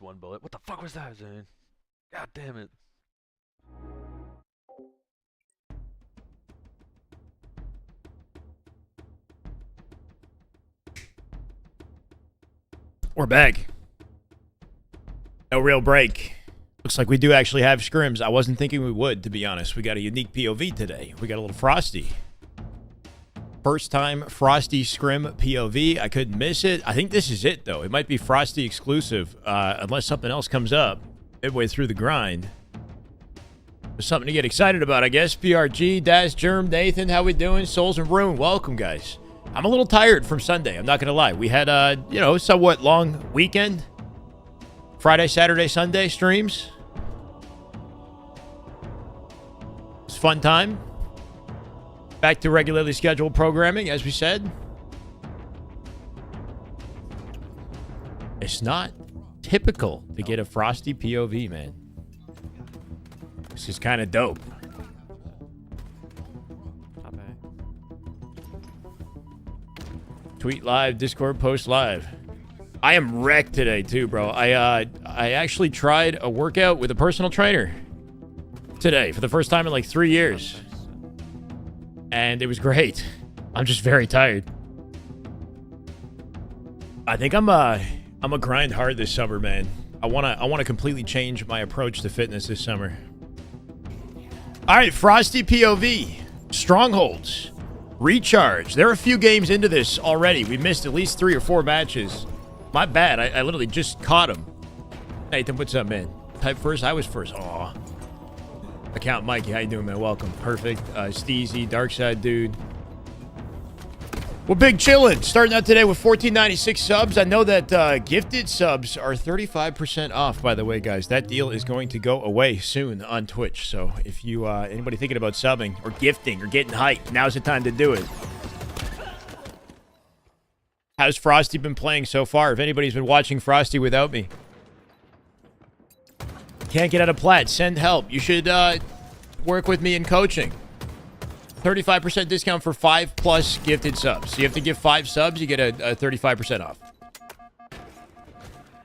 One bullet. What the fuck was that, Zane? God damn it. We're back. No real break. Looks like we do actually have scrims. I wasn't thinking we would, to be honest. We got a unique POV today. We got a little Frosty. First time Frosty Scrim POV. I couldn't miss it. I think this is it, though. It might be Frosty exclusive, unless something else comes up midway through the grind. There's something to get excited about, I guess. PRG, Dash, Germ, Nathan, how we doing? Souls and Rune, welcome, guys. I'm a little tired from Sunday. I'm not going to lie. We had a, somewhat long weekend. Friday, Saturday, Sunday streams. It's a fun time. Back to regularly scheduled programming, as we said. It's not typical to get a Frosty POV, man. This is kind of dope. Tweet live, Discord post live. I am wrecked today too, bro. I actually tried a workout with a personal trainer today for the first time in like 3 years. And it was great. I'm just very tired. I think I'm a grind hard this summer, man. I wanna completely change my approach to fitness this summer. All right, Frosty POV. Strongholds. Recharge. There are a few games into this already. We missed at least 3 or 4 matches. My bad. I literally just caught him. Nathan, what's up, man? Type first? I was first. Aw. Account Mikey, how you doing, man? Welcome. Perfect. Steezy, Darkside Dude. We're big chillin'. Starting out today with 1496 subs. I know that gifted subs are 35% off, by the way, guys. That deal is going to go away soon on Twitch. So if you, anybody thinking about subbing or gifting or getting hyped, now's the time to do it. How's Frosty been playing so far? If anybody's been watching Frosty without me. Can't get out of plat. Send help. You should work with me in coaching. 35% discount for 5+ gifted subs. So you have to give 5 subs, you get a 35% off.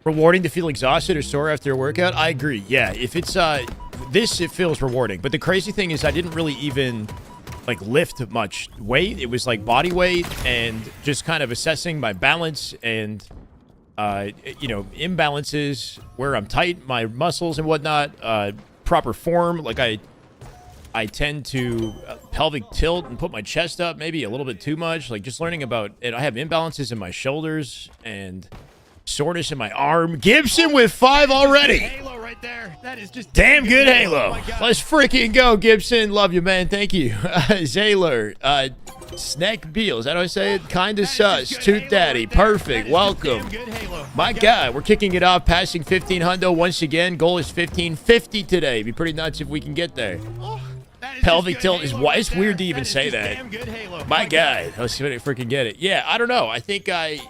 Rewarding to feel exhausted or sore after a workout? I agree. Yeah, if it's this, it feels rewarding. But the crazy thing is I didn't really even like lift much weight. It was like body weight and just kind of assessing my balance and imbalances, where I'm tight, my muscles and whatnot, proper form. Like I tend to pelvic tilt and put my chest up maybe a little bit too much. Like just learning about it. I have imbalances in my shoulders and soreness in my arm. Gibson with 5 already. Halo right there. That is just damn good Halo. Let's freaking go, Gibson. Love you, man. Thank you. Zaylor. Snack Beal. Is that how I say it? Kinda sus. Toot Daddy. Perfect. Welcome. My God, we're kicking it off, passing 15 hundo once again. Goal is 1550 today. Be pretty nuts if we can get there. Pelvic tilt is why it's weird to even say that. My God, let's see if I freaking get it. Yeah, I don't know. I think I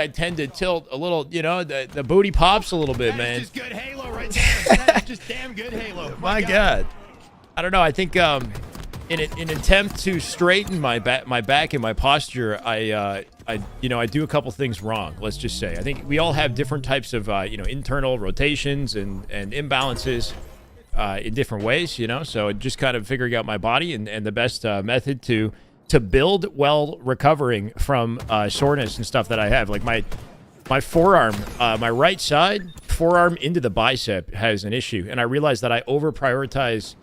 tend to tilt a little. The booty pops a little bit, man. Just good Halo right there. That is just damn good Halo. My God, I don't know. I think in an attempt to straighten my back and my posture, I do a couple things wrong. Let's just say. I think we all have different types of internal rotations and imbalances. In different ways, so just kind of figuring out my body and the best method to build while recovering from soreness and stuff that I have. Like my forearm, my right side forearm into the bicep has an issue, and I realized that I over prioritize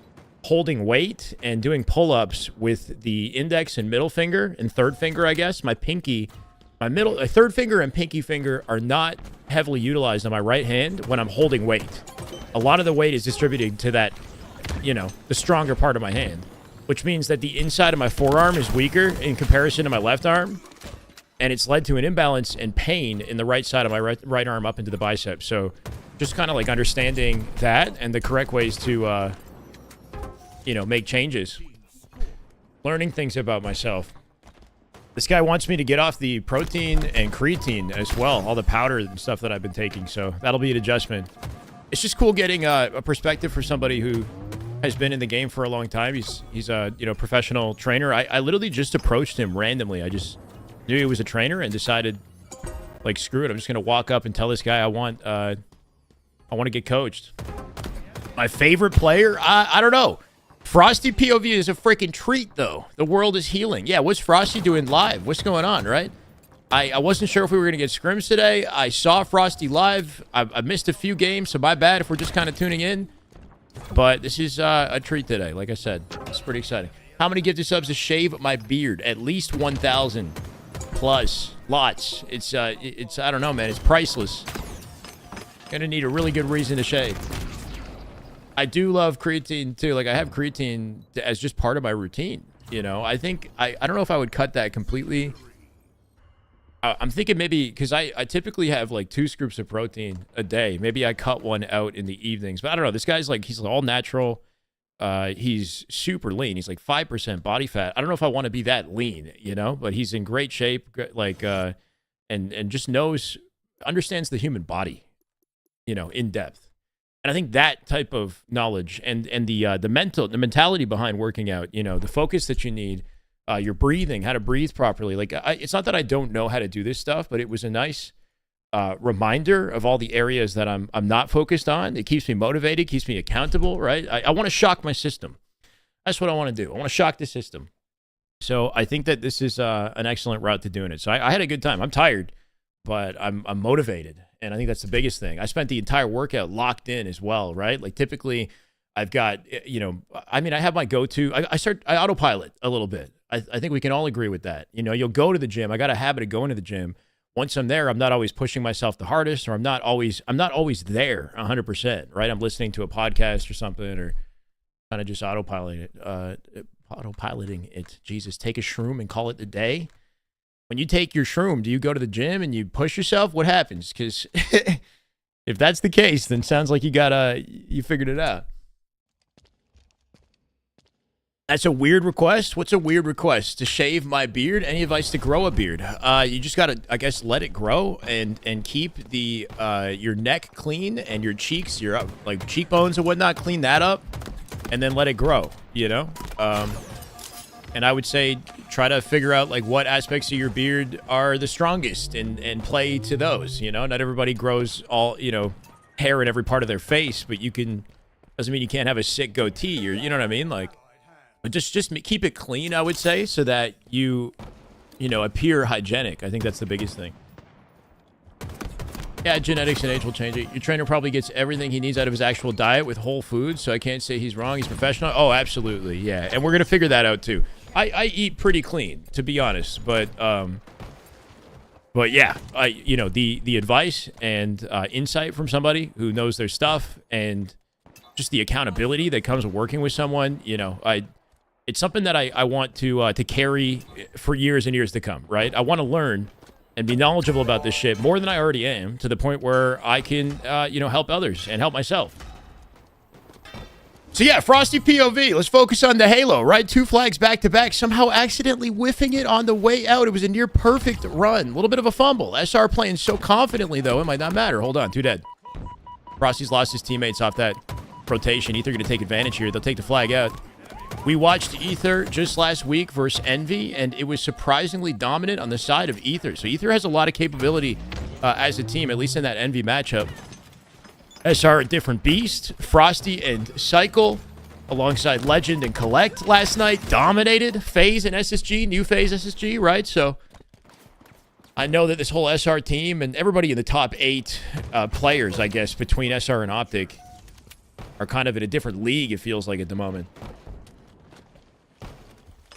holding weight and doing pull-ups with the index and middle finger and third finger, I guess. My pinky, third finger and pinky finger are not heavily utilized on my right hand when I'm holding weight. A lot of the weight is distributed to that, the stronger part of my hand, which means that the inside of my forearm is weaker in comparison to my left arm, and it's led to an imbalance and pain in the right side of my right arm up into the bicep. So just kind of like understanding that and the correct ways to, make changes. Learning things about myself. This guy wants me to get off the protein and creatine as well, all the powder and stuff that I've been taking, so that'll be an adjustment. It's just cool getting a perspective for somebody who has been in the game for a long time. He's a professional trainer. I literally just approached him randomly. I just knew he was a trainer and decided, like, screw it. I'm just gonna walk up and tell this guy I want I want to get coached. My favorite player? I don't know. Frosty POV is a freaking treat, though. The world is healing. Yeah, what's Frosty doing live? What's going on, right? I wasn't sure if we were going to get scrims today. I saw Frosty live. I missed a few games, so my bad if we're just kind of tuning in. But this is a treat today, like I said. It's pretty exciting. How many gifted subs to shave my beard? At least 1,000 plus. Lots. It's I don't know, man. It's priceless. Gonna need a really good reason to shave. I do love creatine, too. Like, I have creatine as just part of my routine, you know? I think, I don't know if I would cut that completely. I'm thinking maybe, because I typically have, like, 2 scoops of protein a day. Maybe I cut one out in the evenings. But I don't know. This guy's, like, he's all natural. He's super lean. He's, like, 5% body fat. I don't know if I want to be that lean, you know? But he's in great shape, like, and just understands the human body, you know, in depth. And I think that type of knowledge and the mentality behind working out, you know, the focus that you need, your breathing, how to breathe properly. Like, it's not that I don't know how to do this stuff, but it was a nice reminder of all the areas that I'm not focused on. It keeps me motivated, keeps me accountable, right? I want to shock my system. That's what I want to do. I want to shock the system. So I think that this is an excellent route to doing it. So I had a good time. I'm tired, but I'm motivated. And I think that's the biggest thing. I spent the entire workout locked in as well, right? Like, typically I've got, you know, I mean, I have my go-to. I autopilot a little bit. I think we can all agree with that. You know, you'll go to the gym. I got a habit of going to the gym. Once I'm there, I'm not always pushing myself the hardest, or I'm not always there 100%, right? I'm listening to a podcast or something, or kind of just autopiloting it. Jesus, take a shroom and call it the day. When you take your shroom, do you go to the gym and you push yourself? What happens? Because if that's the case, then sounds like you figured it out. That's a weird request. What's a weird request? To shave my beard? Any advice to grow a beard? You just gotta, I guess, let it grow and keep your neck clean and your cheeks, your like cheekbones and whatnot, clean that up, and then let it grow. You know. And I would say try to figure out like what aspects of your beard are the strongest and play to those, you know. Not everybody grows all, you know, hair in every part of their face, but doesn't mean you can't have a sick goatee, or, you know what I mean? Like, but just keep it clean, I would say, so that you know, appear hygienic. I think that's the biggest thing. Yeah, genetics and age will change it. Your trainer probably gets everything he needs out of his actual diet with whole foods, so I can't say he's wrong. He's professional. Oh, absolutely, yeah. And we're going to figure that out, too. I eat pretty clean, to be honest, but yeah, you know, the advice and insight from somebody who knows their stuff, and just the accountability that comes with working with someone, you know, it's something that I want to carry for years and years to come, right? I want to learn and be knowledgeable about this shit more than I already am, to the point where I can, you know, help others and help myself. So yeah, Frosty POV. Let's focus on the Halo, right? 2 flags back to back, somehow accidentally whiffing it on the way out. It was a near perfect run. A little bit of a fumble. SR playing so confidently, though, it might not matter. Hold on, 2 dead. Frosty's lost his teammates off that rotation. Ether going to take advantage here. They'll take the flag out. We watched Ether just last week versus Envy, and it was surprisingly dominant on the side of Ether. So Ether has a lot of capability as a team, at least in that Envy matchup. SR, a different beast. Frosty and Cycle, alongside Legend and Collect last night, dominated. FaZe and SSG, new FaZe SSG, right? So I know that this whole SR team and everybody in the top 8 players, I guess, between SR and Optic are kind of in a different league, it feels like, at the moment.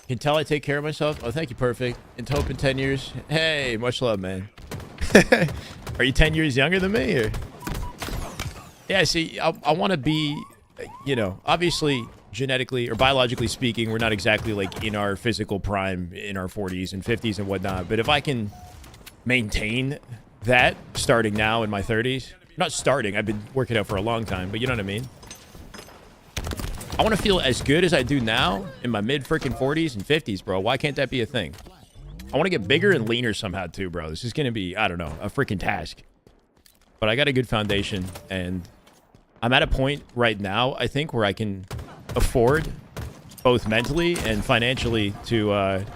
Can tell I take care of myself. Oh, thank you, Perfect. Into hope in 10 years. Hey, much love, man. Are you 10 years younger than me, or? Yeah, see, I want to be, you know, obviously, genetically or biologically speaking, we're not exactly like in our physical prime in our 40s and 50s and whatnot. But if I can maintain that starting now in my 30s, not starting, I've been working out for a long time, but you know what I mean? I want to feel as good as I do now in my mid freaking 40s and 50s, bro. Why can't that be a thing? I want to get bigger and leaner somehow too, bro. This is going to be, I don't know, a freaking task. But I got a good foundation, and I'm at a point right now, I think, where I can afford, both mentally and financially, to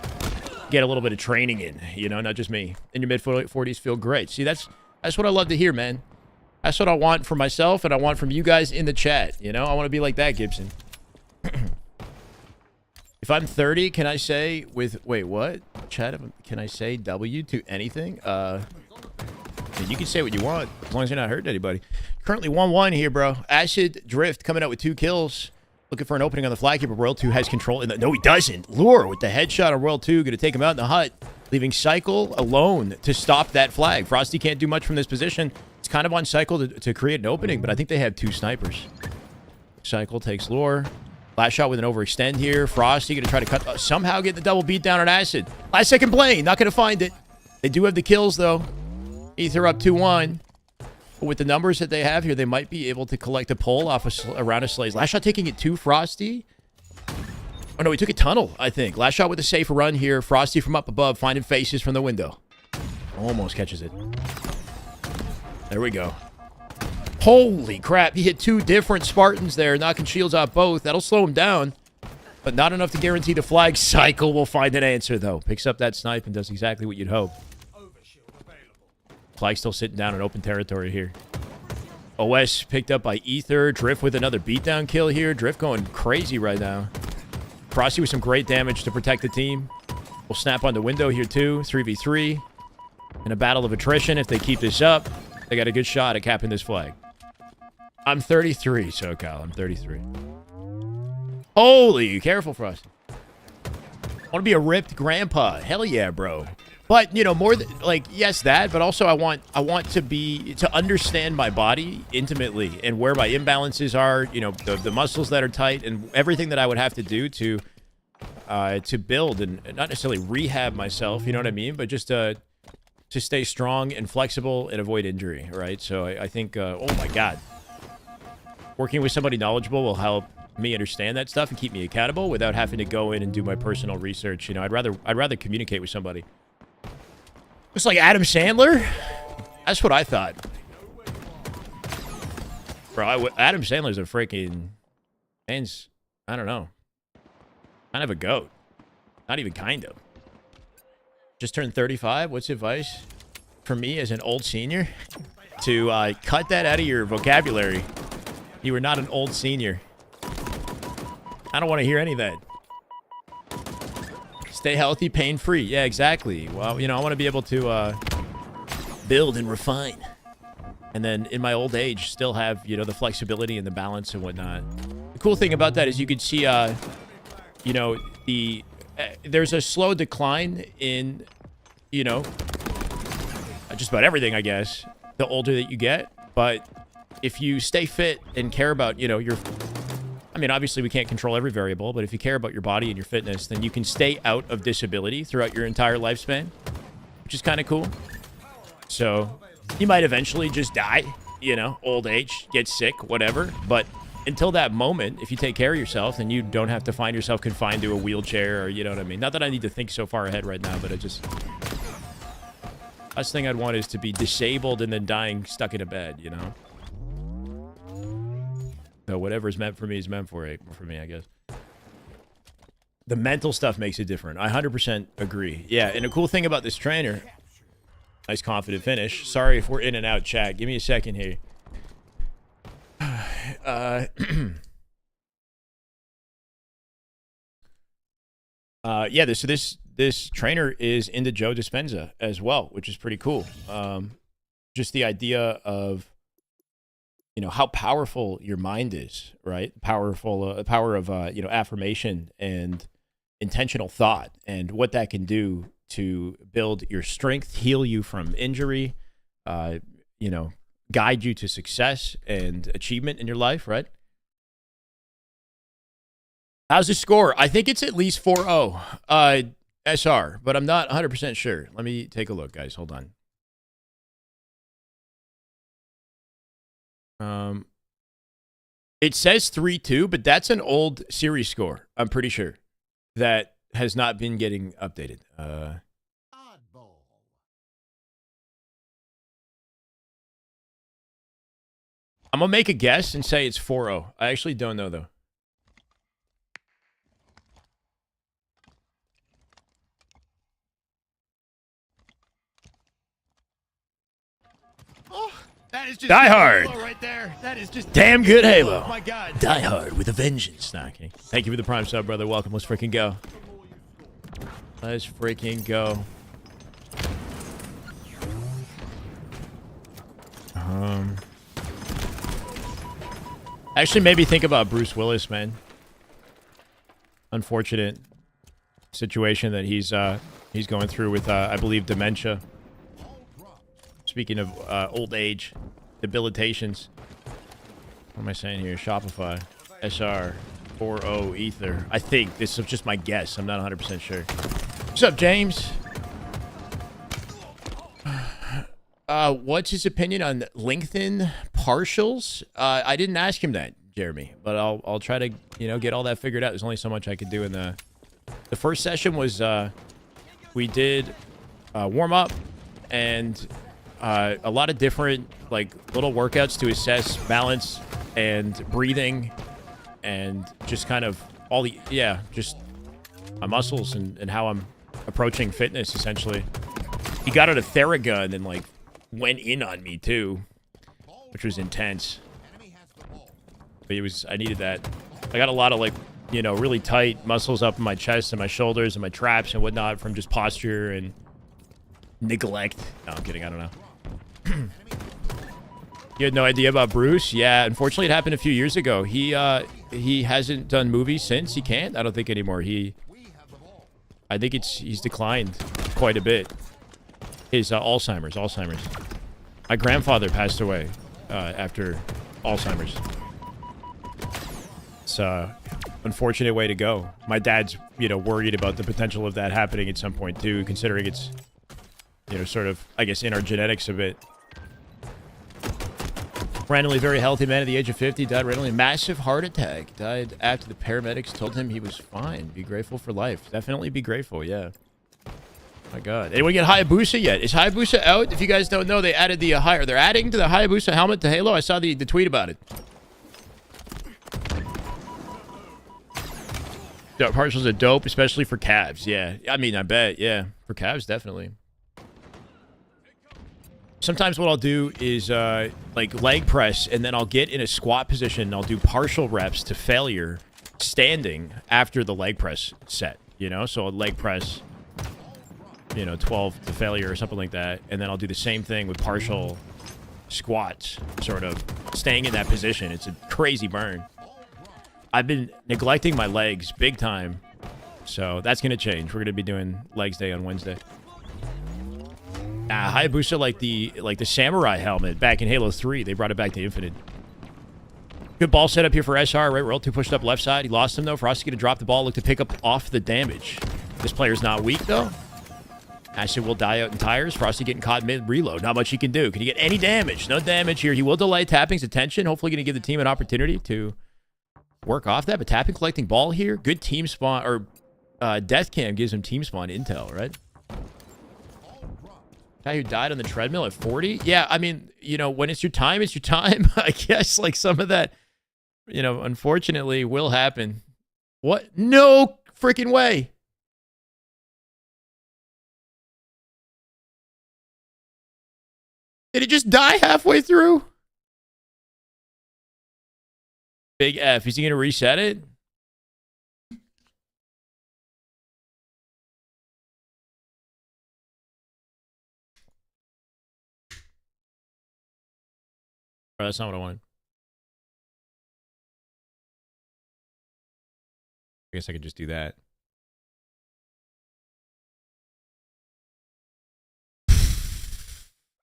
get a little bit of training in, you know, not just me. In your mid-40s, feel great. See, that's what I love to hear, man. That's what I want for myself, and I want from you guys in the chat. You know, I want to be like that, Gibson. If I'm 30, can I say with... Wait, what? Chat, can I say W to anything? You can say what you want, as long as you're not hurting anybody. Currently 1-1 here, bro. Acid Drift coming out with 2 kills. Looking for an opening on the flag here, but Royal 2 has control. In the, no, he doesn't. Lure with the headshot on Royal 2. Going to take him out in the hut, leaving Cycle alone to stop that flag. Frosty can't do much from this position. It's kind of on Cycle to create an opening, but I think they have 2 snipers. Cycle takes Lure. Last shot with an overextend here. Frosty going to try to cut... somehow get the double beat down on Acid. Last second Blaine. Not going to find it. They do have the kills, though. Ether up 2-1. But with the numbers that they have here, they might be able to collect a pull off around a Slays. Last shot taking it to Frosty. Oh, no, he took a tunnel, I think. Last shot with a safe run here. Frosty from up above, finding faces from the window. Almost catches it. There we go. Holy crap. He hit 2 different Spartans there, knocking shields off both. That'll slow him down, but not enough to guarantee the flag. Cycle will find an answer, though. Picks up that snipe and does exactly what you'd hope. Flag still sitting down in open territory here. OS picked up by Ether. Drift with another beatdown kill here. Drift going crazy right now. Frosty with some great damage to protect the team. We'll snap on the window here too. 3v3. In a battle of attrition, if they keep this up, they got a good shot at capping this flag. I'm 33, SoCal. I'm 33. Holy, careful, Frosty. I want to be a ripped grandpa. Hell yeah, bro. But, you know, more than, like, yes, that, but also I want to understand my body intimately and where my imbalances are, you know, the muscles that are tight and everything that I would have to do to build and not necessarily rehab myself, you know what I mean? But just to stay strong and flexible and avoid injury, right? So I think, oh my God. Working with somebody knowledgeable will help me understand that stuff and keep me accountable without having to go in and do my personal research. You know, I'd rather communicate with somebody. Looks like Adam Sandler? That's what I thought. Bro, Adam Sandler's a freaking... man's, I don't know. Kind of a goat. Not even kind of. Just turned 35. What's advice for me as an old senior? To cut that out of your vocabulary. You are not an old senior. I don't want to hear any of that. Stay healthy, pain-free. Yeah, exactly. Well, you know, I want to be able to build and refine. And then in my old age, still have, you know, the flexibility and the balance and whatnot. The cool thing about that is you could see, you know, there's a slow decline in, you know, just about everything, I guess, the older that you get. But if you stay fit and care about, you know, your... I mean, obviously, we can't control every variable, but if you care about your body and your fitness, then you can stay out of disability throughout your entire lifespan, which is kind of cool. So, you might eventually just die, you know, old age, get sick, whatever. But until that moment, if you take care of yourself, then you don't have to find yourself confined to a wheelchair or, you know what I mean? Not that I need to think so far ahead right now, but it just... Last thing I'd want is to be disabled and then dying stuck in a bed, you know? So whatever's meant for me is meant for me, I guess. The mental stuff makes it different. I 100% agree. Yeah, and the cool thing about this trainer... Nice confident finish. Sorry if we're in and out, chat. Give me a second here. Yeah, this trainer is into Joe Dispenza as well, which is pretty cool. Just the idea of, you know, how powerful your mind is, right? Power of you know, affirmation and intentional thought, and what that can do to build your strength, heal you from injury, you know, guide you to success and achievement in your life, right? How's the score? I think it's at least 4-0 SR, but I'm not 100% sure. Let me take a look, guys. Hold on. It says 3-2, but that's an old series score, I'm pretty sure, that has not been getting updated. I'm going to make a guess and say it's 4-0. I actually don't know, though. Oh, That is just Die Hard. Halo right there. That is just Damn good Halo. Oh my God. Die Hard with a vengeance. Nah, kidding. Thank you for the prime sub, brother. Welcome. Let's freaking go. Let's freaking go. Actually, maybe think about Bruce Willis, man. Unfortunate situation that he's going through with, I believe, dementia. Speaking of old age, debilitations. What am I saying here? Shopify, SR, 4.0 Ether. I think this is just my guess. I'm not 100% sure. What's up, James? What's his opinion on lengthen partials? I didn't ask him that, Jeremy, but I'll try to get all that figured out. There's only so much I could do in the first session. Was we did warm up and a lot of different little workouts to assess balance and breathing and just kind of all the just my muscles and how I'm approaching fitness essentially. He got out a Theragun and went in on me too, which was intense. But I needed that. I got a lot of really tight muscles up in my chest and my shoulders and my traps and whatnot from just posture and neglect. No, I'm kidding. I don't know. You had no idea about Bruce? Yeah, unfortunately, it happened a few years ago. He hasn't done movies since. He can't. I don't think anymore. I think he's declined quite a bit. His Alzheimer's. My grandfather passed away after Alzheimer's. It's a unfortunate way to go. My dad's, worried about the potential of that happening at some point too, considering it's, sort of, I guess, in our genetics a bit. Randomly very healthy man at the age of 50 died randomly. Massive heart attack. Died after the paramedics told him he was fine. Be grateful for life. Definitely be grateful, yeah. My God. Anyone get Hayabusa yet? Is Hayabusa out? If you guys don't know, they added the they're adding to the Hayabusa helmet to Halo. I saw the tweet about it. Partials are dope, especially for calves. Yeah. I mean, I bet. Yeah. For calves, definitely. Sometimes what I'll do is leg press, and then I'll get in a squat position and I'll do partial reps to failure standing after the leg press set, So a leg press, 12 to failure or something like that. And then I'll do the same thing with partial squats, sort of staying in that position. It's a crazy burn. I've been neglecting my legs big time, so that's going to change. We're going to be doing legs day on Wednesday. Hayabusa like the samurai helmet back in Halo 3. They brought it back to Infinite. Good ball setup here for SR. Right, roll 2 pushed up left side. He lost him though. Frosty going to drop the ball. Look to pick up off the damage. This player's not weak though. Acid will die out in tires. Frosty getting caught mid-reload. Not much he can do. Can he get any damage? No damage here. He will delay Tapping's attention. Hopefully going to give the team an opportunity to work off that. But Tapping collecting ball here. Good team spawn. Or Death Cam gives him team spawn intel, right? Guy who died on the treadmill at 40? Yeah, I mean, when it's your time, it's your time. I guess, some of that, unfortunately will happen. What? No freaking way. Did he just die halfway through? Big F. Is he going to reset it? Oh, that's not what I wanted. I guess I could just do that.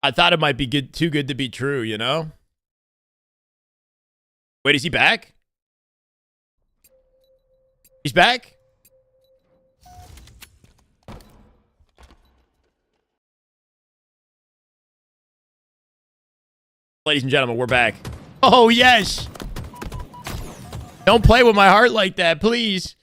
I thought it might be too good to be true, Wait, is he back? He's back? Ladies and gentlemen, we're back. Oh, yes! Don't play with my heart like that, please.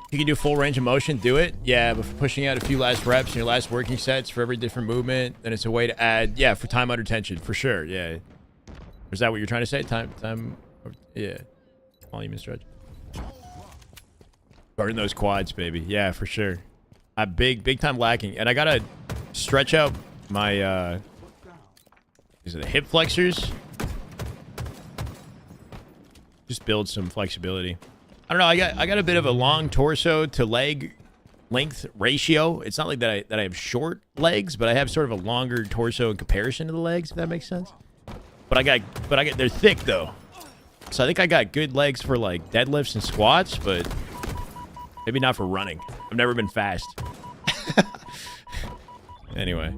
You can do full range of motion, do it. Yeah, but for pushing out a few last reps in your last working sets for every different movement, then it's a way to add, for time under tension, for sure, yeah. Is that what you're trying to say? Time, yeah. Volume and stretch. Burn those quads, baby. Yeah, for sure. I'm big time lacking. And I gotta stretch out my, is it the hip flexors? Just build some flexibility. I don't know. I got a bit of a long torso to leg length ratio. It's not like that I have short legs, but I have sort of a longer torso in comparison to the legs, if that makes sense. But they're thick though. So I think I got good legs for like deadlifts and squats, but maybe not for running. I've never been fast. Anyway.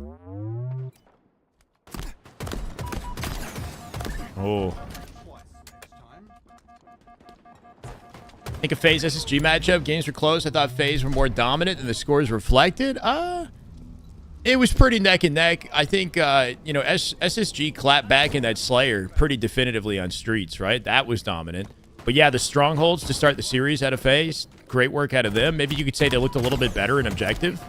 Oh. I think a FaZe SSG matchup. Games were close. I thought FaZe were more dominant than the scores reflected. It was pretty neck and neck. I think, you know, SSG clapped back in that Slayer pretty definitively on Streets, right? That was dominant. But yeah, the strongholds to start the series out of FaZe, great work out of them. Maybe you could say they looked a little bit better in objective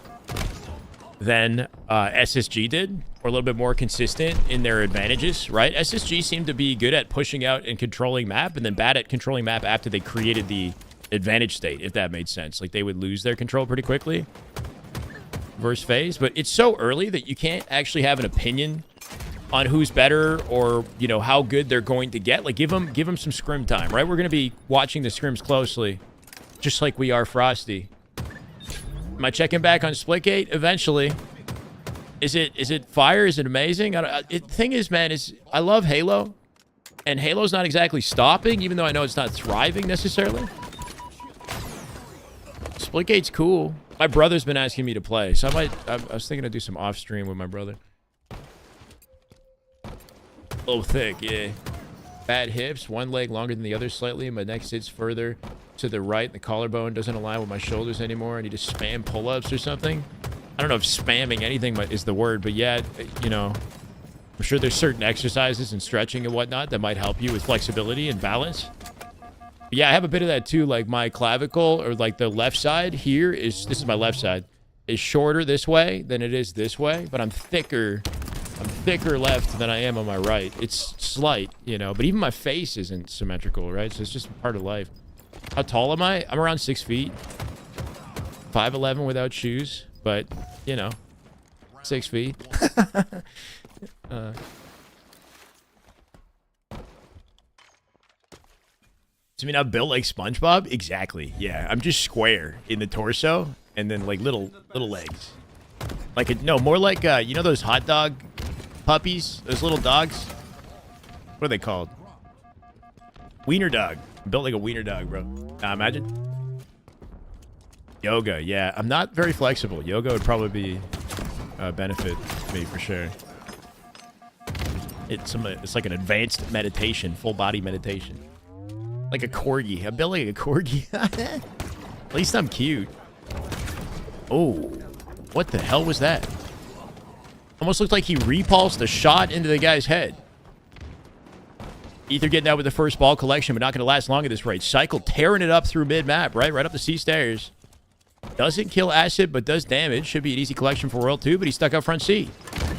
than SSG did, or a little bit more consistent in their advantages, right? SSG seemed to be good at pushing out and controlling map, and then bad at controlling map after they created the advantage state, if that made sense. Like, they would lose their control pretty quickly versus FaZe, but it's so early that you can't actually have an opinion on who's better or, you know, how good they're going to get. Like, give them some scrim time, right? We're going to be watching the scrims closely, just like we are Frosty. Am I checking back on Splitgate? Eventually. Is it fire? Is it amazing? The thing is, man, I love Halo, and Halo's not exactly stopping, even though I know it's not thriving necessarily. Splitgate's cool. My brother's been asking me to play, so I was thinking of do some off stream with my brother. A little thick, yeah. Bad hips, one leg longer than the other slightly. My neck sits further to the right. The collarbone doesn't align with my shoulders anymore. I need to spam pull-ups or something. I don't know if spamming anything is the word, but yeah, you know, I'm sure there's certain exercises and stretching and whatnot that might help you with flexibility and balance. But yeah, I have a bit of that too. Like, my clavicle, or like the left side here this is my left side, is shorter this way than it is this way, but I'm thicker left than I am on my right. It's slight, you know, but even my face isn't symmetrical, right? So it's just part of life. How tall am I? I'm around 6 feet. 5'11" without shoes, but, you know, 6 feet. So, I mean, I'm built like SpongeBob? Exactly, yeah. I'm just square in the torso, and then, like, little legs. Like, no, more like, you know those hot dog puppies? Those little dogs? What are they called? Wiener dog. I'm built like a wiener dog, bro. Imagine. Yoga, yeah. I'm not very flexible. Yoga would probably be a benefit to me for sure. It's like an advanced meditation, full body meditation. Like a corgi. I'm built like a corgi. At least I'm cute. Oh, what the hell was that? Almost looked like he repulsed a shot into the guy's head. Ether getting out with the first ball collection, but not going to last long at this rate. Cycle tearing it up through mid-map, right? Right up the C stairs. Doesn't kill Acid, but does damage. Should be an easy collection for World 2, but he's stuck out front C.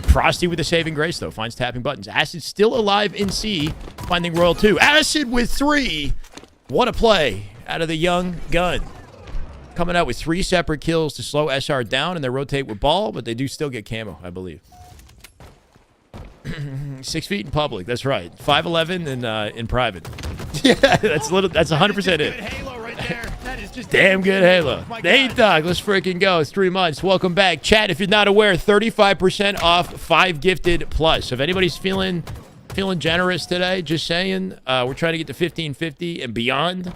Frosty with the saving grace, though. Finds tapping buttons. Acid still alive in C, finding Royal 2. Acid with 3. What a play out of the young gun. Coming out with 3 separate kills to slow SR down, and they rotate with ball, but they do still get camo, I believe. 6 feet in public, that's right. 5'11" in private. Yeah, that's 100% it. Halo right there. That is just Damn good Halo. Hey, dog, let's freaking go. It's 3 months. Welcome back. Chat, if you're not aware, 35% off 5 gifted plus. So if anybody's feeling generous today, just saying, we're trying to get to 1550 and beyond.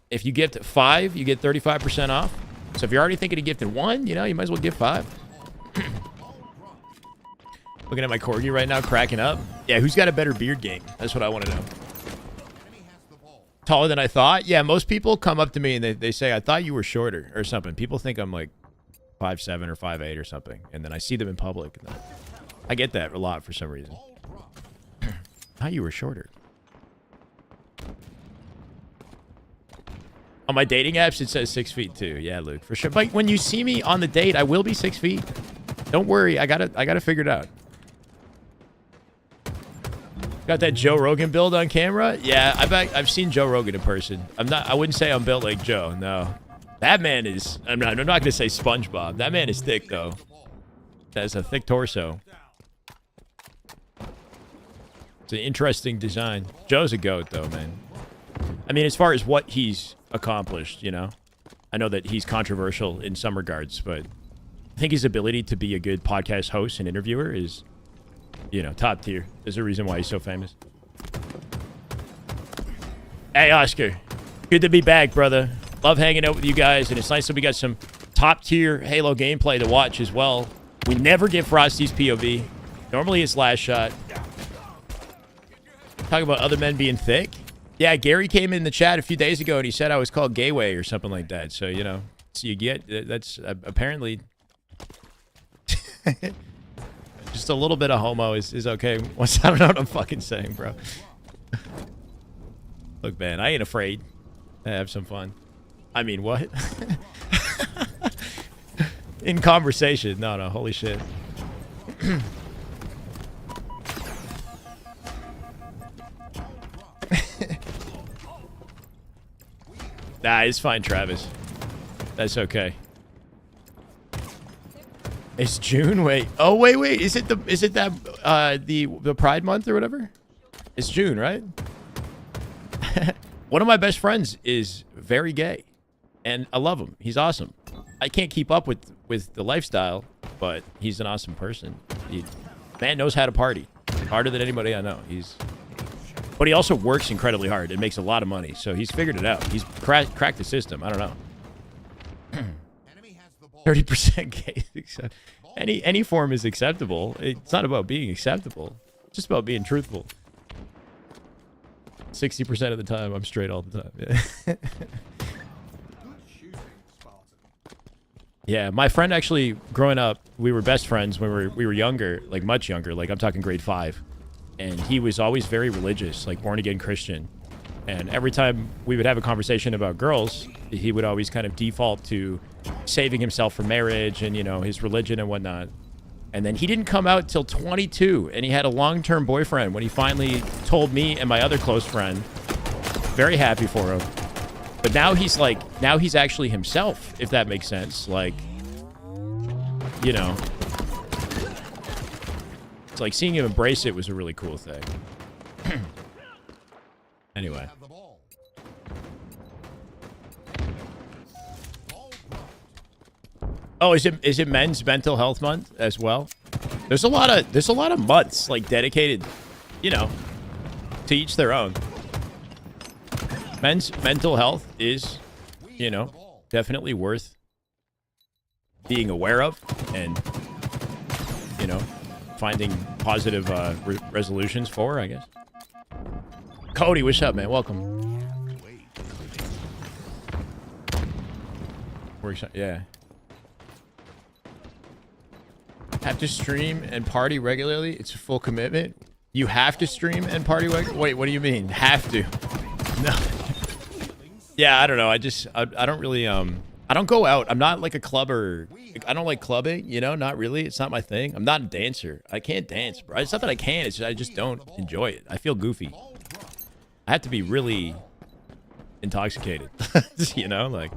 If you gift 5, you get 35% off. So if you're already thinking of gifting 1, you know, you might as well gift 5. Looking at my corgi right now, cracking up. Yeah, who's got a better beard game? That's what I want to know. Taller than I thought? Yeah, most people come up to me and they say, I thought you were shorter or something. People think I'm like 5'7" or 5'8" or something. And then I see them in public. And I get that a lot for some reason. I thought you were shorter. On my dating apps, it says 6 feet too. Yeah, Luke, for sure. But when you see me on the date, I will be 6 feet. Don't worry, I got it figured out. Got that Joe Rogan build on camera? Yeah, I've seen Joe Rogan in person. I wouldn't say I'm built like Joe, no. That man is, I'm not going to say SpongeBob. That man is thick, though. Has a thick torso. It's an interesting design. Joe's a goat, though, man. I mean, as far as what he's accomplished, you know? I know that he's controversial in some regards, but I think his ability to be a good podcast host and interviewer is, you know, top tier. There's a reason why he's so famous. Hey, Oscar. Good to be back, brother. Love hanging out with you guys, and it's nice that we got some top-tier Halo gameplay to watch as well. We never get Frosty's POV. Normally it's last shot. Talk about other men being thick. Yeah, Gary came in the chat a few days ago, and he said I was called Gayway or something like that. So, you know, so you get, that's apparently... just a little bit of homo is okay. I don't know what I'm fucking saying, bro. Look, man, I ain't afraid to have some fun. I mean, what? In conversation. No, holy shit. Nah, it's fine, Travis. That's okay. It's June? Wait. Oh, wait. Is it that the Pride month or whatever? It's June, right? One of my best friends is very gay, and I love him. He's awesome. I can't keep up with the lifestyle, but he's an awesome person. Man knows how to party. Harder than anybody I know. But he also works incredibly hard and makes a lot of money, so he's figured it out. He's cracked the system. I don't know. 30% gay. Any form is acceptable. It's not about being acceptable. It's just about being truthful. 60% of the time, I'm straight all the time. Yeah. Yeah, my friend actually, growing up, we were best friends when we were younger, like much younger. Like I'm talking grade 5, and he was always very religious, like born again Christian. And every time we would have a conversation about girls, he would always kind of default to saving himself for marriage and, you know, his religion and whatnot. And then he didn't come out till 22, and he had a long-term boyfriend when he finally told me and my other close friend. Very happy for him. But now he's actually himself, if that makes sense. Like, you know, it's like seeing him embrace it was a really cool thing. Anyway. Oh, is it Men's Mental Health Month as well? There's a lot of months like dedicated, you know, to each their own. Men's mental health is, you know, definitely worth being aware of and, you know, finding positive resolutions for, I guess. Cody, what's up, man? Welcome. Yeah. Have to stream and party regularly? It's a full commitment. You have to stream and party regularly? Wait, what do you mean? Have to? No. Yeah, I don't know. I don't really, I don't go out. I'm not like a clubber. I don't like clubbing, you know? Not really. It's not my thing. I'm not a dancer. I can't dance, bro. It's not that I can't. It's just, I just don't enjoy it. I feel goofy. I have to be really intoxicated, you know? Like,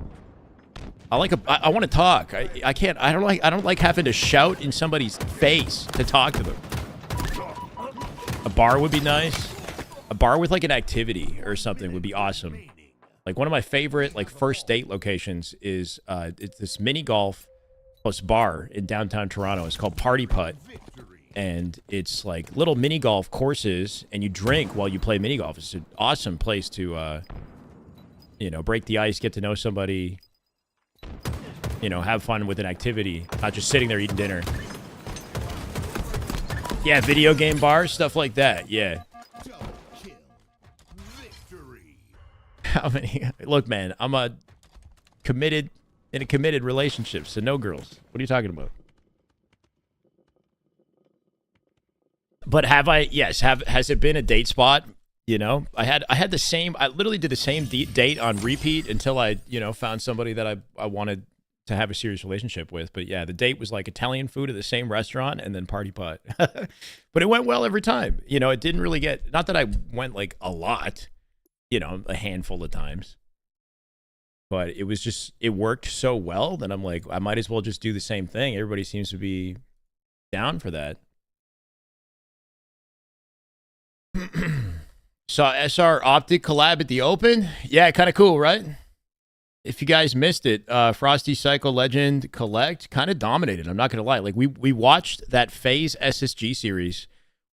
I want to talk. I can't. I don't like having to shout in somebody's face to talk to them. A bar would be nice. A bar with like an activity or something would be awesome. Like one of my favorite like first date locations is it's this mini golf plus bar in downtown Toronto. It's called Party Putt, and it's like little mini golf courses, and you drink while you play mini golf. It's an awesome place to you know, break the ice, get to know somebody. You know, have fun with an activity, not just sitting there eating dinner. Yeah, video game bars, stuff like that. Yeah. How many? Look, man, I'm in a committed relationship, so no girls. What are you talking about? But have I? Yes. Has it been a date spot? You know, I literally did the same date on repeat until I, you know, found somebody that I wanted to have a serious relationship with. But yeah, the date was like Italian food at the same restaurant and then Party Putt. But it went well every time. You know, it didn't really get, not that I went like a lot, you know, a handful of times. But it was just, it worked so well that I'm like, I might as well just do the same thing. Everybody seems to be down for that. Saw SR Optic collab at the Open. Yeah, kind of cool, right? If you guys missed it, Frosty, Psycho, Legend, Collect kind of dominated. I'm not going to lie. Like, we watched that FaZe SSG series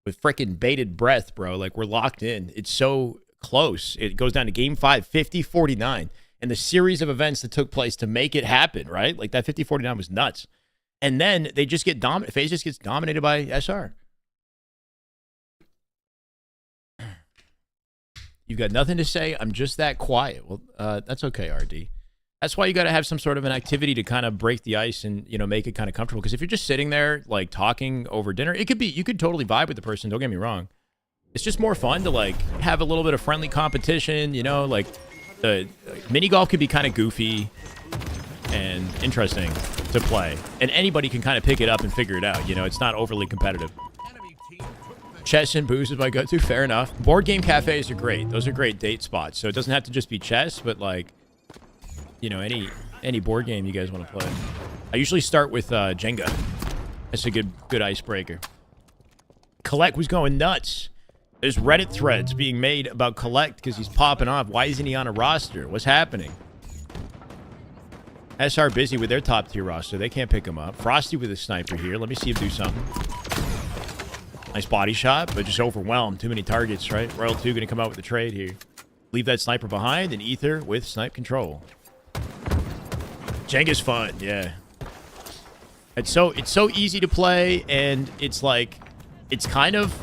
with freaking bated breath, bro. Like, we're locked in. It's so close. It goes down to game 5, 50-49. And the series of events that took place to make it happen, right? Like, that 50-49 was nuts. And then they just get dominated. FaZe just gets dominated by SR. You've got nothing to say. I'm just that quiet. Well, that's okay, RD. That's why you got to have some sort of an activity to kind of break the ice and, you know, make it kind of comfortable. Because if you're just sitting there, like, talking over dinner, it could be, you could totally vibe with the person. Don't get me wrong. It's just more fun to, like, have a little bit of friendly competition, you know, like, the mini golf could be kind of goofy and interesting to play. And anybody can kind of pick it up and figure it out. You know, it's not overly competitive. Chess and booze is my go-to. Fair enough. Board game cafes are great. Those are great date spots. So it doesn't have to just be chess, but, like, you know, any board game you guys want to play. I usually start with Jenga. That's a good icebreaker. Collect was going nuts. There's Reddit threads being made about Collect because he's popping off. Why isn't he on a roster? What's happening? SR busy with their top tier roster. They can't pick him up. Frosty with a sniper here. Let me see him do something. Nice body shot, but just overwhelmed. Too many targets, right? Royal 2 going to come out with a trade here. Leave that sniper behind, and Ether with snipe control. Jenga's fun, yeah. It's so easy to play, and it's like, it's kind of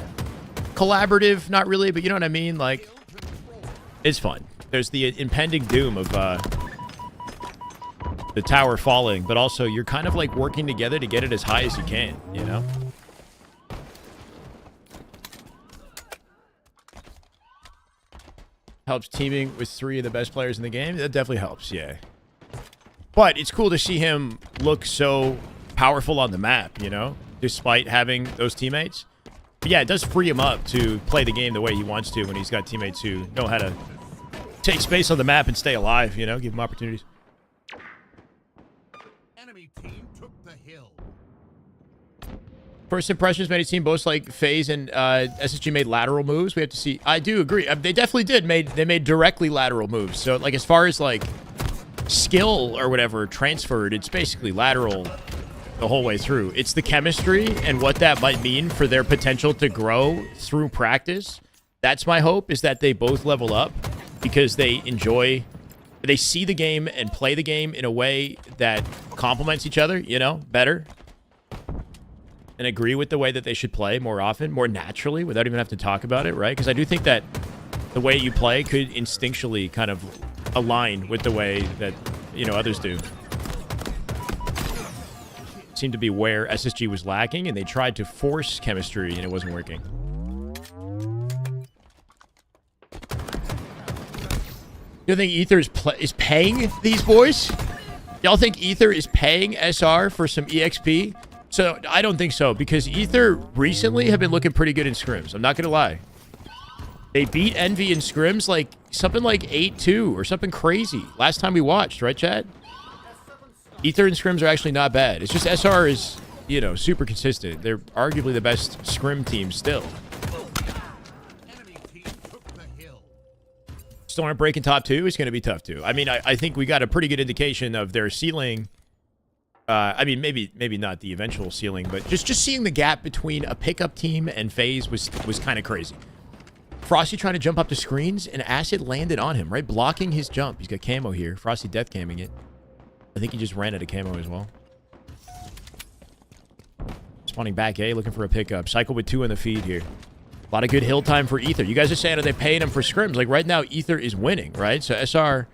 collaborative, not really, but you know what I mean? Like, it's fun. There's the impending doom of the tower falling, but also you're kind of like working together to get it as high as you can, you know? Helps teaming with 3 of the best players in the game. That definitely helps, yeah. But it's cool to see him look so powerful on the map, you know? Despite having those teammates. But yeah, it does free him up to play the game the way he wants to when he's got teammates who know how to take space on the map and stay alive, you know? Give him opportunities. Enemy team took the hill. First impressions made it seem both like FaZe and SSG made lateral moves. We have to see. I do agree. They definitely did. They made directly lateral moves. So, like, as far as, like, skill or whatever transferred, it's basically lateral the whole way through. It's the chemistry and what that might mean for their potential to grow through practice. That's my hope, is that they both level up because they see the game and play the game in a way that complements each other, you know, better. And agree with the way that they should play more often, more naturally, without even having to talk about it, right? Because I do think that the way you play could instinctually kind of align with the way that, you know, others do. Seemed to be where SSG was lacking, and they tried to force chemistry, and it wasn't working. You think Ether is paying these boys? Y'all think Ether is paying SR for some EXP? So, I don't think so, because Ether recently have been looking pretty good in scrims. I'm not going to lie. They beat Envy in scrims like something like 8-2 or something crazy. Last time we watched, right, Chad? Ether and scrims are actually not bad. It's just SR is, you know, super consistent. They're arguably the best scrim team still. Still aren't breaking top 2. It's going to be tough too. I mean, I think we got a pretty good indication of their ceiling. I mean, maybe not the eventual ceiling, but just seeing the gap between a pickup team and FaZe was kind of crazy. Frosty trying to jump up to screens, and Acid landed on him, right? Blocking his jump. He's got camo here. Frosty death camming it. I think he just ran out of camo as well. Spawning back A, looking for a pickup. Cycle with 2 in the feed here. A lot of good hill time for Ether. You guys are saying, are they paying him for scrims? Like, right now, Ether is winning, right? So SR,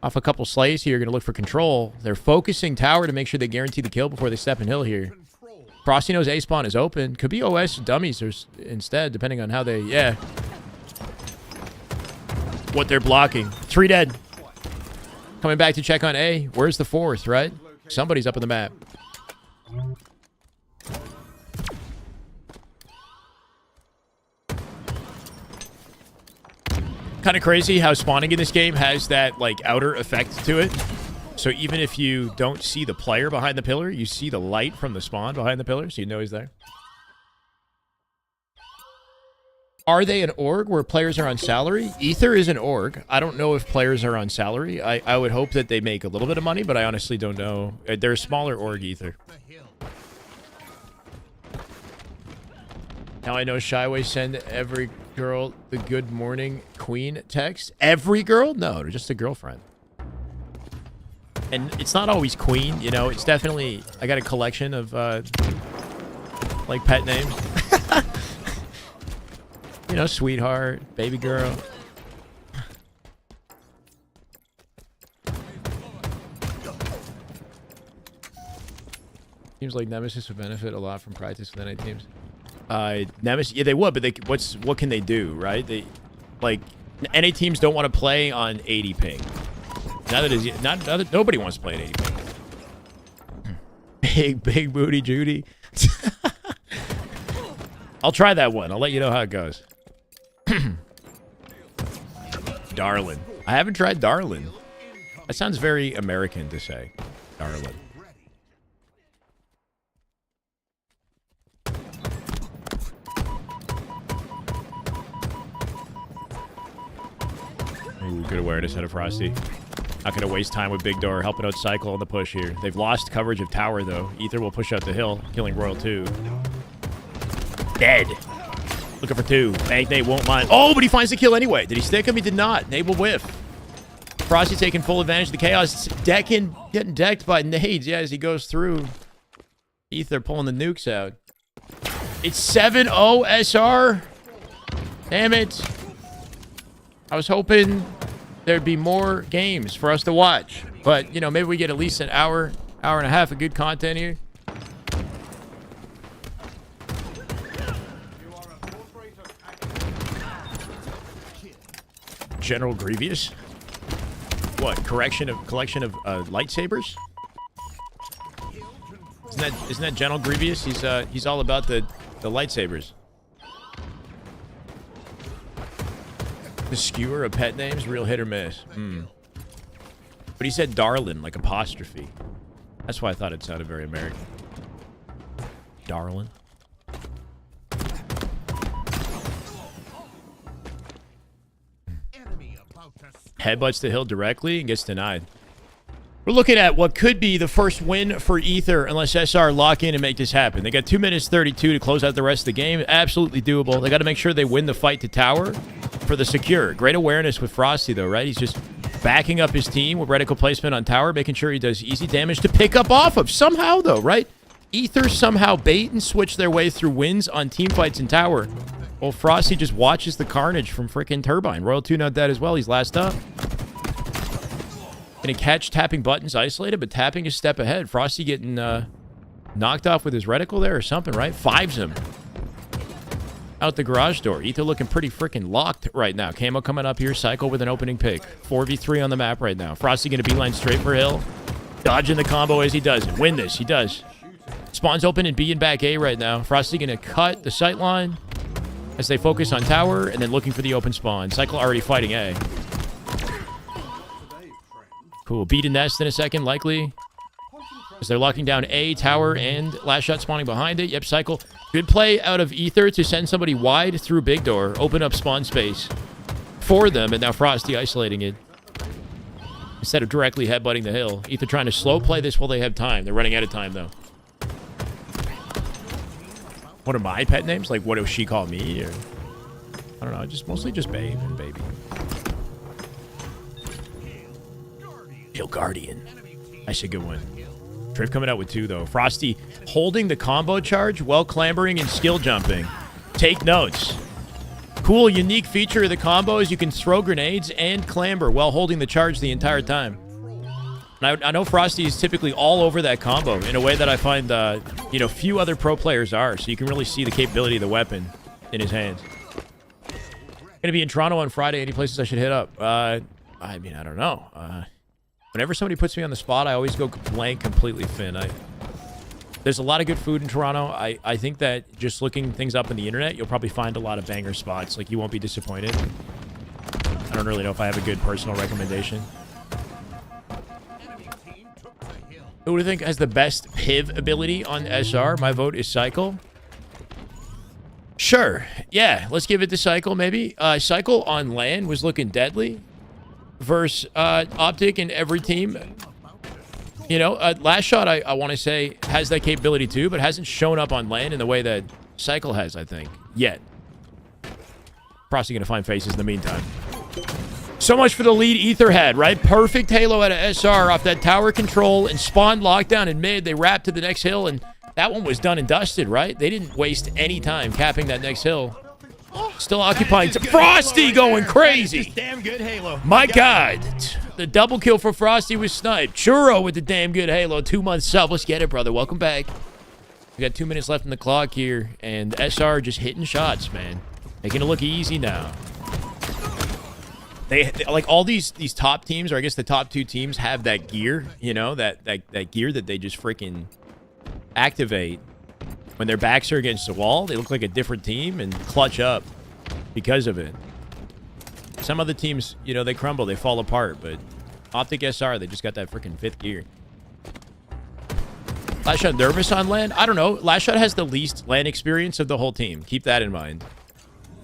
off a couple slays here, going to look for control. They're focusing tower to make sure they guarantee the kill before they step in hill here. Frosty knows A spawn is open. Could be OS dummies or instead, depending on how they, yeah. What they're blocking. 3 dead. Coming back to check on A. Where's the 4th, right? Somebody's up on the map. Kind of crazy how spawning in this game has that, like, outer effect to it. So even if you don't see the player behind the pillar, you see the light from the spawn behind the pillar, so you know he's there. Are they an org where players are on salary? Ether is an org. I don't know if players are on salary. I would hope that they make a little bit of money, but I honestly don't know. They're a smaller org, Ether. Now I know Shyway send every girl the good morning queen text. Every girl? No, just a girlfriend. And it's not always queen, you know. It's definitely... I got a collection of, like, pet names. You know, sweetheart, baby girl. Seems like Nemesis would benefit a lot from practice with NA teams. Nemesis, yeah, they would, but what can they do, right? They, like, NA teams don't want to play on 80 ping. Nobody wants to play at 80 ping. Big booty Judy. I'll try that one. I'll let you know how it goes. Darlin. I haven't tried Darlin. That sounds very American to say. Darlin. Ooh, good awareness out of Frosty. Not going to waste time with Big Door, helping out Cycle on the push here. They've lost coverage of Tower, though. Ether will push out the hill, killing Royal 2. Dead. Looking for 2. Bank Nate won't mind. Oh, but he finds the kill anyway. Did he stick him? He did not. Nate will whiff. Frosty taking full advantage of the chaos. Getting decked by nades, yeah, as he goes through. Ether pulling the nukes out. It's 7-0 SR. Damn it. I was hoping there'd be more games for us to watch. But, you know, maybe we get at least an hour and a half of good content here. General Grievous? What? Collection of lightsabers? Isn't that General Grievous? He's all about the lightsabers. The skewer of pet names, real hit or miss. But he said Darlin, like apostrophe. That's why I thought it sounded very American. Darlin. Headbutts the hill directly and gets denied. We're looking at what could be the first win for Ether unless SR lock in and make this happen. They got 2 minutes 32 to close out the rest of the game. Absolutely doable. They got to make sure they win the fight to tower for the secure. Great awareness with Frosty, though, right? He's just backing up his team with reticle placement on tower, making sure he does easy damage to pick up off of. Somehow, though, right? Ether somehow bait and switch their way through wins on team fights in tower. Well, Frosty just watches the carnage from frickin' Turbine. Royal 2 not dead as well. He's last up. Gonna catch tapping buttons isolated, but tapping a step ahead. Frosty getting knocked off with his reticle there or something, right? Fives him. Out the garage door. Ether looking pretty freaking locked right now. Camo coming up here. Cycle with an opening pick. 4v3 on the map right now. Frosty gonna beeline straight for hill. Dodging the combo as he does it. Win this. He does. Spawn's open in B and back A right now. Frosty gonna cut the sight line as they focus on tower and then looking for the open spawn. Cycle already fighting A. Cool. Beat a nest in a second, likely. As they're locking down A, tower, and last shot spawning behind it. Yep, Cycle. Good play out of Ether to send somebody wide through Big Door. Open up spawn space for them, and now Frosty isolating it. Instead of directly headbutting the hill. Ether trying to slow play this while they have time. They're running out of time, though. What are my pet names? Like, what does she call me? Or I don't know. Mostly just babe and baby. Hill Guardian. That's a good one. Drift coming out with 2, though. Frosty holding the combo charge while clambering and skill jumping. Take notes. Cool, unique feature of the combo is you can throw grenades and clamber while holding the charge the entire time. And I know Frosty is typically all over that combo in a way that I find, you know, few other pro players are. So you can really see the capability of the weapon in his hands. Going to be in Toronto on Friday. Any places I should hit up? I mean, I don't know. Whenever somebody puts me on the spot, I always go blank completely, Finn. There's a lot of good food in Toronto. I think that just looking things up on the internet, you'll probably find a lot of banger spots. Like, you won't be disappointed. I don't don't really know if I have a good personal recommendation. Who do you think has the best PIV ability on SR? My vote is Cycle. Sure. Yeah, let's give it to Cycle, maybe. Cycle on land was looking deadly versus Optic in every team. You know, Last Shot, I want to say, has that capability too, but hasn't shown up on land in the way that Cycle has, I think, yet. Frosty gonna find faces in the meantime. So much for the lead Ether had, right? Perfect Halo out of SR off that tower control and spawn lockdown in mid. They wrapped to the next hill, and that one was done and dusted, right? They didn't waste any time capping that next hill. Still occupying. Frosty going crazy. Just damn good Halo. My God. The double kill for Frosty was sniped. Churro with the damn good Halo. 2 months sub. Let's get it, brother. Welcome back. We got 2 minutes left in the clock here, and SR just hitting shots, man. Making it look easy now. They like all these top teams, or I guess the top 2 teams have that gear, you know, that gear that they just freaking activate when their backs are against the wall. They look like a different team and clutch up because of it. Some other teams, you know, they crumble, they fall apart, but Optic SR, they just got that freaking 5th gear. Last Shot nervous on land? I don't know. Last Shot has the least land experience of the whole team. Keep that in mind.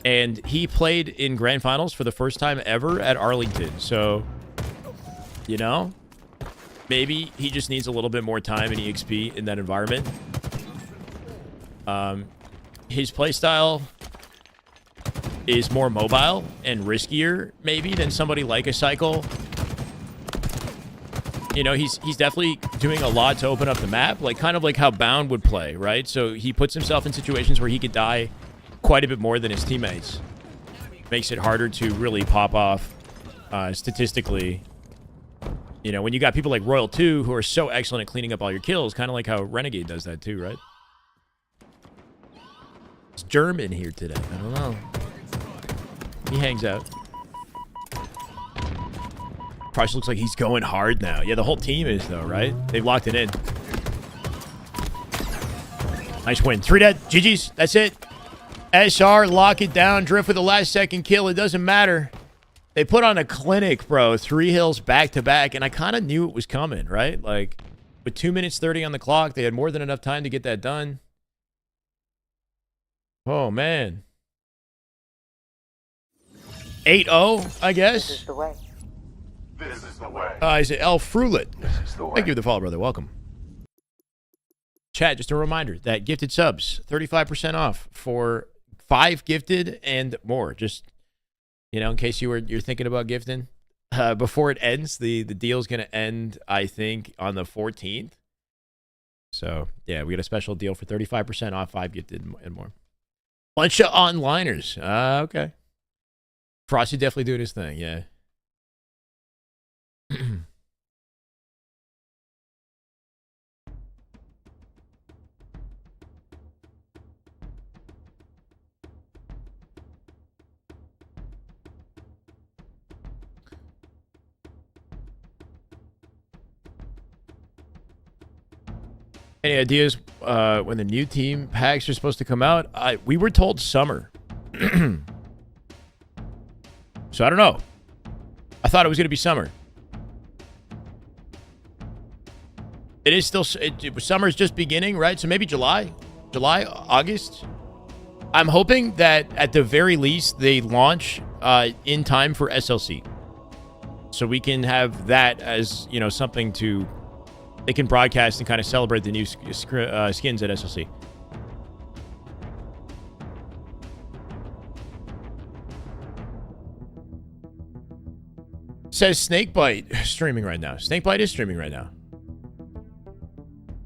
And he played in grand finals for the first time ever at Arlington. So, you know, maybe he just needs a little bit more time in EXP in that environment. His playstyle is more mobile and riskier, maybe, than somebody like a Cycle. You know, he's definitely doing a lot to open up the map, like kind of like how Bound would play, right? So he puts himself in situations where he could die quite a bit more than his teammates. Makes it harder to really pop off statistically. You know, when you got people like Royal 2 who are so excellent at cleaning up all your kills, kind of like how Renegade does that too, right? It's German here today. I don't know. He hangs out. Price looks like he's going hard now. Yeah, the whole team is though, right? They've locked it in. Nice win. 3 dead. GG's. That's it. SR, lock it down. Drift with the last second kill. It doesn't matter. They put on a clinic, bro. 3 hills back to back, and I kind of knew it was coming, right? Like, with 2 minutes 30 on the clock, they had more than enough time to get that done. Oh, man. 8-0, I guess. This is the way. This is the way. Is it El Frulet? This is the way. Thank you for the follow, brother. Welcome. Chat, just a reminder that gifted subs, 35% off for 5 gifted and more. Just, you know, in case you're thinking about gifting. Before it ends, the deal's going to end, I think, on the 14th. So, yeah, we got a special deal for 35% off 5 gifted and more. Bunch of onliners. Okay. Frosty definitely doing his thing, yeah. Any ideas when the new team packs are supposed to come out? We were told summer. So I don't know. I thought it was going to be summer. It is still... summer's just beginning, right? So maybe July, August. I'm hoping that at the very least they launch in time for SLC. So we can have that as, you know, something to... They can broadcast and kind of celebrate the new skins at SLC. Says Snakebite streaming right now. Snakebite is streaming right now.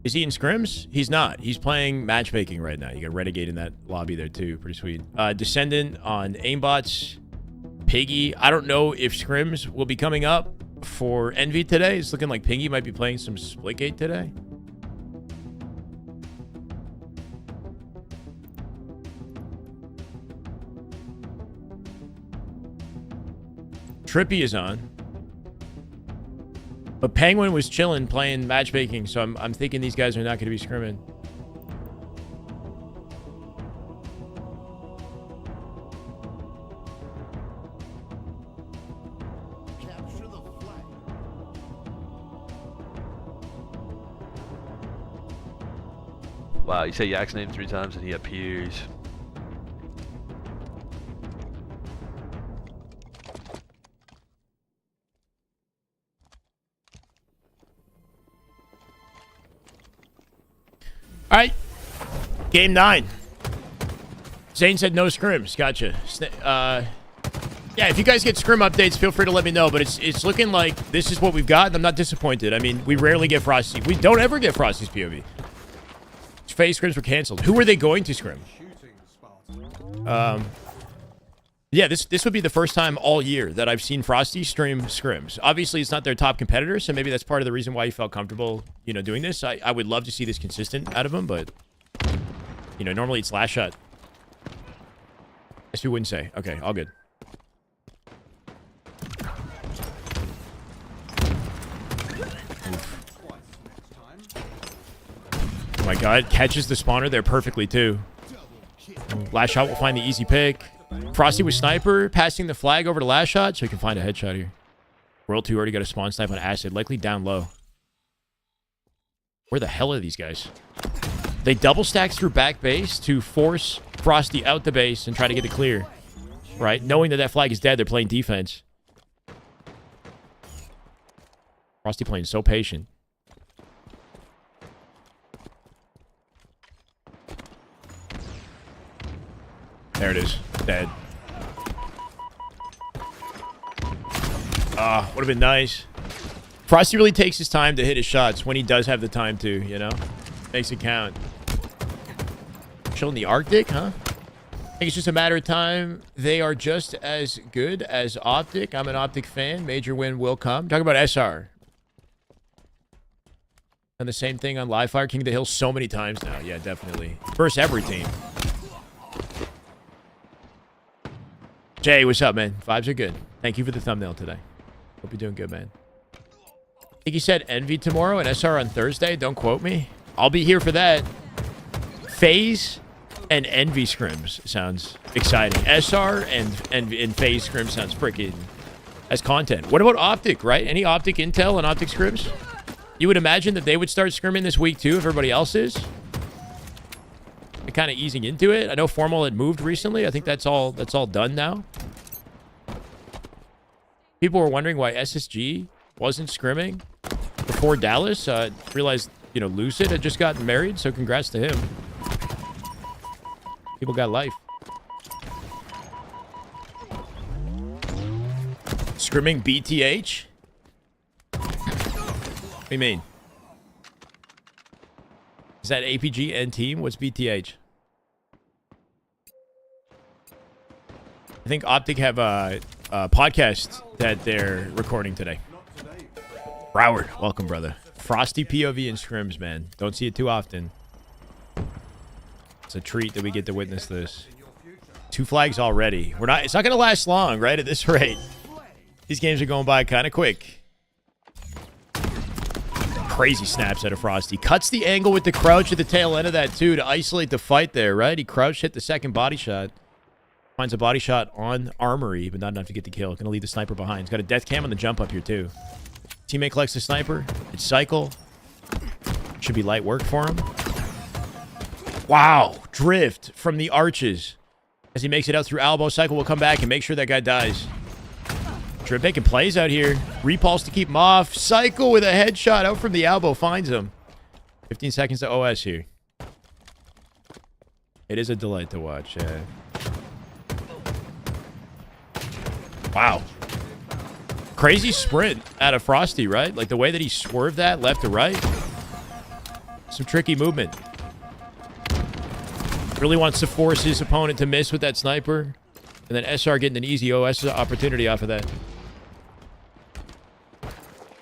Is he in Scrims? He's not. He's playing matchmaking right now. You got Renegade in that lobby there too. Pretty sweet. Descendant on aimbots. Piggy. I don't know if Scrims will be coming up for Envy today. It's looking like Piggy might be playing some Splitgate today. Trippy is on. But Penguin was chilling playing matchmaking, so I'm thinking these guys are not going to be scrimming. Wow, you say Yak's name 3 times and he appears. All right. Game 9. Zane said no scrims. Gotcha. Yeah, if you guys get scrim updates, feel free to let me know. But it's looking like this is what we've got, and I'm not disappointed. I mean, we rarely get Frosty. We don't ever get Frosty's POV. Phase scrims were canceled. Who were they going to scrim? Yeah, this would be the first time all year that I've seen Frosty stream scrims. Obviously, it's not their top competitor, so maybe that's part of the reason why he felt comfortable, you know, doing this. I would love to see this consistent out of him, but, you know, normally it's last shot. Guess we wouldn't say. Okay, all good. Oof. Oh my god, catches the spawner there perfectly, too. Last shot will find the easy pick. Frosty with sniper, passing the flag over to last shot, so he can find a headshot here. World 2 already got a spawn snipe on acid, likely down low. Where the hell are these guys? They double stack through back base to force Frosty out the base and try to get the clear. Right? Knowing that that flag is dead, they're playing defense. Frosty playing so patient. There it is. Dead. Ah, would have been nice. Frosty really takes his time to hit his shots when he does have the time to, you know? Makes it count. Chilling the Arctic, huh? I think it's just a matter of time. They are just as good as Optic. I'm an Optic fan. Major win will come. Talk about SR. And the same thing on Live Fire. King of the Hill so many times now. Yeah, definitely. Versus every team. Jay, what's up, man? Vibes are good. Thank you for the thumbnail today. Hope you're doing good, man. I think you said Envy tomorrow and SR on Thursday. Don't quote me. I'll be here for that. Phase and Envy scrims sounds exciting. SR and Phase scrims sounds freaking as content. What about Optic, right? Any Optic intel and Optic scrims? You would imagine that they would start scrimming this week too if everybody else is. They're kind of easing into it. I know Formal had moved recently. I think that's all done now. People were wondering why SSG wasn't scrimming before Dallas. Realized, you know, Lucid had just gotten married, so congrats to him. People got life. Scrimming BTH? What do you mean? Is that APG and team? What's BTH? I think Optic have a podcast that they're recording today. Broward, welcome, brother. Frosty POV and scrims, man. Don't see it too often. It's a treat that we get to witness this. 2 flags already. It's not going to last long, right? At this rate. These games are going by kind of quick. Crazy snaps out of Frosty. Cuts the angle with the crouch at the tail end of that, too, to isolate the fight there, right? He crouched, hit the second body shot. Finds a body shot on Armory, but not enough to get the kill. Gonna leave the sniper behind. He's got a death cam on the jump up here, too. Teammate collects the sniper. It's cycle. Should be light work for him. Wow. Drift from the arches. As he makes it out through elbow, cycle will come back and make sure that guy dies. Drift making plays out here. Repulse to keep him off. Cycle with a headshot out from the elbow. Finds him. 15 seconds to OS here. It is a delight to watch. Wow. Crazy sprint out of Frosty, right? Like the way that he swerved that left to right. Some tricky movement. Really wants to force his opponent to miss with that sniper. And then SR getting an easy OS opportunity off of that.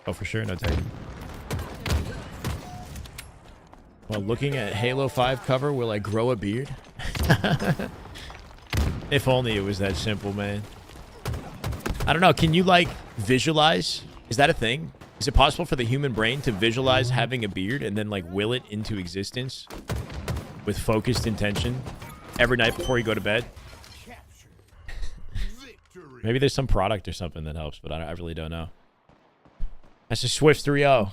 Oh, for sure. No Titan. While looking at Halo 5 cover, will I grow a beard? If only it was that simple, man. I don't know. Can you, like, visualize? Is that a thing? Is it possible for the human brain to visualize having a beard and then, like, will it into existence with focused intention every night before you go to bed? Maybe there's some product or something that helps, but I really don't know. That's a Swift 3-0.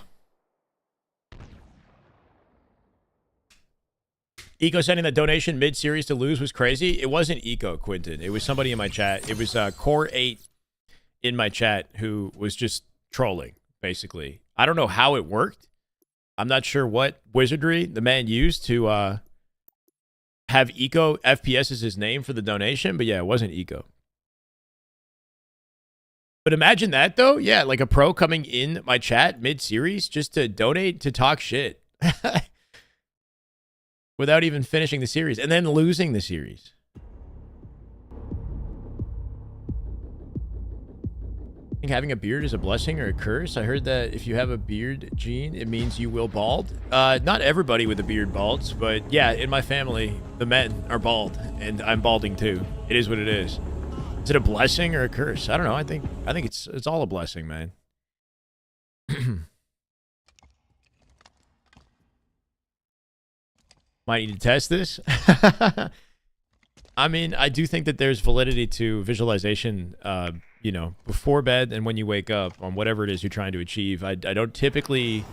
Eco sending that donation mid-series to lose was crazy. It wasn't Eco, Quentin. It was somebody in my chat. It was Core 8 in my chat who was just trolling, basically. I don't know how it worked. I'm not sure what wizardry the man used to have Eco FPS as his name for the donation, but yeah, it wasn't Eco. But imagine that, though. Yeah, like a pro coming in my chat mid-series just to donate to talk shit. Without even finishing the series. And then losing the series. I think having a beard is a blessing or a curse. I heard that if you have a beard gene, it means you will bald. Not everybody with a beard balds, but yeah, in my family, the men are bald. And I'm balding too. It is what it is. Is it a blessing or a curse? I don't know. I think it's all a blessing, man. Might need to test this. I mean, I do think that there's validity to visualization, you know, before bed and when you wake up on whatever it is you're trying to achieve. I don't typically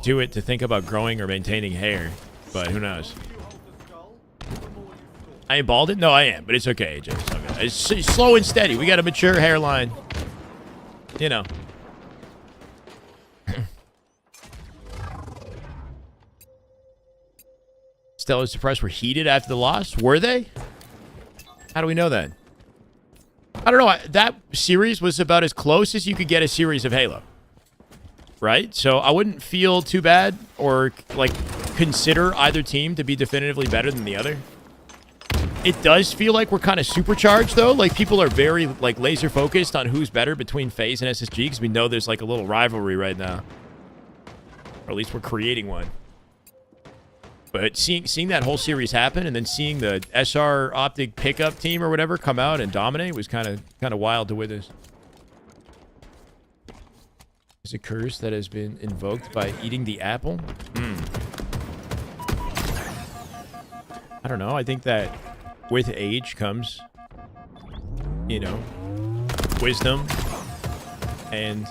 do it to think about growing or maintaining hair, but who knows? I ain't balded? No, I am, but it's okay, AJ. It's okay. It's slow and steady. We got a mature hairline. You know. Stella's Suppressed were heated after the loss. Were they? How do we know that? I don't know. That series was about as close as you could get a series of Halo. Right? So I wouldn't feel too bad or, like, consider either team to be definitively better than the other. It does feel like we're kind of supercharged, though. Like, people are very, like, laser-focused on who's better between FaZe and SSG because we know there's, like, a little rivalry right now. Or at least we're creating one. But seeing that whole series happen and then seeing the SR Optic pickup team or whatever come out and dominate was kind of wild to witness. Is a curse that has been invoked by eating the apple? I don't know. I think that with age comes, you know, wisdom and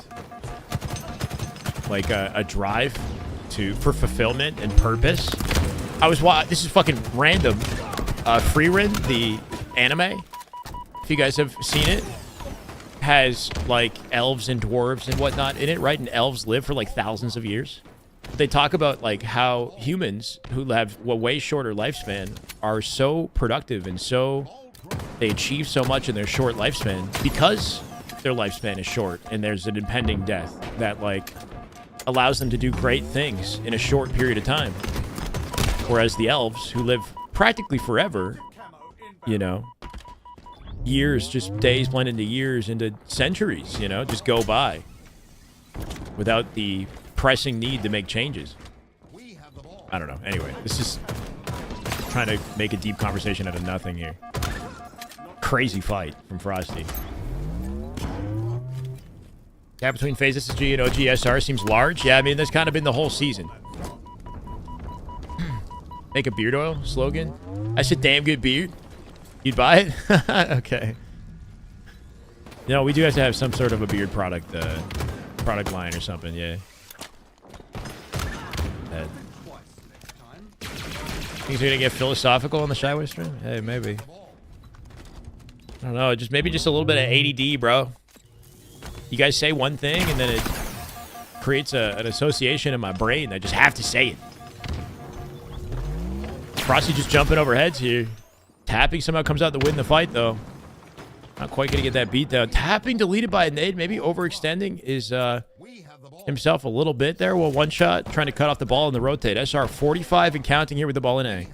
like a drive for fulfillment and purpose. This is fucking random. Freerin, the anime, if you guys have seen it, has like elves and dwarves and whatnot in it, right? And elves live for like thousands of years. They talk about like how humans who have a way shorter lifespan are so productive and they achieve so much in their short lifespan because their lifespan is short and there's an impending death that like allows them to do great things in a short period of time. Whereas the elves, who live practically forever, you know, years, just days blend into years, into centuries, you know, just go by without the pressing need to make changes. I don't know. Anyway, this is trying to make a deep conversation out of nothing here. Crazy fight from Frosty. Gap between FaZe SSG and OGSR seems large. Yeah, I mean, that's kind of been the whole season. Make a beard oil slogan. That's a damn good beard. You'd buy it? Okay. You know, we do have to have some sort of a beard product line or something, yeah. Think you're gonna get philosophical on the Shyway stream? Hey, maybe. I don't know, maybe just a little bit of ADD, bro. You guys say one thing and then it creates an association in my brain. I just have to say it. Frosty just jumping over heads here. Tapping somehow comes out to win the fight, though. Not quite going to get that beat down. Tapping deleted by a nade. Maybe overextending is himself a little bit there. Well, one shot trying to cut off the ball in the rotate. SR 45 and counting here with the ball in A.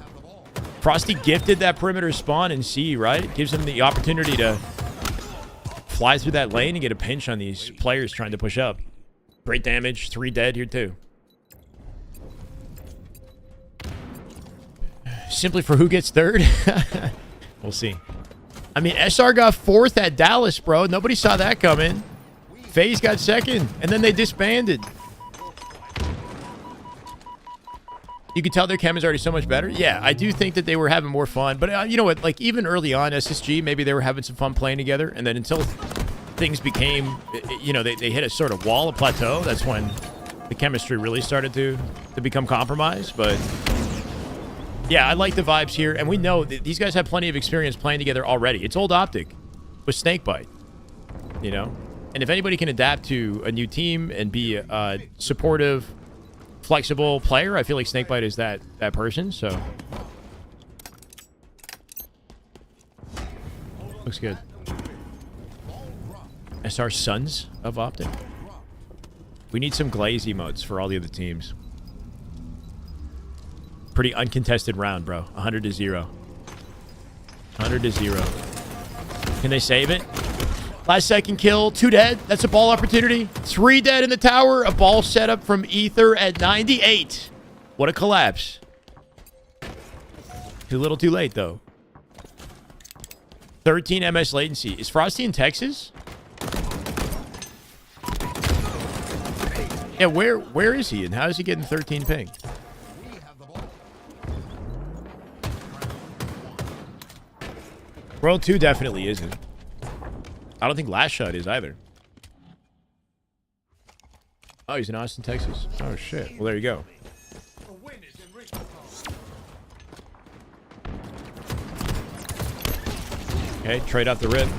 Frosty gifted that perimeter spawn in C, right? Gives him the opportunity to fly through that lane and get a pinch on these players trying to push up. Great damage. 3 dead here, too. Simply for who gets third? We'll see. I mean, SR got 4th at Dallas, bro. Nobody saw that coming. FaZe got 2nd, and then they disbanded. You could tell their chem is already so much better. Yeah, I do think that they were having more fun. But you know what? Like, even early on, SSG, maybe they were having some fun playing together. And then until things became, you know, they hit a sort of wall, a plateau, that's when the chemistry really started to become compromised. But Yeah, I like the vibes here, and we know that these guys have plenty of experience playing together already. It's old Optic with Snakebite, you know? And if anybody can adapt to a new team and be a supportive, flexible player, I feel like Snakebite is that person, so... Looks good. SR Sons of Optic. We need some glaze emotes for all the other teams. Pretty uncontested round, bro. 100 to 0. 100 to 0. Can they save it? Last second kill. 2 dead. That's a ball opportunity. 3 dead in the tower. A ball setup from Ether at 98. What a collapse. Too little too late, though. 13 MS latency. Is Frosty in Texas? Yeah, where is he and how is he getting 13 ping? World 2 definitely isn't. I don't think Last Shot is either. Oh, he's in Austin, Texas. Oh, shit. Well, there you go. Okay, trade off the rip.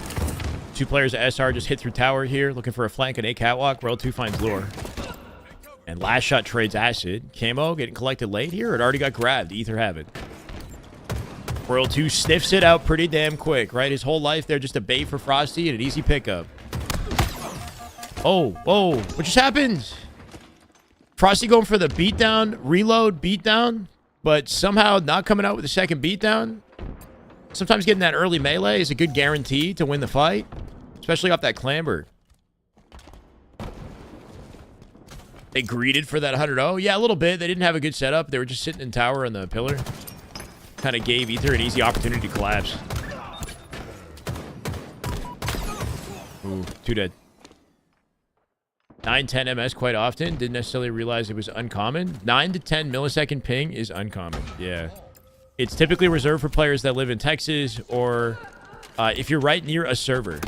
2 players at SR just hit through tower here, looking for a flank and a catwalk. World 2 finds lure. And Last Shot trades acid. Camo getting collected late here. It already got grabbed. Ether have it. World 2 sniffs it out pretty damn quick, right? His whole life there just a bait for Frosty and an easy pickup. Oh, whoa. What just happened? Frosty going for the beatdown, reload, beatdown, but somehow not coming out with the second beatdown. Sometimes getting that early melee is a good guarantee to win the fight, especially off that clamber. They greeted for that 100-0. Yeah, a little bit. They didn't have a good setup. They were just sitting in tower on the pillar. Kind of gave Ether an easy opportunity to collapse. Ooh, 2 dead. 9-10 MS quite often. Didn't necessarily realize it was uncommon. 9 to 10 millisecond ping is uncommon. Yeah. It's typically reserved for players that live in Texas or if you're right near a server.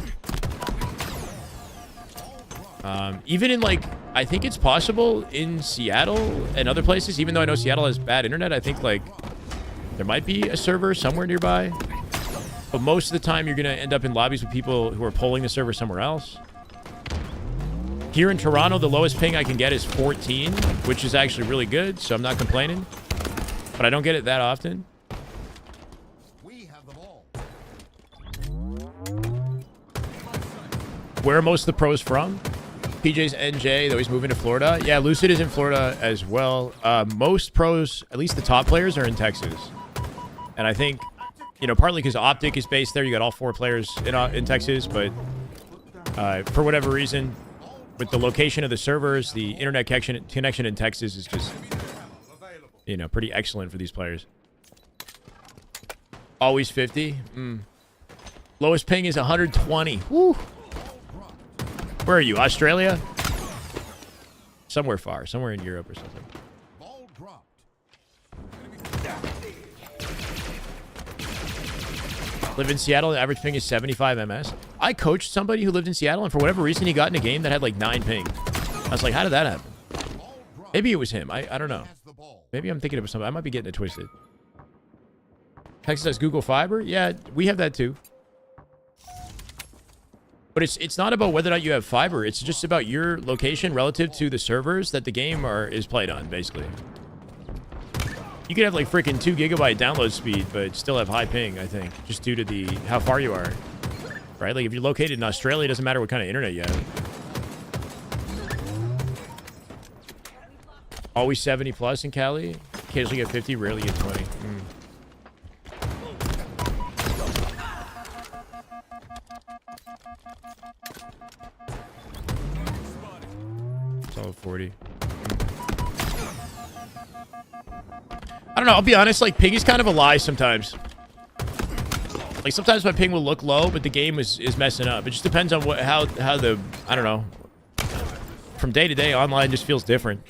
Even in, like, I think it's possible in Seattle and other places, even though I know Seattle has bad internet, I think, like, there might be a server somewhere nearby. But most of the time, you're going to end up in lobbies with people who are polling the server somewhere else. Here in Toronto, the lowest ping I can get is 14, which is actually really good, so I'm not complaining. But I don't get it that often. Where are most of the pros from? PJ's NJ, though he's moving to Florida. Yeah, Lucid is in Florida as well. Most pros, at least the top players, are in Texas. And I think, you know, partly because Optic is based there. You got all 4 players in Texas. But for whatever reason, with the location of the servers, the internet connection in Texas is just, you know, pretty excellent for these players. Always 50. Lowest ping is 120. Woo. Where are you? Australia? Somewhere far. Somewhere in Europe or something. Live in Seattle. The average ping is 75 MS. I coached somebody who lived in Seattle, and for whatever reason, he got in a game that had like 9 ping. I was like, how did that happen? Maybe it was him. I don't know. Maybe I'm thinking of something. I might be getting it twisted. Texas has Google Fiber? Yeah, we have that too. But it's not about whether or not you have fiber. It's just about your location relative to the servers that the game is played on, basically. You could have like freaking 2 gigabyte download speed, but still have high ping, I think, just due to how far you are. Right? Like if you're located in Australia, it doesn't matter what kind of internet you have. Always 70 plus in Cali. Occasionally get 50, rarely get 20. Solid 40. I don't know. I'll be honest. Like, ping is kind of a lie sometimes. Like, sometimes my ping will look low, but the game is messing up. It just depends on how the, I don't know. From day to day, online just feels different.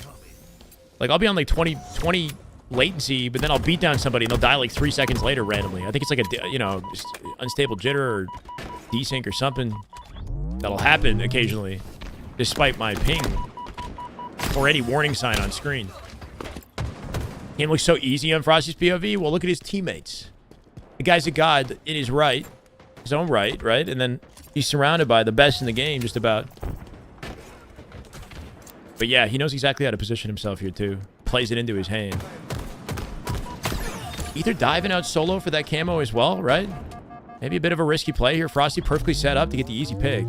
Like, I'll be on like 20 latency, but then I'll beat down somebody and they'll die like 3 seconds later randomly. I think it's like a, you know, just unstable jitter or desync or something that'll happen occasionally, despite my ping or any warning sign on screen. Game looks so easy on Frosty's POV. Well, look at his teammates. The guy's a god in his right. His own right? And then he's surrounded by the best in the game, just about. But yeah, he knows exactly how to position himself here, too. Plays it into his hand. Ether diving out solo for that camo as well, right? Maybe a bit of a risky play here. Frosty perfectly set up to get the easy pick.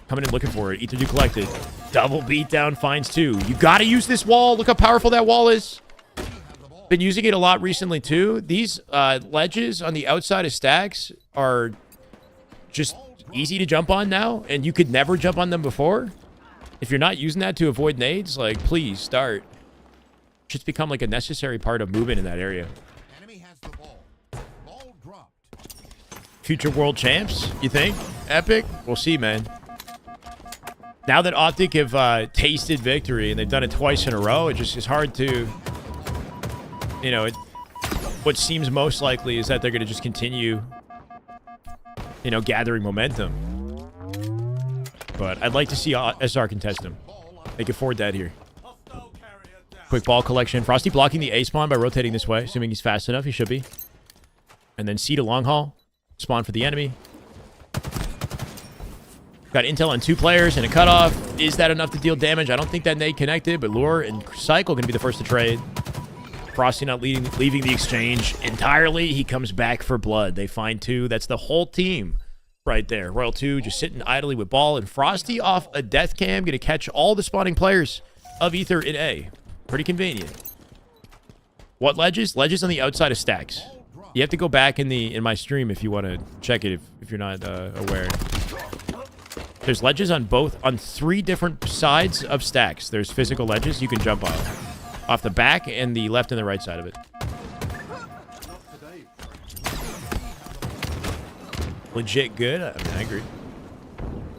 Coming in looking for it. Ether do collect it. Double beatdown finds 2. You gotta use this wall. Look how powerful that wall is. Been using it a lot recently, too. These ledges on the outside of stacks are just easy to jump on now, and you could never jump on them before. If you're not using that to avoid nades, like, please start. Just become like a necessary part of movement in that area. Enemy has the ball. Ball dropped. Future world champs, you think? Epic? We'll see, man. Now that Optic have tasted victory, and they've done it twice in a row, it just is hard to... You know, what seems most likely is that they're going to just continue, you know, gathering momentum. But I'd like to see SR contest him. They can afford that here. Quick ball collection. Frosty blocking the A spawn by rotating this way. Assuming he's fast enough, he should be. And then C to long haul. Spawn for the enemy. Got intel on 2 players and a cutoff. Is that enough to deal damage? I don't think that nade connected, but Lure and Cycle going to be the first to trade. Frosty not leaving the exchange entirely. He comes back for blood. They find 2. That's the whole team right there. Royal 2 just sitting idly with ball. And Frosty off a death cam. Going to catch all the spawning players of Ether in A. Pretty convenient. What ledges? Ledges on the outside of stacks. You have to go back in my stream if you want to check it if you're not aware. There's ledges on 3 different sides of stacks. There's physical ledges you can jump off the back and the left and the right side of it. Legit good. I mean, I agree.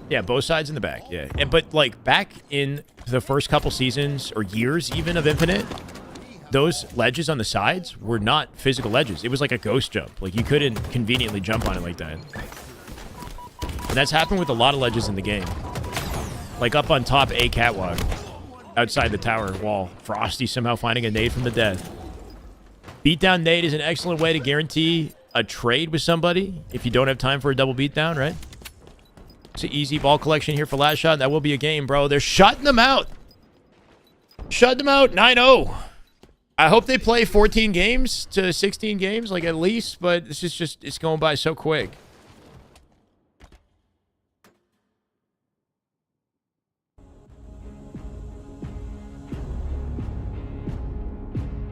Yeah, both sides in the back. Yeah, but like back in the first couple seasons or years even of Infinite, those ledges on the sides were not physical ledges. It was like a ghost jump. Like you couldn't conveniently jump on it like that. And that's happened with a lot of ledges in the game. Like up on top A catwalk, outside the tower wall. Frosty somehow finding a nade from the death. Beatdown nade is an excellent way to guarantee a trade with somebody if you don't have time for a double beatdown, right? It's an easy ball collection here for last shot. That will be a game, bro. They're shutting them out. Shutting them out 9-0. I hope they play 14 games to 16 games, like at least, but this is just, it's going by so quick.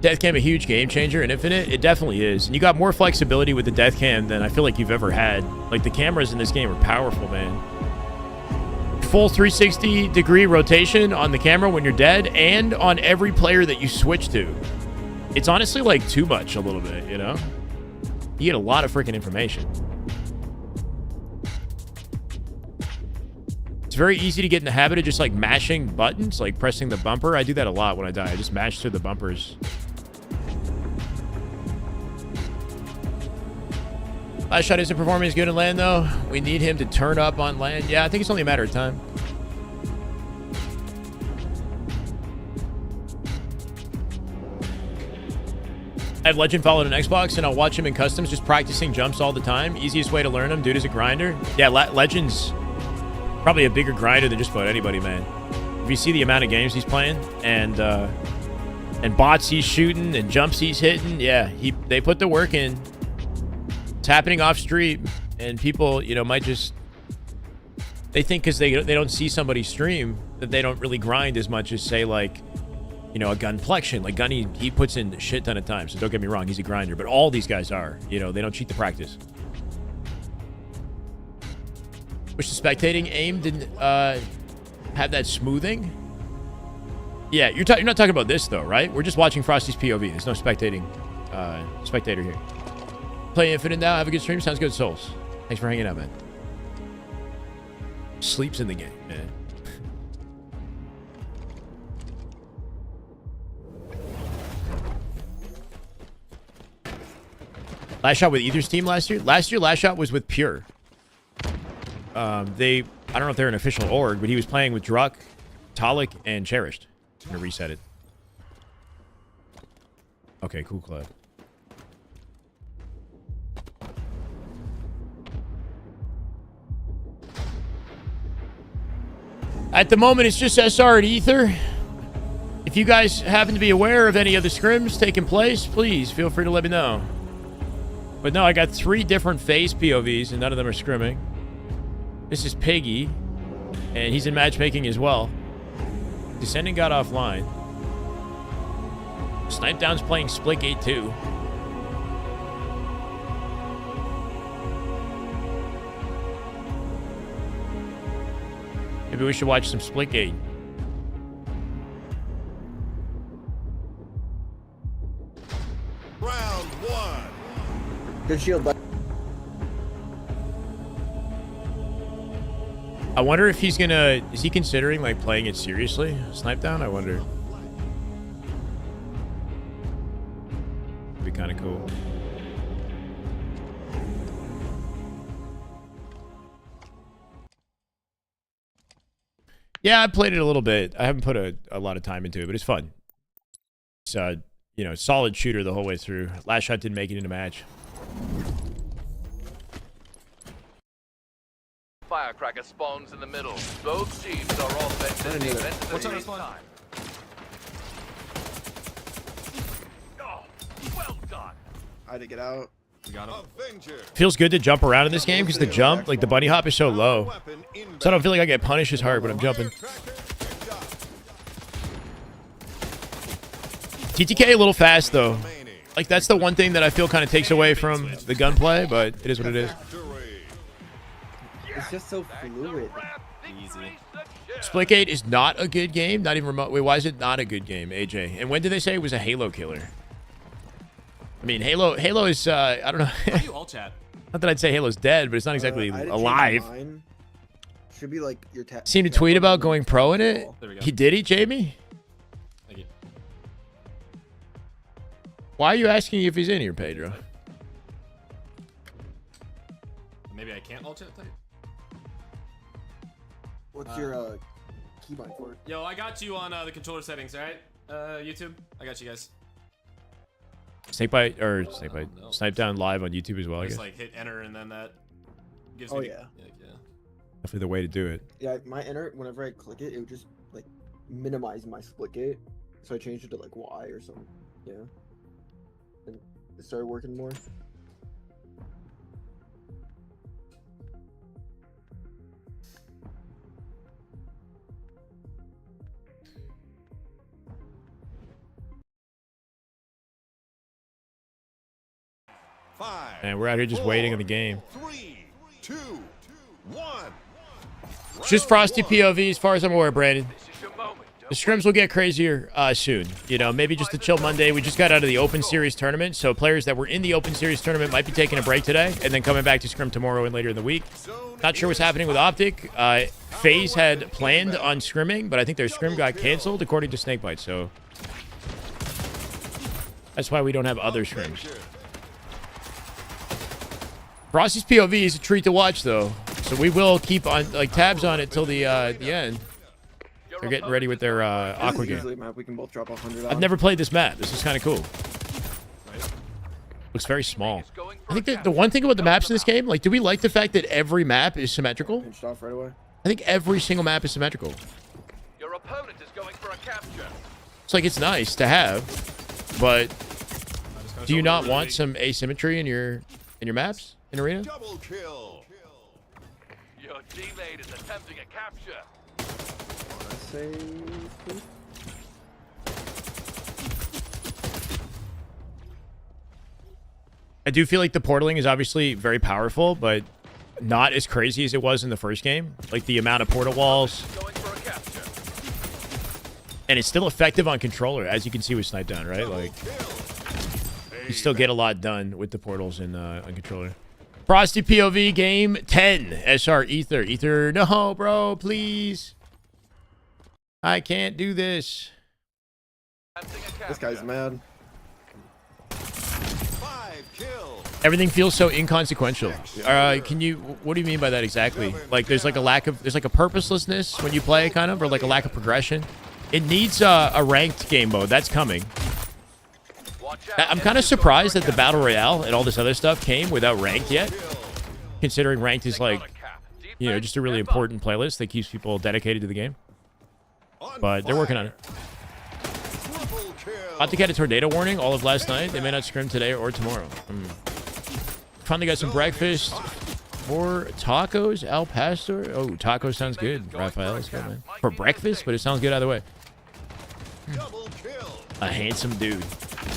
Death cam a huge game changer in Infinite? It definitely is. And you got more flexibility with the death cam than I feel like you've ever had. Like the cameras in this game are powerful, man. Full 360-degree rotation on the camera when you're dead and on every player that you switch to. It's honestly like too much a little bit, you know? You get a lot of freaking information. It's very easy to get in the habit of just like mashing buttons, like pressing the bumper. I do that a lot when I die. I just mash through the bumpers. Last shot isn't performing as good in land, though. We need him to turn up on land. Yeah, I think it's only a matter of time. I have Legend followed on Xbox, and I'll watch him in customs, just practicing jumps all the time. Easiest way to learn him. Dude is a grinder. Yeah, Legend's probably a bigger grinder than just about anybody, man. If you see the amount of games he's playing, and bots he's shooting, and jumps he's hitting, yeah, they put the work in. Happening off stream, and people, you know, might just, they think because they don't see somebody stream that they don't really grind as much as, say, like, you know, a Gunplexion. Like Gunny, he puts in a shit ton of time, so don't get me wrong, he's a grinder, but all these guys are, you know, they don't cheat the practice. Wish the spectating aim didn't have that smoothing. Yeah, you're not talking about this though, right? We're just watching Frosty's POV. There's no spectator here. Play Infinite now. Have a good stream. Sounds good, Souls. Thanks for hanging out, man. Sleeps in the game, man. Last shot with Ether's team last year? Last shot was with Pure. I don't know if they're an official org, but he was playing with Druck, Talik, and Cherished. I'm going to reset it. Okay, cool club. At the moment, it's just SR and Ether. If you guys happen to be aware of any of the scrims taking place, please feel free to let me know. But no, I got 3 different phase POVs, and none of them are scrimming. This is Piggy, and he's in matchmaking as well. Descending got offline. Snipe Down's playing Splitgate 2. Maybe we should watch some Splitgate. Round 1. Good shield, but I wonder if he's gonna... Is he considering, like, playing it seriously? Snipe Down? I wonder. Would be kind of cool. Yeah, I played it a little bit. I haven't put a lot of time into it, but it's fun. It's, you know, solid shooter the whole way through. Last shot didn't make it into match. Firecracker spawns in the middle. Both teams are offensive. What's on this one? Oh, well done. I had to get out. We got him. Avenger. Feels good to jump around in this game because the jump, like the bunny hop is so low. So I don't feel like I get punished as hard when I'm jumping. TTK a little fast though. Like that's the one thing that I feel kind of takes away from the gunplay, but it is what it is. It's just so fluid. Easy. Splitgate is not a good game. Not even remote. Wait, why is it not a good game, AJ? And when did they say it was a Halo killer? I mean, Halo is, I don't know. How do you all chat? Not that I'd say Halo's dead, but it's not exactly I had to change alive. mine. Should be like your Seen a tweet about going pro in it? There we go. He did he, Jamie? Thank you. Why are you asking if he's in here, Pedro? Maybe I can't all chat type? What's your keybind for? Yo, I got you on the controller settings, alright? YouTube? I got you guys. Snakebite, or Snakebite, no. Snipe Down live on YouTube as well, I guess. Just like hit enter and then that gives Oh me yeah. yeah. Definitely the way to do it. Yeah, my enter, whenever I click it, it would just like minimize my split gate. So I changed it to like Y or something. Yeah. And it started working more. And we're out here just waiting on the game. 3, 2, 1. It's just Frosty POV as far as I'm aware, Brandon. This is your moment. The scrims will get crazier soon. You know, maybe just a chill Monday. We just got out of the Open Series tournament, so players that were in the Open Series tournament might be taking a break today and then coming back to scrim tomorrow and later in the week. Not sure what's happening with Optic. FaZe had planned on scrimming, but I think their scrim got canceled according to Snakebite, so that's why we don't have other scrims. Frosty's POV is a treat to watch, though, so we will keep on like tabs on it till the end. They're getting ready with their Aqua This is easily game. a map we can both drop 100 I've on. never played this map. This is kind of cool. Looks very small. I think that the one thing about the maps in this game, like, do we like the fact that every map is symmetrical? Pinched off right away. I think every single map is symmetrical. Your opponent is going for a capture. It's like it's nice to have, but do you not want some asymmetry in your maps in arena? Double kill. Your teammate is attempting a capture. Say, please. I do feel like the portaling is obviously very powerful, but not as crazy as it was in the first game. Like the amount of portal walls, Going for a capture. and it's still effective on controller, as you can see with Snipe Down, right? Like you still get a lot done with the portals in on controller. Frosty POV game 10. SR Ether. Ether, no, bro, please. I can't do this. Attempting a capture. This guy's mad. 5 kills. Everything feels so inconsequential. Can you? What do you mean by that exactly? Like, there's like a lack of, there's like a purposelessness when you play, kind of, or like a lack of progression. It needs a ranked game mode. That's coming. Watch out. I'm kind of surprised that the Battle Royale and all this other stuff came without ranked yet. Considering ranked is like, you know, just a really important playlist that keeps people dedicated to the game. But they're working on it. About to get a tornado warning all of last night. They may not scrim today or tomorrow. Finally got some breakfast. Or tacos, Al Pastor. Oh, tacos sounds good. Raphael, let's go, man. For breakfast, but it sounds good either way. A handsome dude.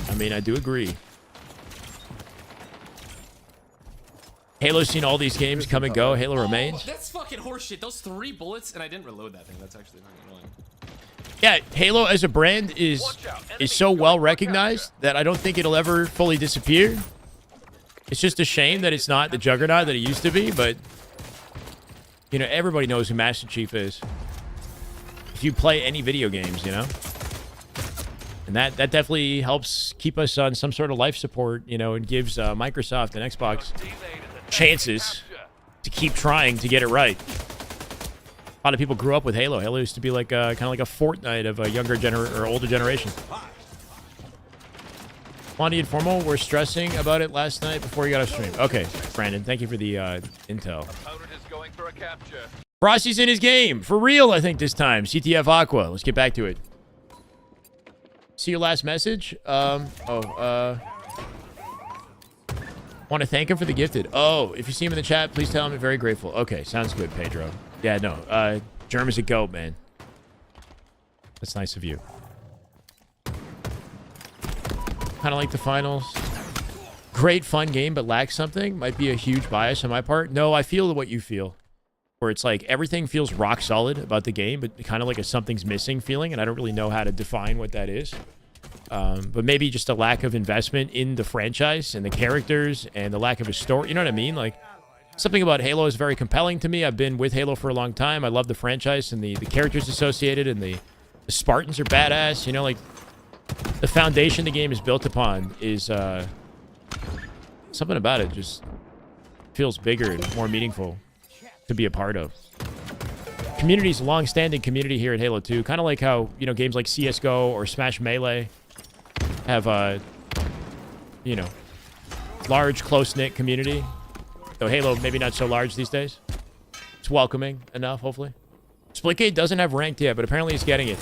I mean, I do agree. Halo's seen all these games come and go. Halo remains. That's fucking horseshit. Those 3 bullets, and I didn't reload that thing. That's actually fucking annoying. Yeah, Halo as a brand is so well recognized that I don't think it'll ever fully disappear. It's just a shame that it's not the juggernaut that it used to be, but you know, everybody knows who Master Chief is. If you play any video games, you know. And that definitely helps keep us on some sort of life support, you know, and gives Microsoft and Xbox chances to keep trying to get it right. A lot of people grew up with Halo. Halo used to be like kind of like a Fortnite of a younger or older generation. Wandy and Formal were stressing about it last night before you got off stream. Okay, Brandon, thank you for the intel. Opponent is going for a capture. Frosty's in his game. For real, I think, this time. CTF Aqua. Let's get back to it. See your last message? Want to thank him for the gifted. Oh, if you see him in the chat, please tell him I'm very grateful. Okay, sounds good, Pedro. Yeah, no. Germ is a goat, man. That's nice of you. Kind of like the finals. Great fun game, but lacks something. Might be a huge bias on my part. No, I feel what you feel. Where it's like everything feels rock solid about the game, but kind of like a something's missing feeling, and I don't really know how to define what that is. But maybe just a lack of investment in the franchise and the characters and the lack of a story. You know what I mean? Like, something about Halo is very compelling to me. I've been with Halo for a long time. I love the franchise and the characters associated, and the Spartans are badass. You know, like, the foundation the game is built upon is something about it just feels bigger and more meaningful to be a part of. Community's a long-standing community here at Halo 2, kind of like how, you know, games like CSGO or Smash Melee have you know, large, close-knit community. Though Halo maybe not so large these days. It's welcoming enough, hopefully. Splitgate doesn't have ranked yet, but apparently it's getting it.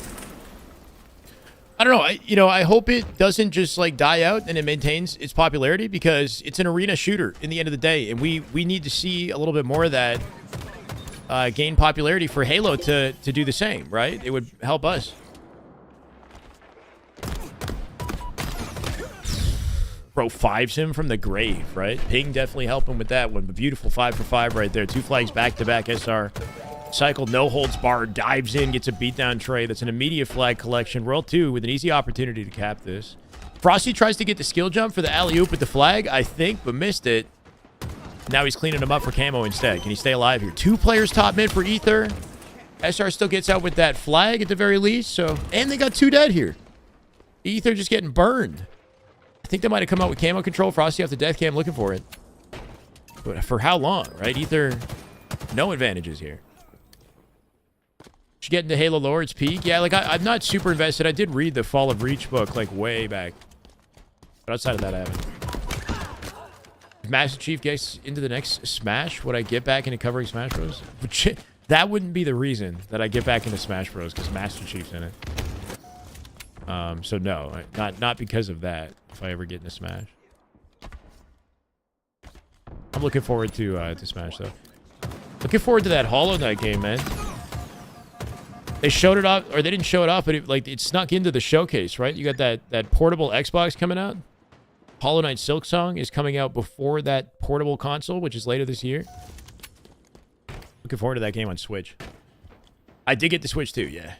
I don't know. I hope it doesn't just like die out and it maintains its popularity, because it's an arena shooter in the end of the day, and we need to see a little bit more of that gain popularity for Halo to do the same, right? It would help us. Bro, 5s him from the grave, right? Ping definitely helping with that one, but beautiful 5 for 5 right there. 2 flags back-to-back SR. Cycle, no holds barred, dives in, gets a beatdown tray. That's an immediate flag collection. World 2 with an easy opportunity to cap this. Frosty tries to get the skill jump for the alley-oop with the flag, I think, but missed it. Now he's cleaning him up for camo instead. Can he stay alive here? 2 players top mid for Ether. SR still gets out with that flag at the very least. So, and they got 2 dead here. Ether just getting burned. I think they might have come out with camo control. Frosty off the death cam looking for it. But for how long, right? Ether, no advantages here. Should get into Halo Lord's Peak. Yeah, like I'm not super invested. I did read the Fall of Reach book like way back. But outside of that, I haven't. If Master Chief gets into the next Smash, would I get back into covering Smash Bros? That wouldn't be the reason that I get back into Smash Bros, because Master Chief's in it. So no, not because of that. If I ever get into Smash, I'm looking forward to Smash though. Looking forward to that Hollow Knight game, man. They showed it off, or they didn't show it off, but it snuck into the showcase, right? You got that portable Xbox coming out. Hollow Knight Silksong is coming out before that portable console, which is later this year. Looking forward to that game on Switch. I did get the Switch too, yeah.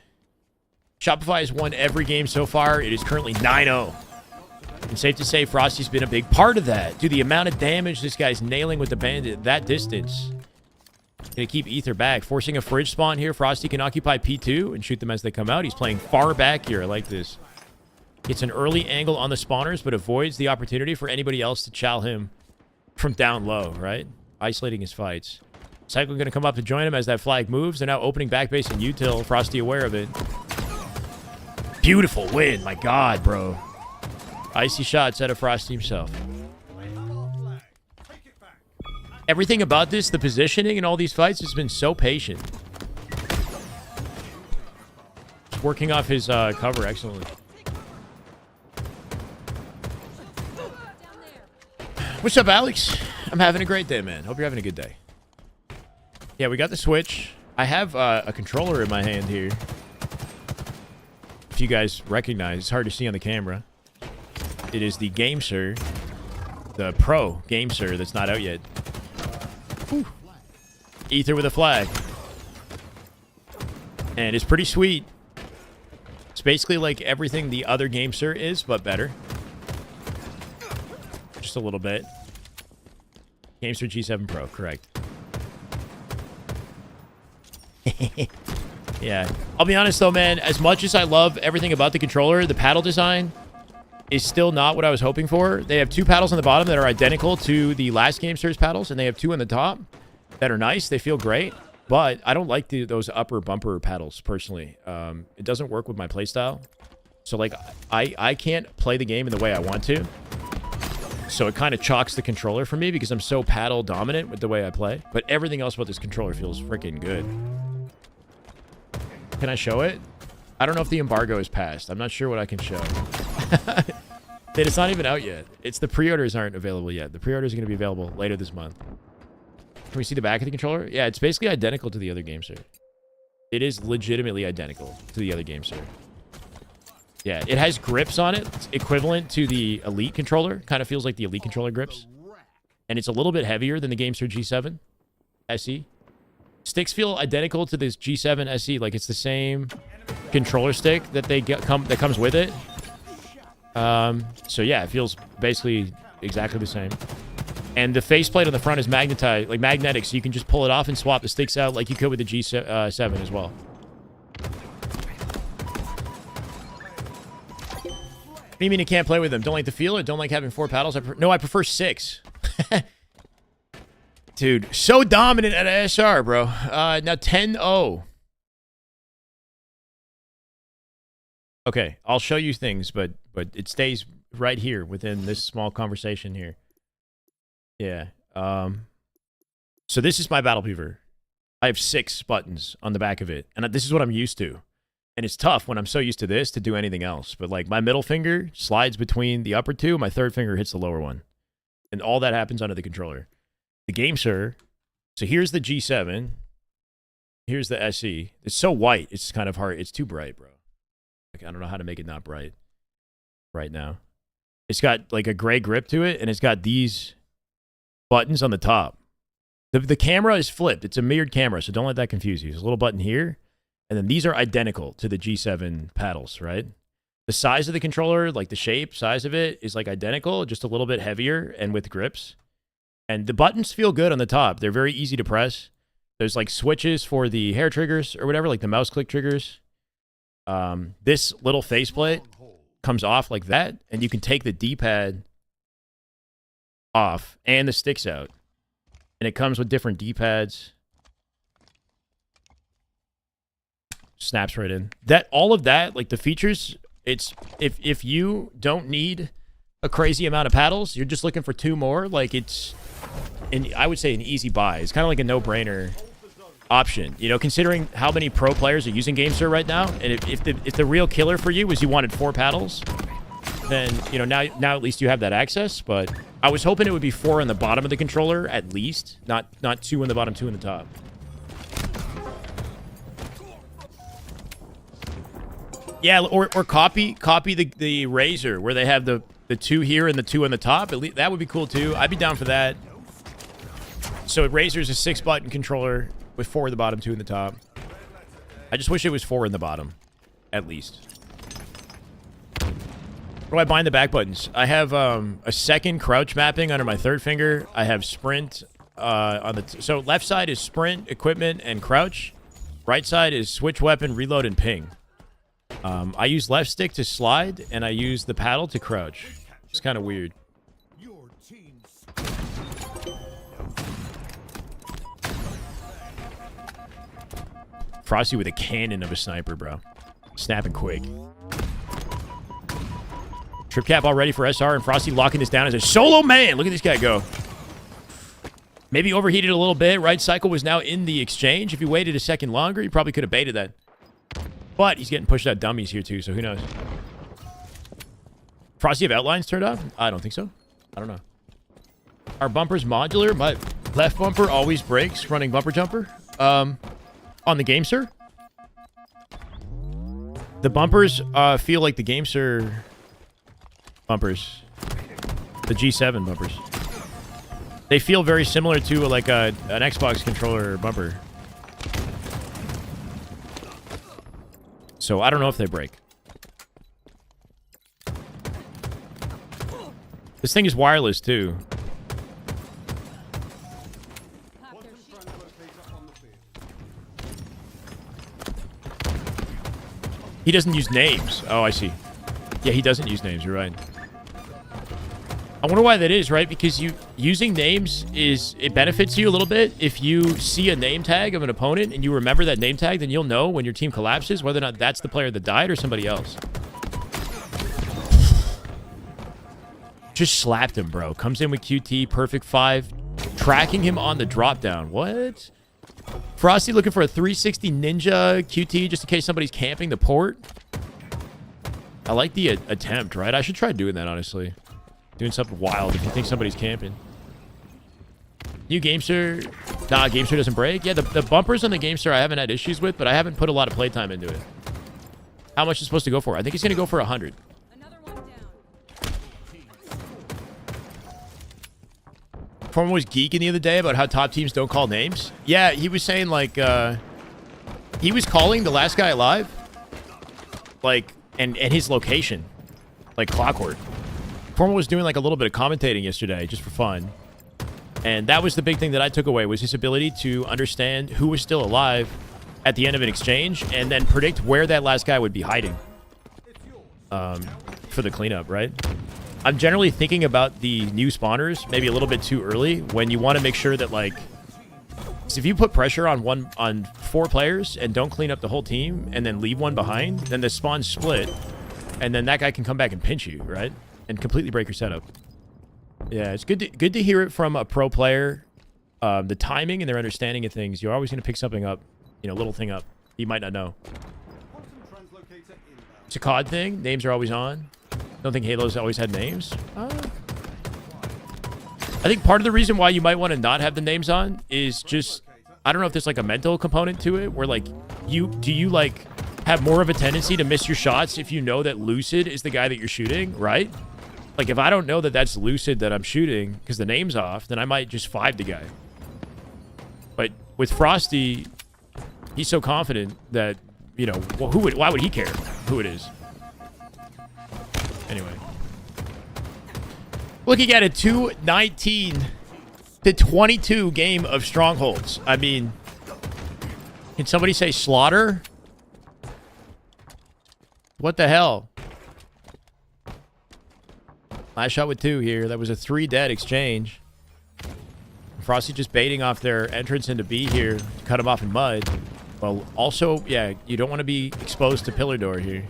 Shopify has won every game so far. It is currently 9-0. And safe to say, Frosty's been a big part of that. Dude, the amount of damage this guy's nailing with the bandit, that distance. Gonna keep Ether back. Forcing a fridge spawn here. Frosty can occupy P2 and shoot them as they come out. He's playing far back here. I like this. Gets an early angle on the spawners, but avoids the opportunity for anybody else to chow him from down low, right? Isolating his fights. Cycle gonna come up to join him as that flag moves. They're now opening back base in util. Frosty aware of it. Beautiful win. My God, bro. Icy shots out of Frosty himself. Everything about this, the positioning in all these fights has been so patient. Just working off his cover excellently. What's up, Alex? I'm having a great day, man. Hope you're having a good day. Yeah, we got the Switch. I have a controller in my hand here. If you guys recognize, it's hard to see on the camera. It is the GameSir, the Pro GameSir that's not out yet. Whew. Ether with a flag. And it's pretty sweet. It's basically like everything the other GameSir is, but better. Just a little bit. GameSir G7 Pro, correct. Yeah. I'll be honest though, man. As much as I love everything about the controller, the paddle design is still not what I was hoping for. They have two paddles on the bottom that are identical to the last GameSir's paddles, and they have two on the top that are nice. They feel great, but I don't like those upper bumper paddles, personally. It doesn't work with my playstyle. So, like, I can't play the game in the way I want to. So it kind of chalks the controller for me because I'm so paddle dominant with the way I play. But everything else about this controller feels freaking good. Can I show it? I don't know if the embargo is passed. I'm not sure what I can show. It's not even out yet. It's the pre-orders aren't available yet. The pre-orders are going to be available later this month. Can we see the back of the controller? Yeah, it's basically identical to the other GameSir. It is legitimately identical to the other GameSir. Yeah, it has grips on it. It's equivalent to the Elite controller. Kind of feels like the Elite controller grips. And it's a little bit heavier than the GameSir G7 SE. Sticks feel identical to this G7 SE. Like it's the same controller stick that that comes with it. So yeah, it feels basically exactly the same. And the faceplate on the front is magnetized, like magnetic, so you can just pull it off and swap the sticks out like you could with the G7 as well. What do you mean you can't play with them? Don't like the feel or don't like having 4 paddles? No, I prefer 6. Dude, so dominant at SR, bro. Now 10-0. Okay, I'll show you things, but it stays right here within this small conversation here. Yeah. So this is my Battle Beaver. I have 6 buttons on the back of it, and this is what I'm used to. And it's tough when I'm so used to this to do anything else. But like my middle finger slides between the upper two, my third finger hits the lower one. And all that happens under the controller. The GameSir. So here's the G7. Here's the SE. It's so white, it's kind of hard. It's too bright, bro. Like, I don't know how to make it not bright right now. It's got like a gray grip to it, and it's got these buttons on the top. The camera is flipped. It's a mirrored camera, so don't let that confuse you. There's a little button here. And then these are identical to the G7 paddles, right? The size of the controller, like the shape, size of it, is like identical, just a little bit heavier and with grips. And the buttons feel good on the top. They're very easy to press. There's like switches for the hair triggers or whatever, like the mouse click triggers. This little faceplate comes off like that, and you can take the D-pad off and the sticks out. And it comes with different D-pads. Snaps right in. All of that, like the features, it's if you don't need a crazy amount of paddles, you're just looking for 2 more, like it's I would say an easy buy. It's kind of like a no-brainer option, you know, considering how many pro players are using GameSir right now. And if the real killer for you was you wanted 4 paddles, then you know now at least you have that access. But I was hoping it would be 4 on the bottom of the controller at least, not 2 on the bottom, 2 on the top. Yeah, or copy the Razor where they have the 2 here and the 2 on the top. At least that would be cool too. I'd be down for that. So Razor's a 6-button controller with 4 at the bottom, 2 in the top. I just wish it was 4 in the bottom, at least. What do I bind the back buttons? I have a second crouch mapping under my third finger. I have sprint on the so left side is sprint, equipment, and crouch. Right side is switch weapon, reload, and ping. I use left stick to slide, and I use the paddle to crouch. It's kind of weird. Frosty with a cannon of a sniper, bro. Snapping quick. Trip cap all ready for SR, and Frosty locking this down as a solo man. Look at this guy go. Maybe overheated a little bit. Right cycle was now in the exchange. If he waited a second longer, he probably could have baited that. But he's getting pushed out dummies here too, so who knows? Frosty have outlines turned off? I don't think so. I don't know. Our bumper's modular. My left bumper always breaks running bumper jumper. On the game, sir? The bumpers feel like the game, sir bumpers. The G7 bumpers. They feel very similar to like an Xbox controller bumper. So I don't know if they break. This thing is wireless too. He doesn't use names. Oh, I see. Yeah, he doesn't use names. You're right. I wonder why that is, right? Because using names it benefits you a little bit. If you see a name tag of an opponent and you remember that name tag, then you'll know when your team collapses whether or not that's the player that died or somebody else. Just slapped him, bro. Comes in with QT, perfect 5. Tracking him on the drop down. What? Frosty looking for a 360 ninja QT just in case somebody's camping the port. I like the attempt, right? I should try doing that, honestly. Doing something wild if you think somebody's camping. New Gamester. Nah, Gamester doesn't break. Yeah, the bumpers on the Gamester I haven't had issues with, but I haven't put a lot of playtime into it. How much is it supposed to go for? I think it's going to go for 100. Former was geeking the other day about how top teams don't call names. Yeah, he was saying, like, he was calling the last guy alive. Like, and his location. Like clockwork. Former was doing, like, a little bit of commentating yesterday, just for fun. And that was the big thing that I took away, was his ability to understand who was still alive at the end of an exchange, and then predict where that last guy would be hiding. For the cleanup, right? I'm generally thinking about the new spawners maybe a little bit too early when you want to make sure that, like, if you put pressure on 4 players and don't clean up the whole team and then leave one behind, then the spawn's split, and then that guy can come back and pinch you, right? And completely break your setup. Yeah, it's good to hear it from a pro player. The timing and their understanding of things. You're always going to pick something up, you know, little thing up you might not know. It's a COD thing. Names are always on. Don't think Halo's always had names. I think part of the reason why you might want to not have the names on is just, I don't know if there's like a mental component to it where, like, do you like have more of a tendency to miss your shots if you know that Lucid is the guy that you're shooting, right? Like, if I don't know that that's Lucid that I'm shooting because the name's off, then I might just 5 the guy. But with Frosty, he's so confident that, you know, well, why would he care who it is? Anyway. Looking at a 2-19-22 game of Strongholds. I mean, can somebody say slaughter? What the hell? Last shot with 2 here. That was a 3 dead exchange. Frosty just baiting off their entrance into B here. Cut them off in mud. Well, also, yeah, you don't want to be exposed to pillar door here.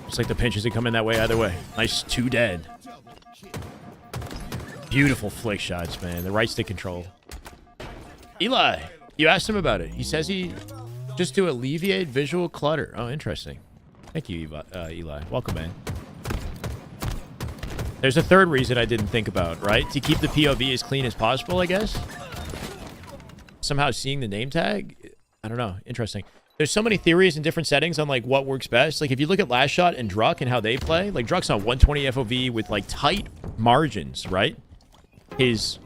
It's like the pinches that come in that way either way. Nice 2 dead. Beautiful flick shots, man. The right stick control. Eli, you asked him about it. He says he just to alleviate visual clutter. Oh, interesting. Thank you, Eli. Welcome, man. There's a third reason I didn't think about, right? To keep the POV as clean as possible, I guess. Somehow seeing the name tag. I don't know. Interesting. There's so many theories and different settings on, like, what works best. Like, if you look at Last Shot and Druck and how they play, like, Druck's on 120 FOV with, like, tight margins, right? His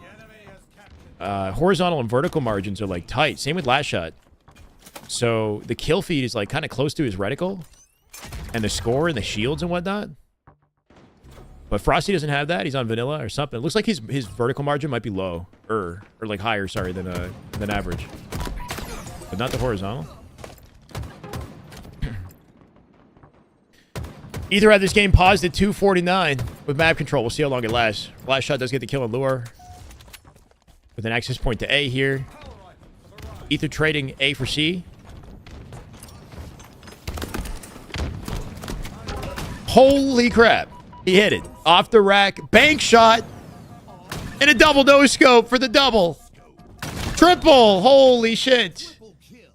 horizontal and vertical margins are, like, tight. Same with Last Shot. So the kill feed is, like, kind of close to his reticle. And the score and the shields and whatnot. But Frosty doesn't have that. He's on vanilla or something. It looks like his vertical margin might be low. Or like, higher, sorry, than average. But not the horizontal. Ether had this game paused at 2:49 with map control. We'll see how long it lasts. Last Shot does get the kill on Lure. With an access point to A here. Ether trading A for C. Holy crap. He hit it. Off the rack. Bank shot. And a double no scope for the double. Triple. Holy shit.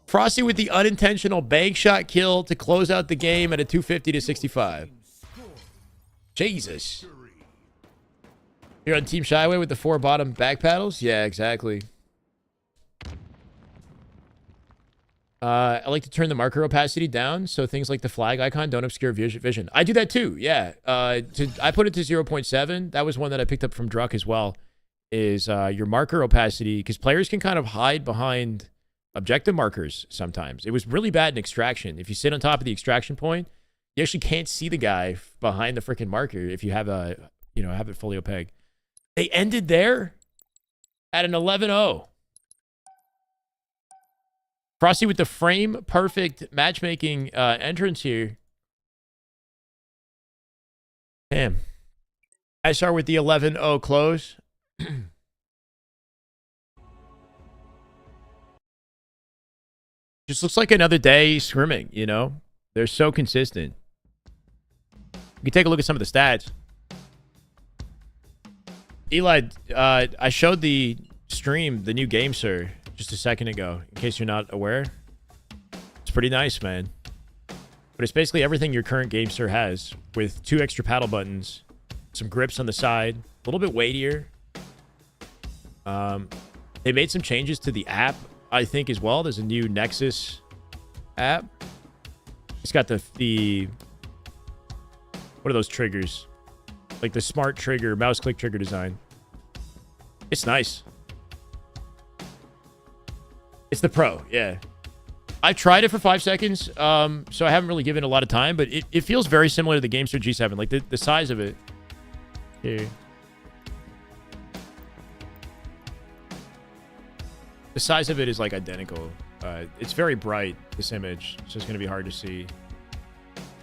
Frosty with the unintentional bank shot kill to close out the game at a 250 to 65. Jesus. You're on Team Shyway with the 4 bottom back paddles? Yeah, exactly. I like to turn the marker opacity down so things like the flag icon don't obscure vision. I do that too, yeah. I put it to 0.7. That was one that I picked up from Druck as well, is your marker opacity, because players can kind of hide behind objective markers sometimes. It was really bad in extraction. If you sit on top of the extraction point, you actually can't see the guy behind the freaking marker if you have have it fully opaque. They ended there at an 11-0. Frosty with the frame perfect matchmaking entrance here. Damn. I start with the 11-0 close. Just looks like another day scrimming, you know? They're so consistent. You can take a look at some of the stats. Eli, I showed the stream, the new game, sir, just a second ago, in case you're not aware. It's pretty nice, man. But it's basically everything your current GameSir has, with 2 extra paddle buttons, some grips on the side, a little bit weightier. They made some changes to the app, I think, as well. There's a new Nexus app. It's got the what are those triggers? Like the smart trigger, mouse click trigger design. It's nice. It's the Pro, yeah. I've tried it for 5 seconds, so I haven't really given it a lot of time, but it feels very similar to the GameSir G7. Like the size of it. Here. The size of it is like identical. It's very bright, this image, so it's going to be hard to see.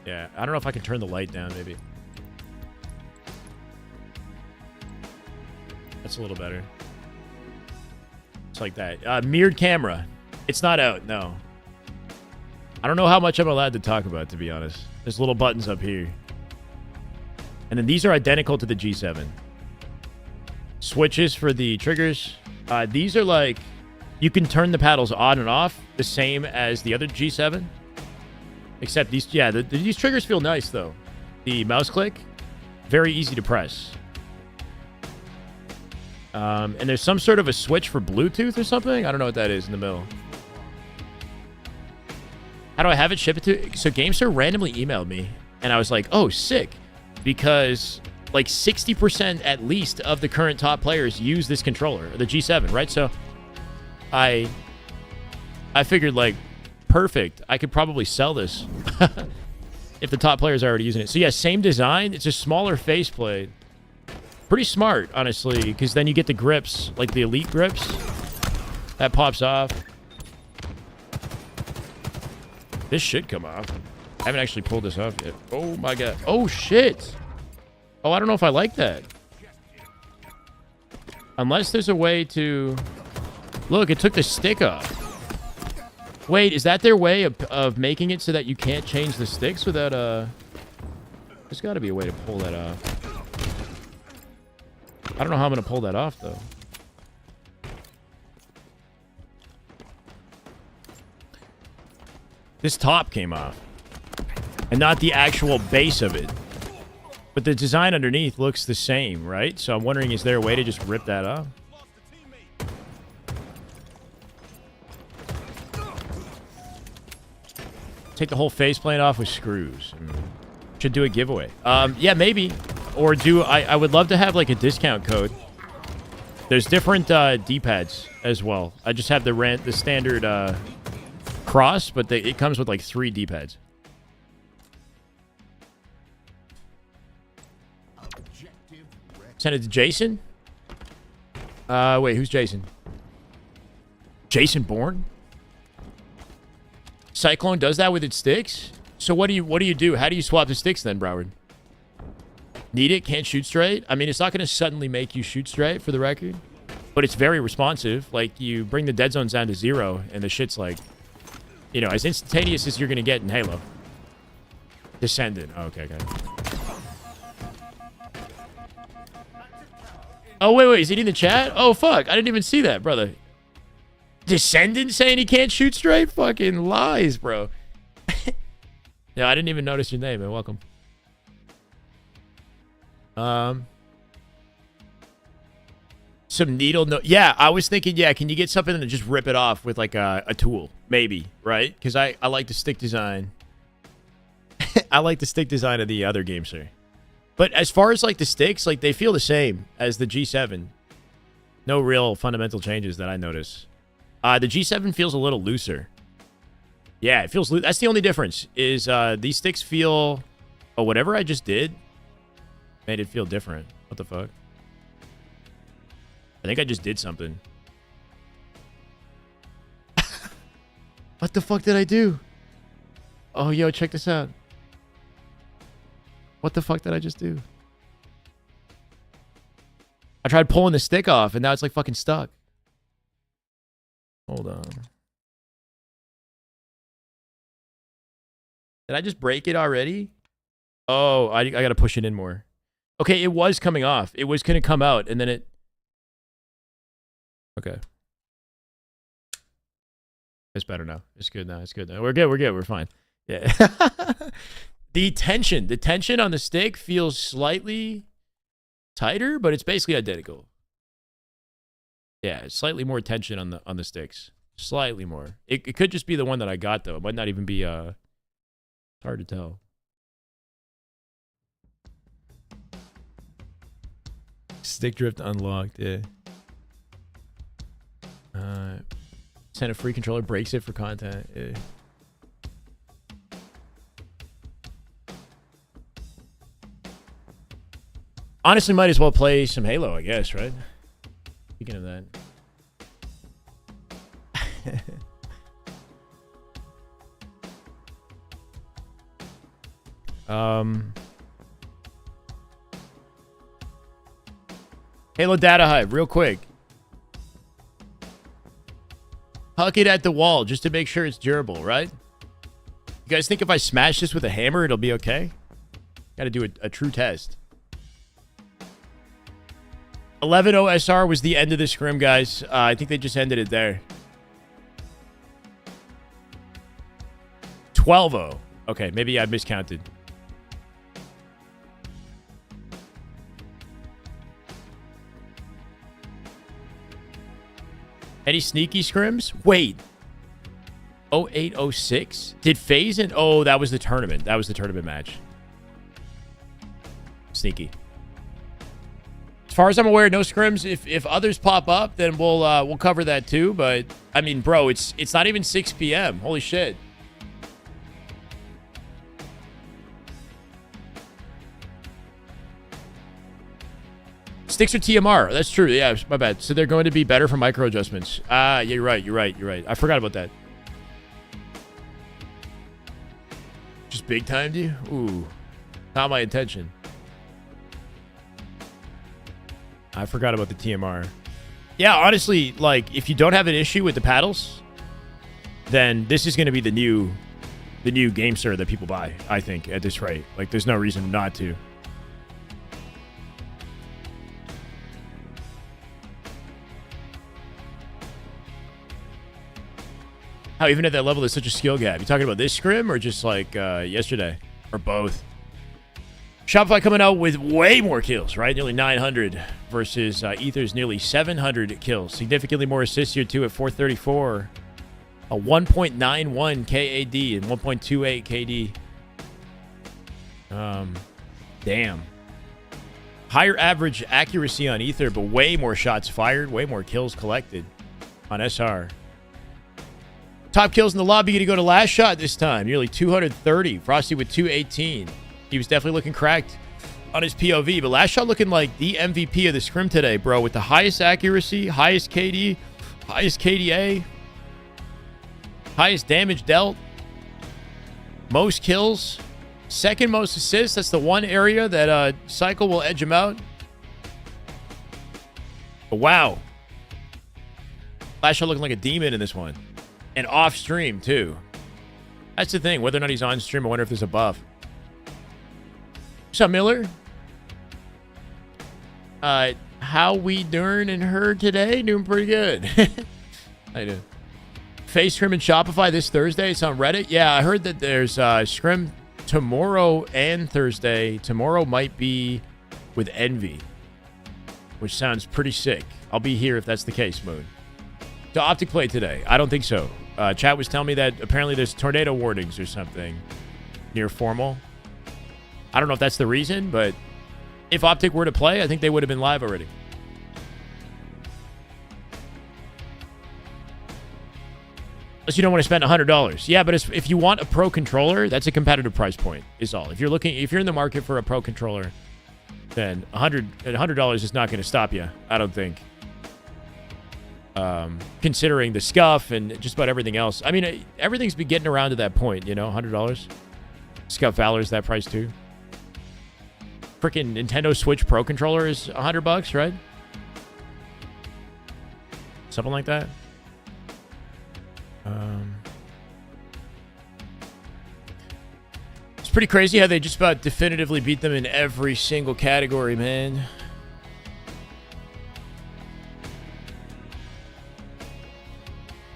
Yeah, I don't know if I can turn the light down, maybe. That's a little better. It's like that. Mirrored camera. It's not out, no. I don't know how much I'm allowed to talk about, to be honest. There's little buttons up here. And then these are identical to the G7. Switches for the triggers. These are like... You can turn the paddles on and off the same as the other G7. Except these... Yeah, these triggers feel nice, though. The mouse click, very easy to press. And there's some sort of a switch for Bluetooth or something. I don't know what that is in the middle. How do I have it? Ship it to... So GameSir randomly emailed me, and I was like, oh, sick. Because like 60% at least of the current top players use this controller, the G7, right? So I figured, like, perfect. I could probably sell this if the top players are already using it. So yeah, same design. It's a smaller faceplate. Pretty smart, honestly, because then you get the grips, like the elite grips. That pops off. This should come off. I haven't actually pulled this off yet. Oh my god. Oh shit. Oh, I don't know if I like that. Unless there's a way to... Look, it took the stick off. Wait, is that their way of making it so that you can't change the sticks without There's got to be a way to pull that off. I don't know how I'm going to pull that off, though. This top came off. And not the actual base of it. But the design underneath looks the same, right? So I'm wondering, is there a way to just rip that off? Take the whole faceplate off with screws. Should do a giveaway. Yeah, maybe. Or do... I would love to have, like, a discount code. There's different D-pads as well. I just have the standard cross, but it comes with, like, 3 D-pads. Send it to Jason? Wait, who's Jason? Jason Bourne? Cyclone does that with its sticks? So what do you do? How do you swap the sticks then, Broward? Need it? Can't shoot straight? I mean, it's not going to suddenly make you shoot straight, for the record. But it's very responsive. Like, you bring the dead zones down to 0, and the shit's like, you know, as instantaneous as you're going to get in Halo. Descendant. Oh, okay, got it. Oh, wait. Is he in the chat? Oh, fuck. I didn't even see that, brother. Descendant saying he can't shoot straight? Fucking lies, bro. Yeah, I didn't even notice your name, man. Welcome. Some needle. No, yeah, I was thinking, yeah, can you get something and just rip it off with like a tool? Maybe, right? Because I like the stick design. I like the stick design of the other game, sir. But as far as like the sticks, like they feel the same as the G7. No real fundamental changes that I notice. The G7 feels a little looser. Yeah, it feels loose. That's the only difference is these sticks feel... Oh, whatever I just did made it feel different. What the fuck? I think I just did something. What the fuck did I do? Oh, yo, check this out. What the fuck did I just do? I tried pulling the stick off, and now it's like fucking stuck. Hold on. Did I just break it already? Oh, I gotta push it in more. Okay, it was coming off. It was gonna come out, and then it... Okay. It's better now. It's good now. It's good now. We're good. We're good. We're fine. Yeah. The tension on the stick feels slightly tighter, but it's basically identical. Yeah, it's slightly more tension on the sticks. Slightly more. It could just be the one that I got though. It might not even be hard to tell. Stick drift unlocked. Yeah. Send a free controller, breaks it for content. Yeah. Honestly, might as well play some Halo, I guess, right? Speaking of that. Halo Data Hive, real quick. Huck it at the wall just to make sure it's durable, right? You guys think if I smash this with a hammer, it'll be okay? Gotta do a true test. 11 OSR was the end of the scrim, guys. I think they just ended it there. 12-0. Okay, maybe I miscounted. Any sneaky scrims? Wait. 0806? Did FaZe and... Oh, that was the tournament. That was the tournament match. Sneaky. As far as I'm aware, no scrims. If others pop up, then we'll cover that too. But, I mean, bro, it's not even 6 p.m. Holy shit. Sticks are TMR. That's true. Yeah, my bad. So they're going to be better for micro adjustments. Yeah, you're right. You're right. I forgot about that. Just big timed you? Ooh. Not my intention. I forgot about the TMR. Yeah, honestly, like, if you don't have an issue with the paddles, then this is going to be the new game sir that people buy, I think, at this rate. Like, there's no reason not to. How even at that level, there's such a skill gap. You talking about this scrim or just like yesterday? Or both? Shopify coming out with way more kills, right? Nearly 900 versus Ether's nearly 700 kills. Significantly more assists here too at 434. A 1.91 KAD and 1.28 KD. Damn. Higher average accuracy on Ether, but way more shots fired, way more kills collected on SR. Top kills in the lobby. Gonna go to last shot this time. Nearly 230. Frosty with 218. He was definitely looking cracked on his POV, but last shot looking like the MVP of the scrim today, bro, with the highest accuracy, highest KD, highest KDA, highest damage dealt, most kills, second most assists. That's the one area that Cycle will edge him out. But wow. Last shot looking like a demon in this one. And off stream, too. That's the thing. Whether or not he's on stream, I wonder if there's a buff. What's up, Miller? How How we doing and her today? Doing pretty good. How you doing? Face Scrim and Shopify this Thursday. It's on Reddit. Yeah, I heard that there's Scrim tomorrow and Thursday. Tomorrow might be with Envy, which sounds pretty sick. I'll be here if that's the case, Moon. To Optic play today? I don't think so. Chat was telling me that apparently there's tornado warnings or something near Formal. I don't know if that's the reason, but if Optic were to play, I think they would have been live already. Unless you don't want to spend $100. Yeah, but if you want a pro controller, that's a competitive price point, is all. If you're in the market for a pro controller, then $100 is not going to stop you, I don't think. Considering the scuff and just about everything else. I mean, everything's been getting around to that point, you know, $100. Scuff Valor's that price too. Freaking Nintendo Switch Pro controller is $100, right? Something like that. It's pretty crazy how they just about definitively beat them in every single category, man.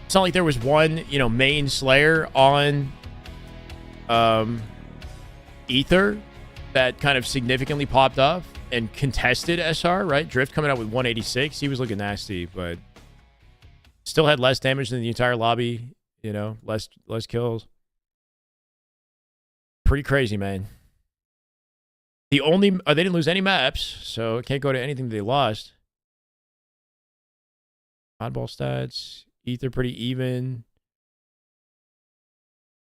It's not like there was one, you know, main Slayer on Ether that kind of significantly popped off and contested SR, right? Drift coming out with 186. He was looking nasty, but still had less damage than the entire lobby, you know, less kills. Pretty crazy, man. They didn't lose any maps, so it can't go to anything they lost. Oddball stats. Ether pretty even.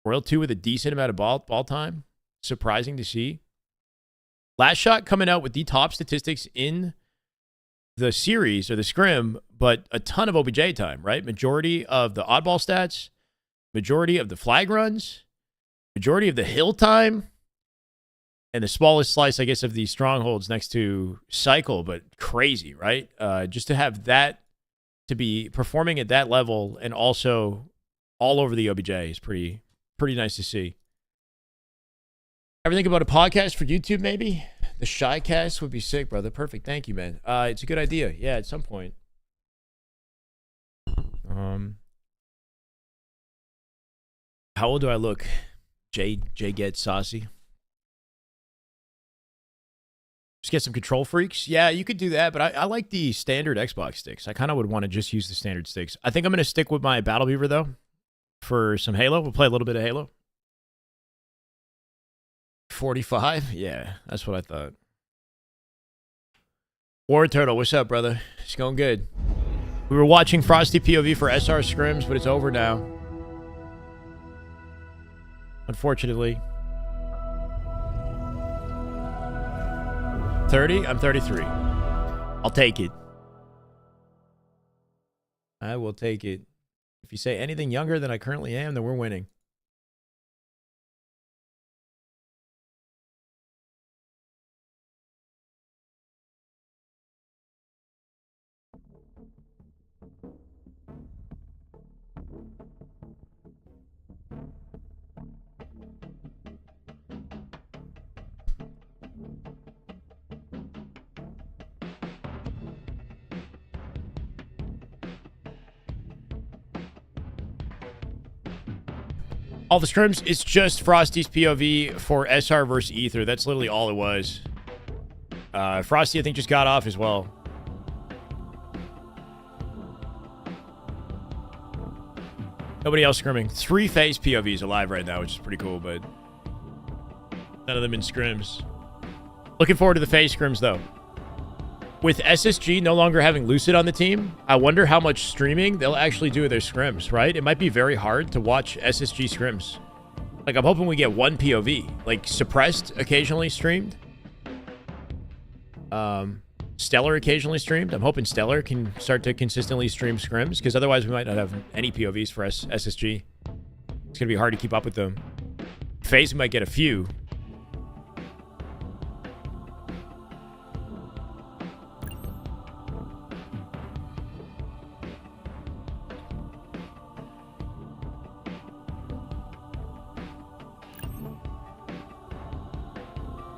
Royal 2 with a decent amount of ball time. Surprising to see. Last Shot coming out with the top statistics in the series or the Scrim, but a ton of OBJ time, right? Majority of the oddball stats, majority of the flag runs, majority of the hill time, and the smallest slice, I guess, of the strongholds next to Cycle, but crazy, right? Just to have that, to be performing at that level and also all over the OBJ is pretty nice to see. Ever think about a podcast for YouTube, maybe? The Shycast would be sick, brother. Perfect. Thank you, man. It's a good idea. Yeah, at some point. How old do I look? Jay gets saucy. Just get some control freaks. Yeah, you could do that, but I like the standard Xbox sticks. I kind of would want to just use the standard sticks. I think I'm going to stick with my Battle Beaver, though, for some Halo. We'll play a little bit of Halo. 45? Yeah, that's what I thought. War Turtle, what's up, brother? It's going good. We were watching Frosty POV for SR Scrims, but it's over now. Unfortunately. 30? I'm 33. I'll take it. I will take it. If you say anything younger than I currently am, then we're winning. All the scrims, it's just Frosty's POV for SR versus Ether. That's literally all it was. Frosty, I think, just got off as well. Nobody else scrimming. 3 phase POVs alive right now, which is pretty cool, but none of them in scrims. Looking forward to the phase scrims, though. With SSG no longer having Lucid on the team, I wonder how much streaming they'll actually do with their scrims, right? It might be very hard to watch SSG scrims. Like, I'm hoping we get one POV. Like, Suppressed occasionally streamed. Stellar occasionally streamed. I'm hoping Stellar can start to consistently stream scrims, because otherwise we might not have any POVs for SSG. It's going to be hard to keep up with them. FaZe might get a few.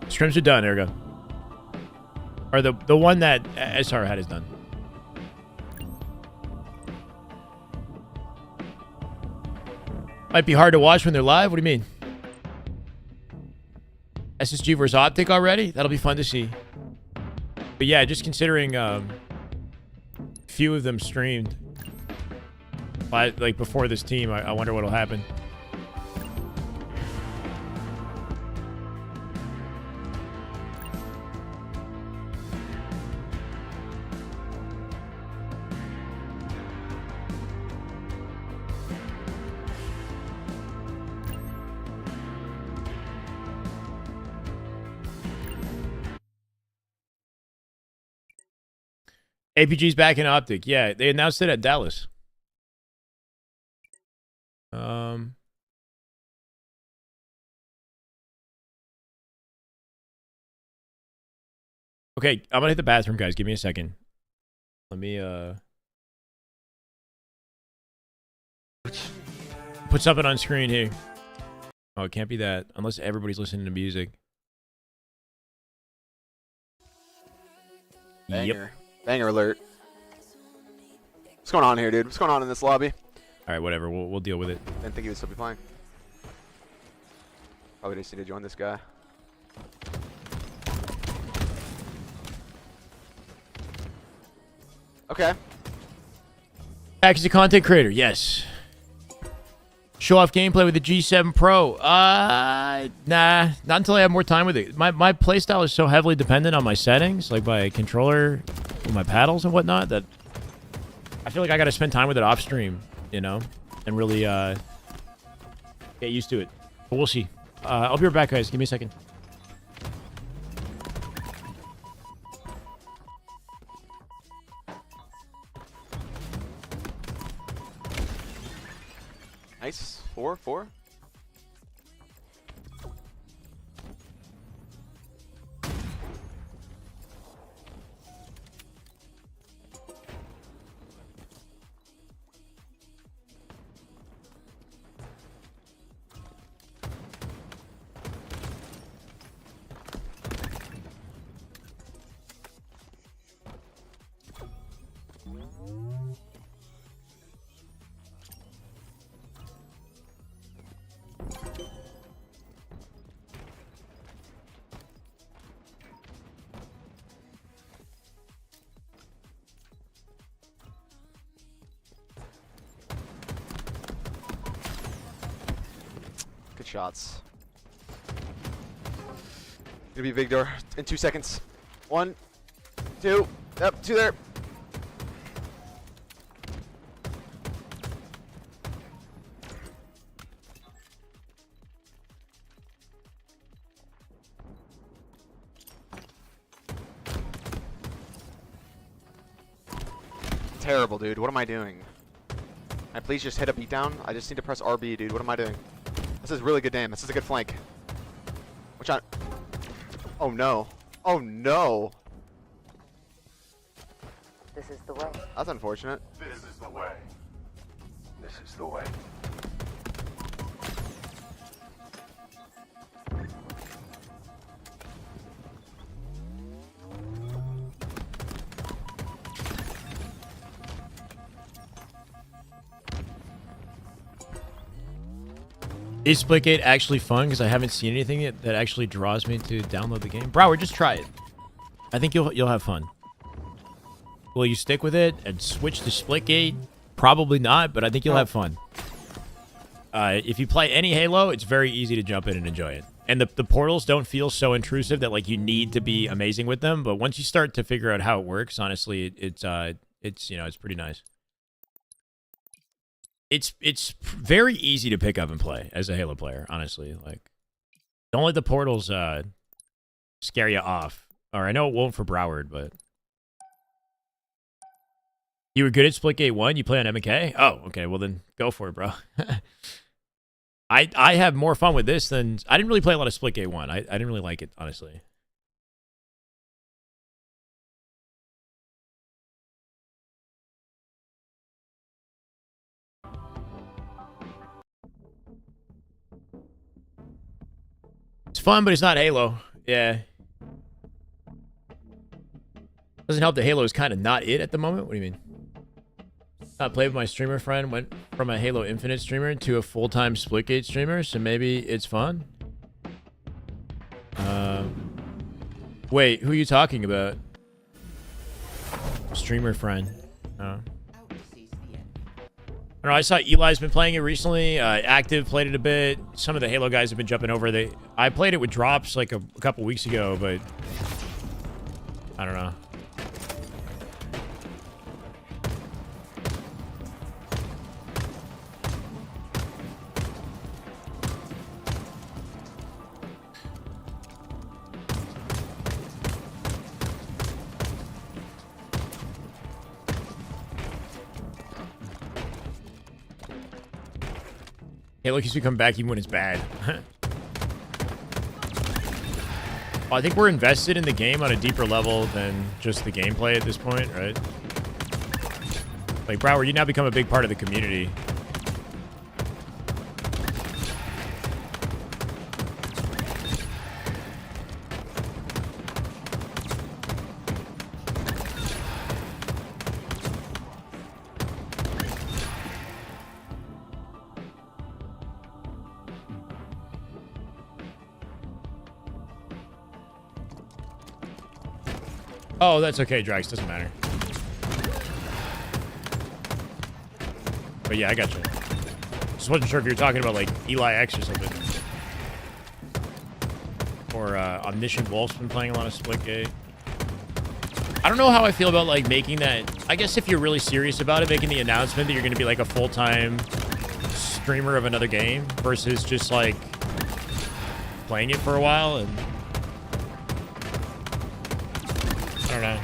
Scrims are done. There we go. Or the one that SR had is done. Might be hard to watch when they're live. What do you mean? SSG versus Optic already? That'll be fun to see. But yeah, just considering few of them streamed like before this team, I wonder what'll happen. APG's back in Optic. Yeah, they announced it at Dallas. Okay, I'm gonna hit the bathroom, guys. Give me a second. Let me put something on screen here. Oh, it can't be that unless everybody's listening to music. Banger. Yep. Banger alert. What's going on here, dude? What's going on in this lobby? All right, whatever. We'll deal with it. Didn't think he would still be playing. Probably just need to join this guy. Okay. Back as a content creator, yes. Show off gameplay with the G7 Pro. Nah, not until I have more time with it. My playstyle is so heavily dependent on my settings, like my controller, and my paddles and whatnot, that I feel like I got to spend time with it off stream, you know, and really get used to it. But we'll see. I'll be right back, guys. Give me a second. Nice. 4-4. Good shots. Gonna be big door in 2 seconds. 1, 2. Yep, 2 there. Terrible, dude. What am I doing? Can I please just hit a beatdown? I just need to press RB, dude. What am I doing? This is really good aim. This is a good flank. Watch out. Oh no. Oh no. This is the way. That's unfortunate. This is the way. This is the way. Is Splitgate actually fun? Because I haven't seen anything that actually draws me to download the game. Broward, just try it. I think you'll have fun. Will you stick with it and switch to Splitgate? Probably not, but I think you'll have fun. If you play any Halo, it's very easy to jump in and enjoy it. And the portals don't feel so intrusive that like you need to be amazing with them. But once you start to figure out how it works, honestly, it's you know, it's pretty nice. It's very easy to pick up and play as a Halo player, honestly. Like, don't let the portals scare you off. Or I know it won't for Broward, but you were good at Splitgate 1. You play on M&K? Oh, okay. Well then, go for it, bro. I have more fun with this than I didn't really play a lot of Splitgate 1. I didn't really like it, honestly. It's fun, but it's not Halo. Yeah. Doesn't help that Halo is kind of not it at the moment. What do you mean? I played with my streamer friend, went from a Halo Infinite streamer to a full-time Splitgate streamer, so maybe it's fun. Wait, who are you talking about? Streamer friend. Oh. I don't know, I saw Eli's been playing it recently. Active played it a bit. Some of the Halo guys have been jumping over. I played it with Drops like a couple weeks ago, but I don't know. Halo keeps me coming back even when it's bad. I think we're invested in the game on a deeper level than just the gameplay at this point, right? Like, Brower, you now become a big part of the community. Oh, that's okay, Drax. Doesn't matter. But yeah, I got you. Just wasn't sure if you were talking about, like, Eli X or something. Or, Omniscient Wolf's been playing a lot of Splitgate. I don't know how I feel about, like, making that... I guess if you're really serious about it, making the announcement that you're going to be, like, a full-time streamer of another game versus just, like, playing it for a while and... I don't know.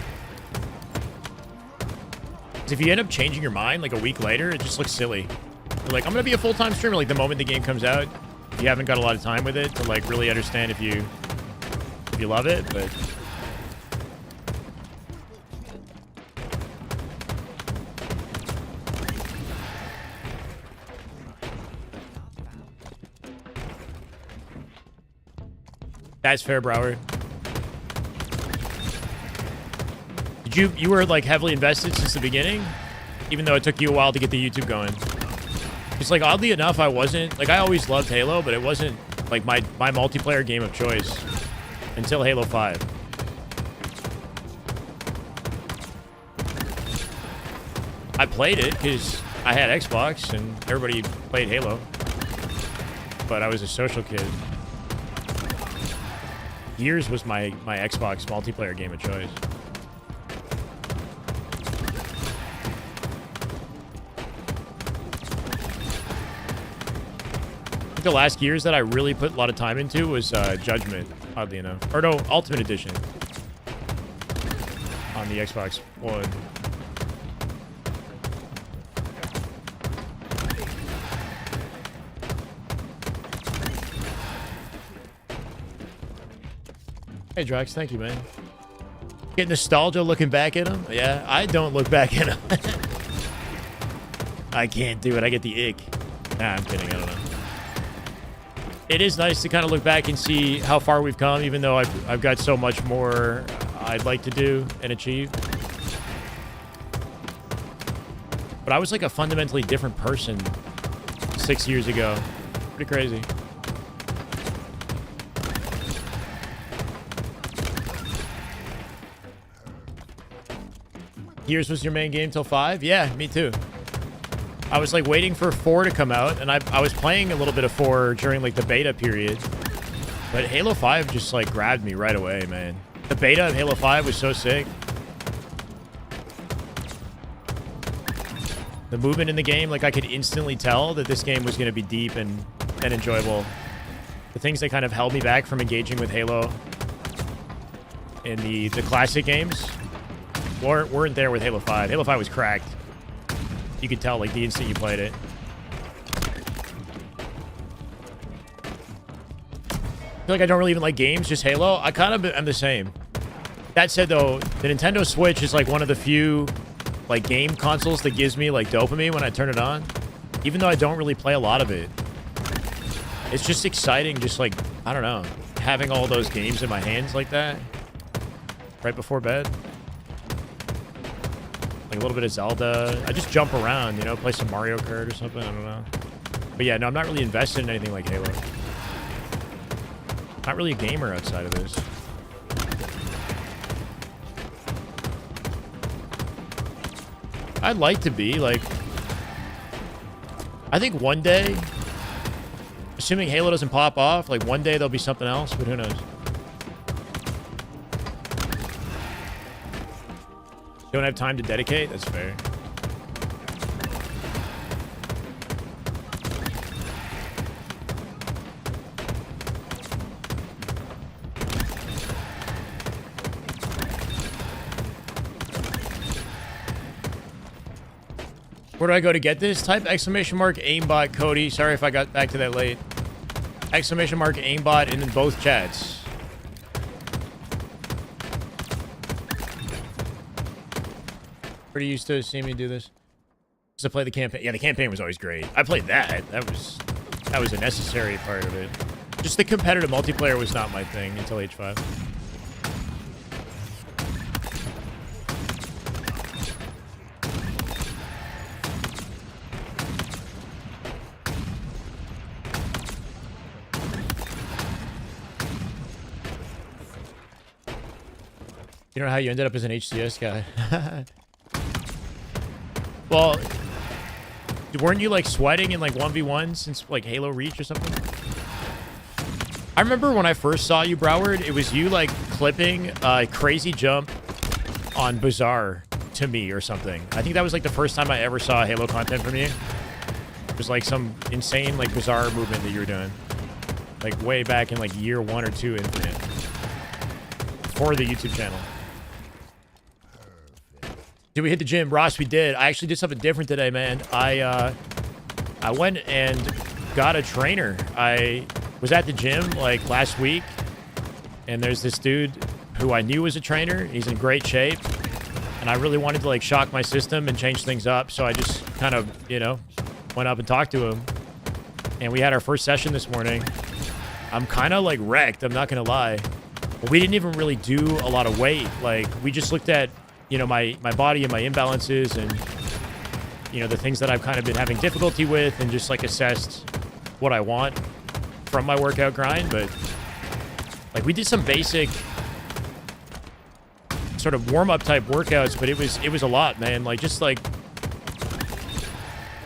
'Cause if you end up changing your mind like a week later, it just looks silly. You're like, I'm gonna be a full-time streamer like the moment the game comes out. You haven't got a lot of time with it to like really understand if you love it, but that's fair, Brower. You were like heavily invested since the beginning, even though it took you a while to get the YouTube going. It's like, oddly enough, I wasn't like, I always loved Halo, but it wasn't like my multiplayer game of choice until Halo 5. I played it because I had Xbox and everybody played Halo, but I was a social kid. Gears was my Xbox multiplayer game of choice. The last Gears that I really put a lot of time into was Judgment, oddly enough. Or no, Ultimate Edition on the Xbox One. Hey, Drax, thank you, man. Get nostalgia looking back at him? Yeah, I don't look back at him. I can't do it. I get the ick. Nah, I'm kidding. I don't know. It is nice to kind of look back and see how far we've come, even though I've got so much more I'd like to do and achieve. But I was like a fundamentally different person 6 years ago. Pretty crazy. Gears was your main game till 5? Yeah, me too. I was like waiting for 4 to come out, and I was playing a little bit of 4 during like the beta period. But Halo 5 just like grabbed me right away, man. The beta of Halo 5 was so sick. The movement in the game, like I could instantly tell that this game was going to be deep and enjoyable. The things that kind of held me back from engaging with Halo in the classic games weren't there with Halo 5. Halo 5 was cracked. You could tell, like, the instant you played it. I feel like I don't really even like games, just Halo. I kind of am the same. That said, though, the Nintendo Switch is, like, one of the few, like, game consoles that gives me, like, dopamine when I turn it on. Even though I don't really play a lot of it. It's just exciting, just, like, I don't know, having all those games in my hands like that. Right before bed. Like a little bit of Zelda. I just jump around, you know, play some Mario Kart or something. I don't know. But yeah, no, I'm not really invested in anything like Halo. Not really a gamer outside of this. I'd like to be, like... I think one day, assuming Halo doesn't pop off, like one day there'll be something else, but who knows? Don't have time to dedicate? That's fair. Where do I go to get this? Type exclamation mark aimbot Cody. Sorry if I got back to that late. Exclamation mark aimbot in both chats. Pretty used to seeing me do this. Just to play the campaign. Yeah, the campaign was always great. I played that. That was a necessary part of it. Just the competitive multiplayer was not my thing until H5. You don't know how you ended up as an HCS guy. Well, weren't you like sweating in like 1v1 since like Halo Reach or something? I remember when I first saw you, Broward, it was you like clipping a crazy jump on Bazaar to me or something. I think that was like the first time I ever saw Halo content from you. It was like some insane like Bazaar movement that you were doing. Like way back in like year 1 or 2 Infinite. For the YouTube channel. Did we hit the gym? Ross, we did. I actually did something different today, man. I went and got a trainer. I was at the gym like last week, and there's this dude who I knew was a trainer. He's in great shape, and I really wanted to like shock my system and change things up, so I just kind of, you know, went up and talked to him, and we had our first session this morning. I'm kind of like wrecked, I'm not gonna lie. But we didn't even really do a lot of weight. Like, we just looked at, you know, my body and my imbalances and, you know, the things that I've kind of been having difficulty with, and just like assessed what I want from my workout grind. But like, we did some basic sort of warm-up type workouts, but it was a lot, man. Like, just like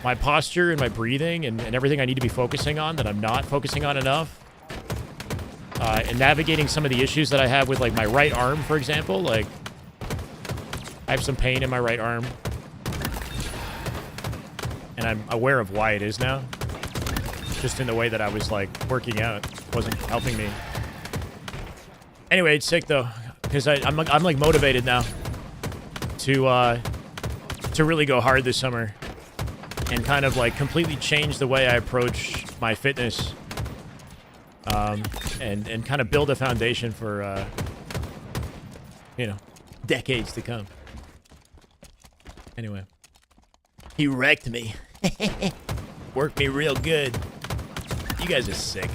my posture and my breathing and everything I need to be focusing on that I'm not focusing on enough. And navigating some of the issues that I have with like my right arm, for example. Like, I have some pain in my right arm, and I'm aware of why it is now. Just in the way that I was like working out wasn't helping me. Anyway, it's sick though, because I'm like motivated now to really go hard this summer and kind of like completely change the way I approach my fitness, and kind of build a foundation for you know, decades to come. Anyway, he wrecked me. Worked me real good. You guys are sick.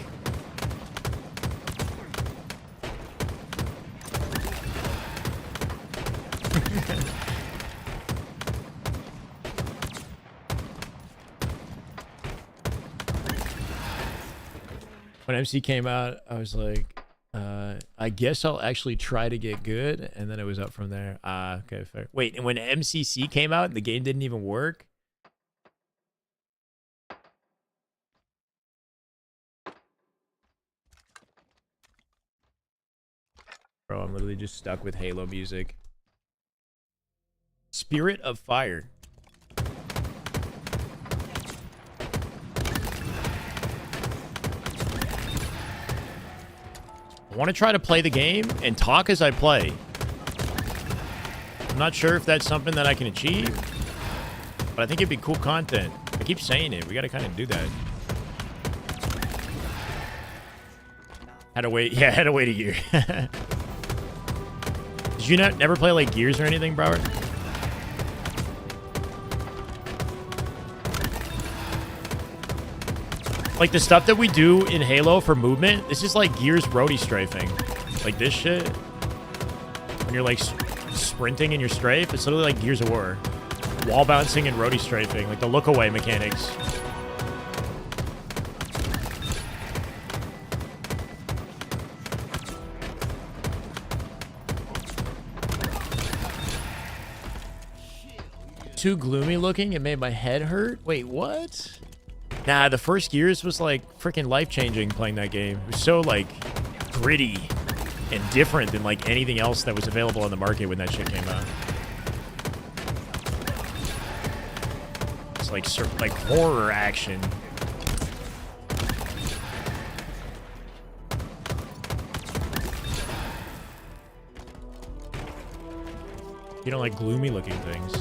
When MC came out, I was like, I guess I'll actually try to get good, and then it was up from there. Okay, fair. Wait, and when MCC came out, the game didn't even work? Bro, I'm literally just stuck with Halo music. Spirit of Fire. I want to try to play the game and talk as I play. I'm not sure if that's something that I can achieve, but I think it'd be cool content. I keep saying it. We got to kind of do that. Had to wait. Yeah, had to wait a year. Did you never play like Gears or anything, Broward? Like the stuff that we do in Halo for movement, this is like Gears roadie strafing. Like this shit. When you're like sprinting in your strafe, it's literally like Gears of War. wall bouncing and roadie strafing, like the look away mechanics. Too gloomy looking, it made my head hurt. Wait, what? Nah, the first Gears was like freaking life-changing playing that game. It was so like gritty and different than like anything else that was available on the market when that shit came out. It's like horror action. You don't like gloomy looking things.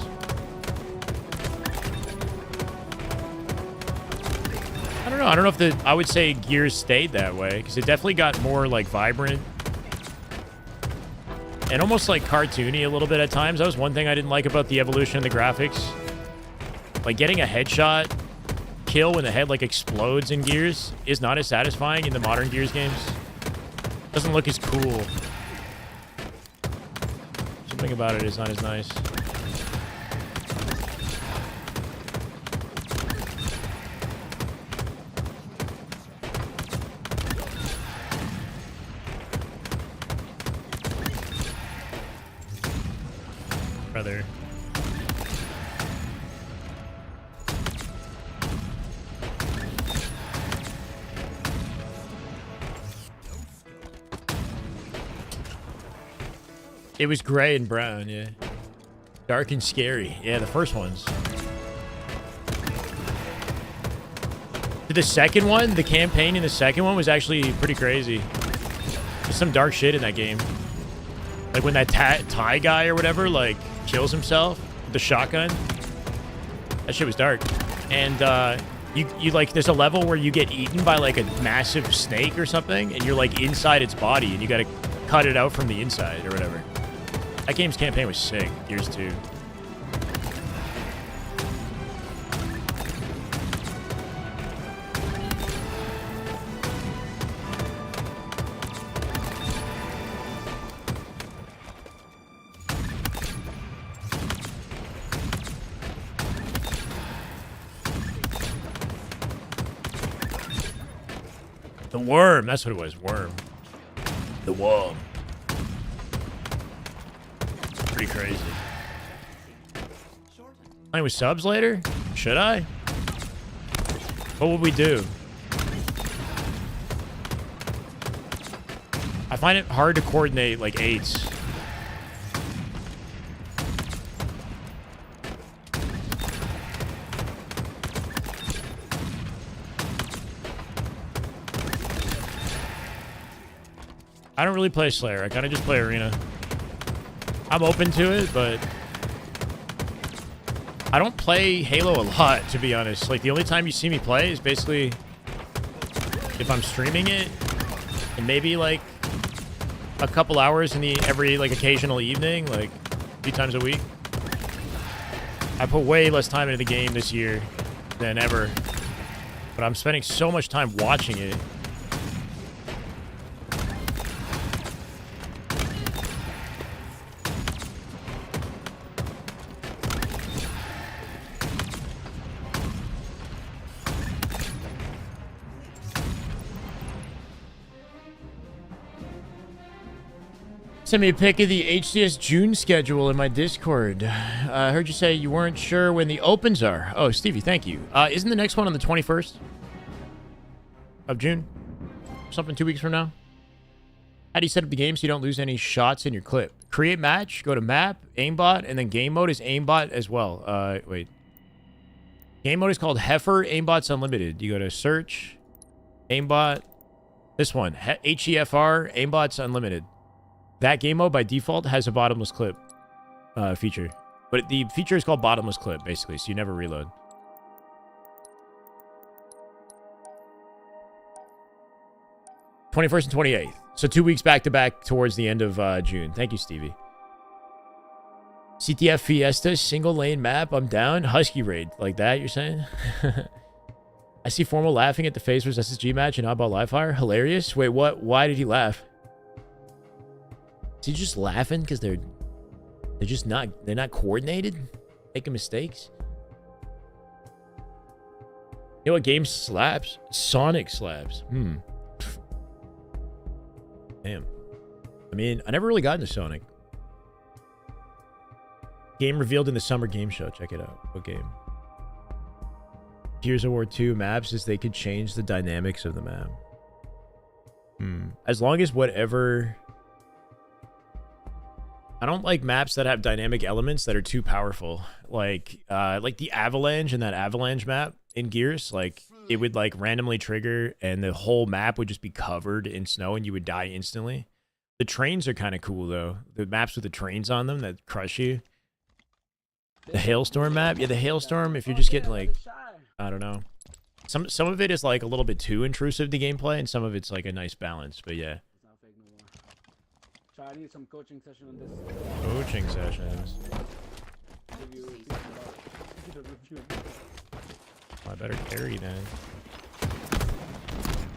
I don't know. I don't know if I would say Gears stayed that way, because it definitely got more like vibrant and almost like cartoony a little bit at times. That was one thing I didn't like about the evolution of the graphics. Like getting a headshot kill when the head like explodes in Gears is not as satisfying in the modern Gears games. Doesn't look as cool. Something about it is not as nice. Brother. It was gray and brown, yeah. Dark and scary. Yeah, the first ones. The second one, the campaign in the second one was actually pretty crazy. There's some dark shit in that game. Like when that Thai guy or whatever, like, kills himself with the shotgun. That shit was dark. And, you like, there's a level where you get eaten by, like, a massive snake or something, and you're, like, inside its body, and you gotta cut it out from the inside or whatever. That game's campaign was sick. Gears 2. The worm. That's what it was. Worm. The worm. Pretty crazy. Playing with subs later? Should I? What would we do? I find it hard to coordinate like 8s. I don't really play Slayer. I kind of just play Arena. I'm open to it, but I don't play Halo a lot, to be honest. Like, the only time you see me play is basically if I'm streaming it, and maybe, like, a couple hours in the every, like, occasional evening, like, a few times a week. I put way less time into the game this year than ever, but I'm spending so much time watching it. Send me a pic of the HCS June schedule in my Discord. I heard you say you weren't sure when the opens are. Oh, Stevie, thank you. Isn't the next one on the 21st of June? Something 2 weeks from now? How do you set up the game so you don't lose any shots in your clip? Create match, go to map, aimbot, and then game mode is aimbot as well. Wait. Game mode is called Heifer, aimbot's unlimited. You go to search, aimbot, this one, HEFR, aimbot's unlimited. That game mode, by default, has a bottomless clip feature. But the feature is called bottomless clip, basically, so you never reload. '21st and 28th. So 2 weeks back-to-back towards the end of June. Thank you, Stevie. CTF Fiesta, single lane map. I'm down. Husky raid. Like that, you're saying? I see Formal laughing at the FaZe vs SSG match in Oddball Livefire. Hilarious. Wait, what? Why did he laugh? Is he just laughing because they're just not coordinated? Making mistakes. You know what game slaps? Sonic slaps. Damn. I mean, I never really got into Sonic. Game revealed in the Summer Game Show. Check it out. What game? Gears of War 2 maps is they could change the dynamics of the map. As long as whatever... I don't like maps that have dynamic elements that are too powerful. Like the avalanche and that avalanche map in Gears. Like, it would, like, randomly trigger and the whole map would just be covered in snow and you would die instantly. The trains are kind of cool, though. The maps with the trains on them that crush you. The hailstorm map? Yeah, the hailstorm, if you're just getting, like... I don't know. Some of it is, like, a little bit too intrusive to gameplay, and some of it's, like, a nice balance. But, yeah. I need some coaching session on this. Coaching sessions. I better carry then.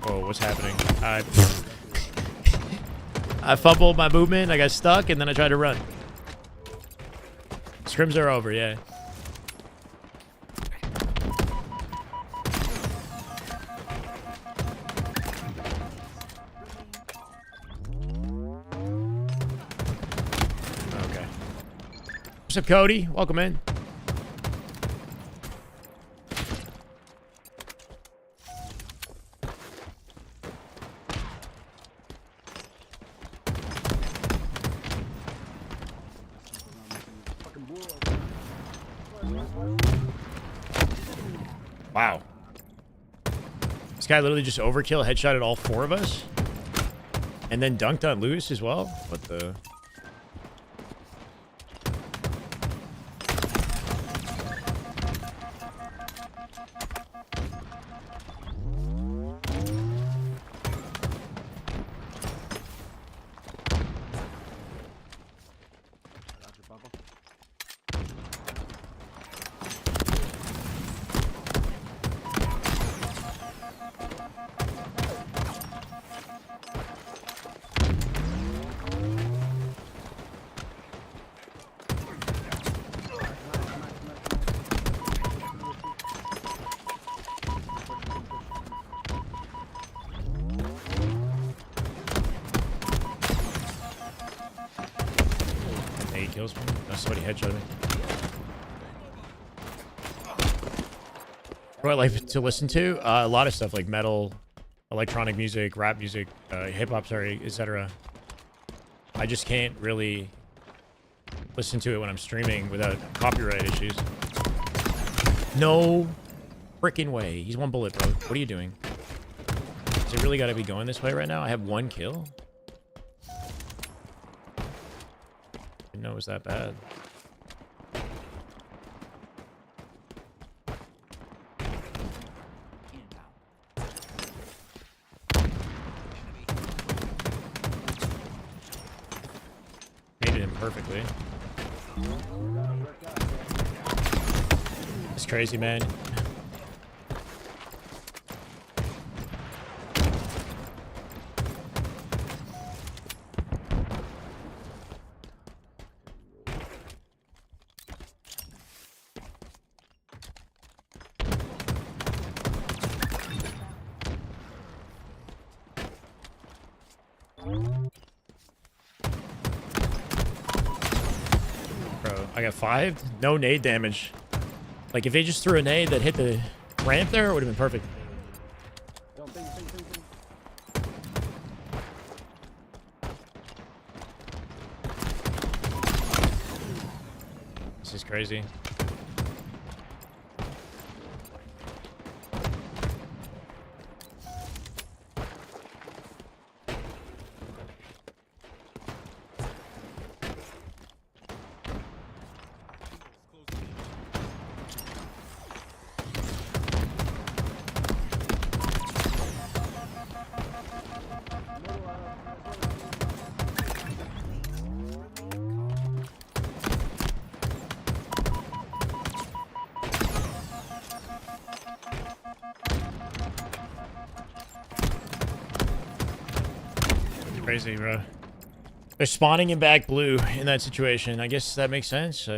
Oh, what's happening? I fumbled my movement, I got stuck, and then I tried to run. Scrims are over, yeah. Okay. What's up, Cody? Welcome in. Wow. This guy literally just overkill headshotted all 4 of us. And then dunked on Lewis as well? What the... Kills me. Oh, somebody headshot me. What do I like to listen to? A lot of stuff like metal, electronic music, rap music, hip hop, sorry, etc. I just can't really listen to it when I'm streaming without copyright issues. No freaking way. He's 1 bullet, bro. What are you doing? Is it really got to be going this way right now? I have 1 kill. Didn't know it was that bad. Made it in perfectly. It's crazy, man. I got 5. No nade damage. Like, if they just threw a nade that hit the ramp there, it would have been perfect. This is crazy. Crazy, bro. They're spawning in back blue in that situation. I guess that makes sense.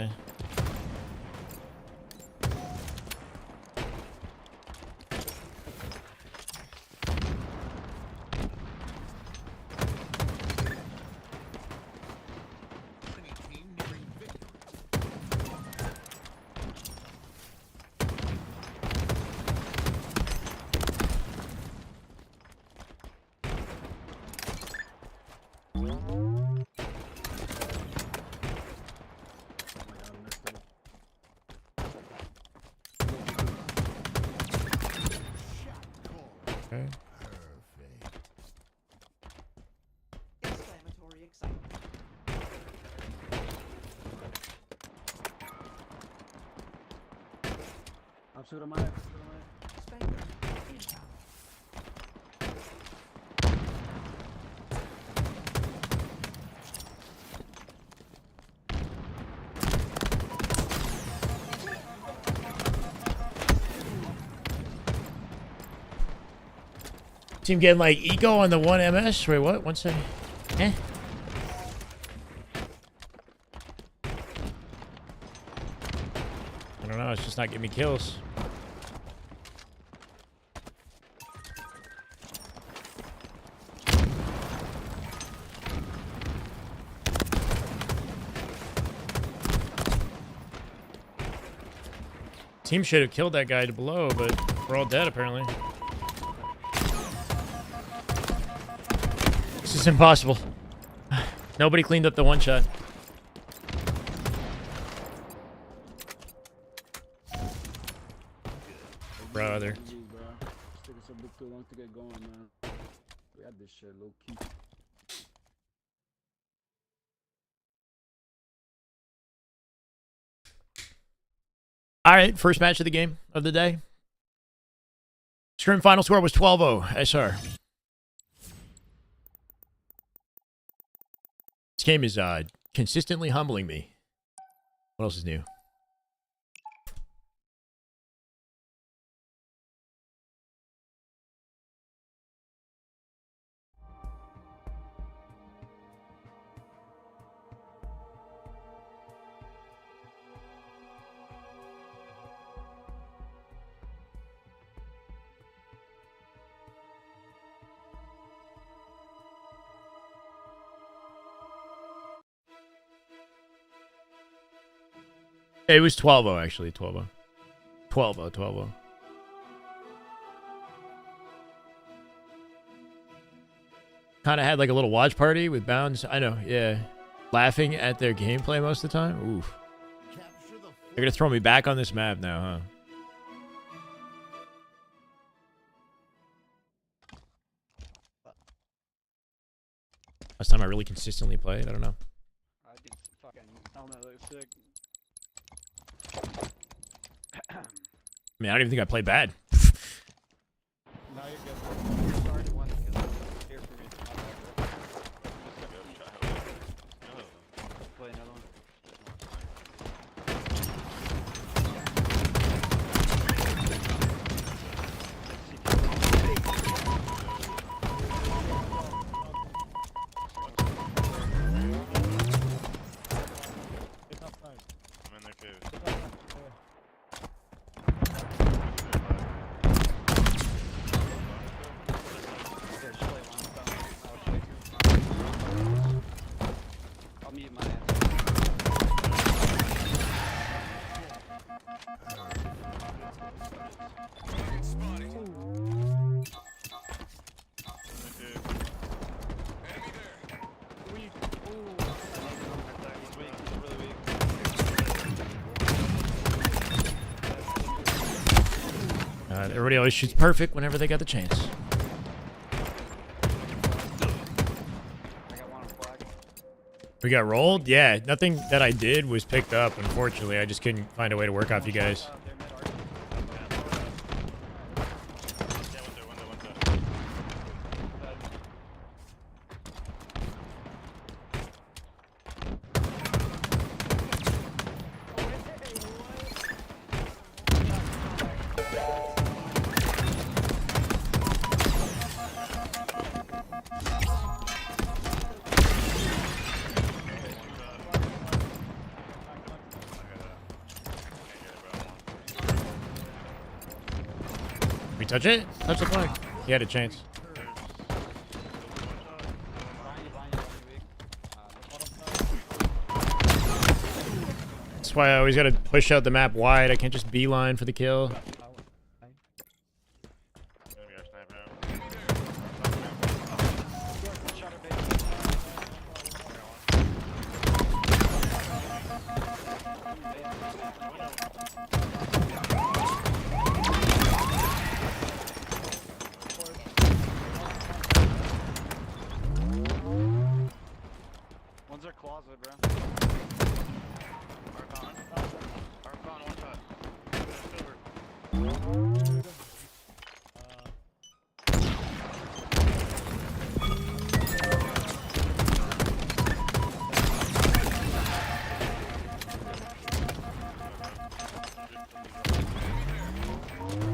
Team getting like eco on the 1 MS. Wait, what? 1 second. Eh? I don't know. It's just not giving me kills. Team should have killed that guy below, but we're all dead apparently. This is impossible. Nobody cleaned up the one shot. Brother. All right, first match of the game of the day. Scrim final score was 12-0 SR. This game is consistently humbling me. What else is new? It was 12-0 actually, 12-0. 12-0, 12-0. Kind of had like a little watch party with Bounds. I know, yeah. Laughing at their gameplay most of the time. Oof. They're gonna throw me back on this map now, huh? Last time I really consistently played, I don't know. I think fucking helmet looks sick. I mean, I don't even think I played bad. Now you're good. You started one because it's here for me to come back. Play another one. I'm in their cave. I'll mute my Everybody always shoots perfect whenever they got the chance. We got rolled? Yeah, nothing that I did was picked up, unfortunately. I just couldn't find a way to work off you guys. Touch it? Touch the flag. He had a chance. That's why I always gotta push out the map wide. I can't just beeline for the kill.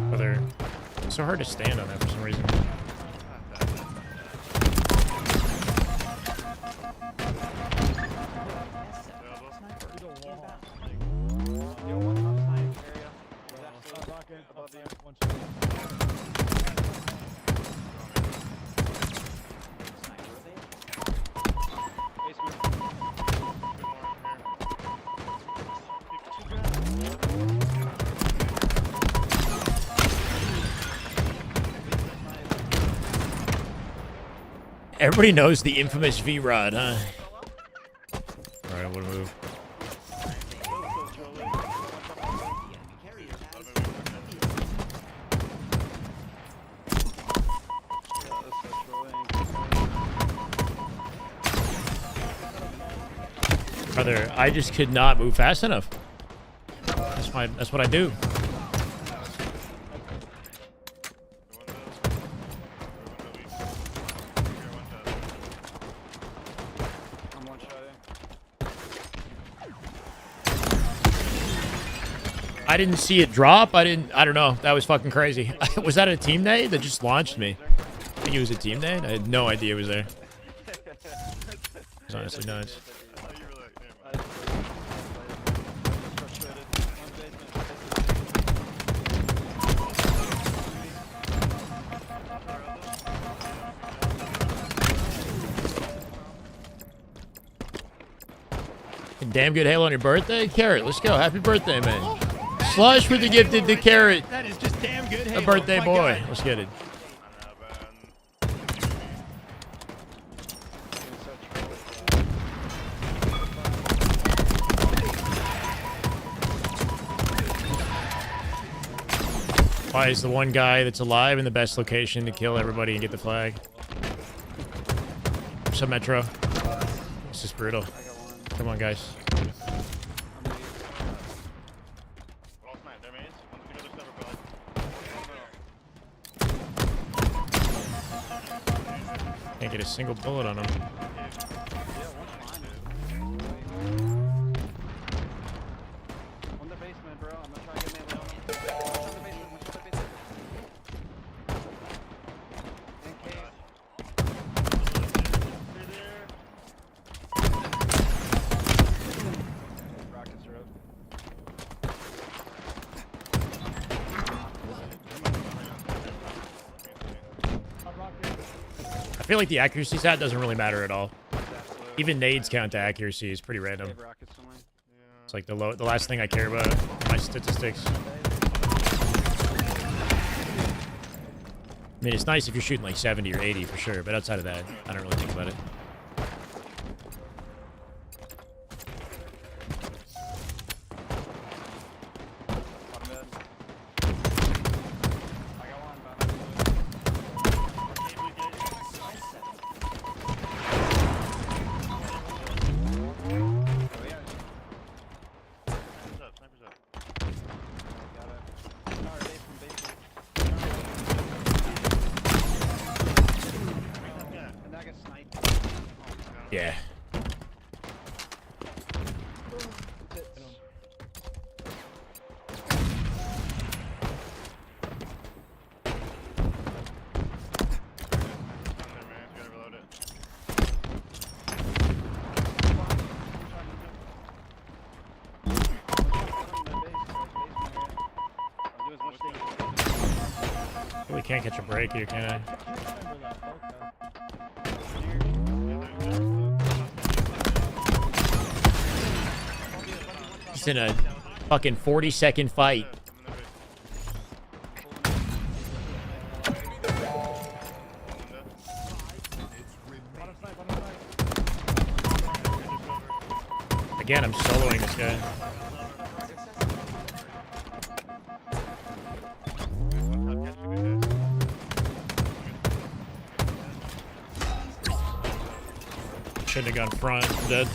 Brother, it's so hard to stand on that for some reason. Everybody knows the infamous V-Rod, huh? Alright, I'm gonna move. Brother, I just could not move fast enough. That's what I do. I didn't see it drop. I don't know. That was fucking crazy. Was that a team day that just launched me? I think it was a team day. I had no idea it was there. It's honestly nuts. Damn good Halo on your birthday? Carrot, let's go. Happy birthday, man. Slush with the gifted to Carrot. That is just damn good. A birthday boy. God. Let's get it. Why is the one guy that's alive in the best location to kill everybody and get the flag? Some Metro. This is brutal. Come on, guys. Can't get a single bullet on him. I feel like the accuracy stat doesn't really matter at all. Even nades count to accuracy is pretty random. It's like the last thing I care about, my statistics. I mean, it's nice if you're shooting like 70 or 80 for sure, but outside of that, I don't really think about it. Yeah. Really can't catch a break here, can I? It's in a fucking 40-second fight. Again, I'm soloing this guy. Shouldn't have gone front. I'm dead.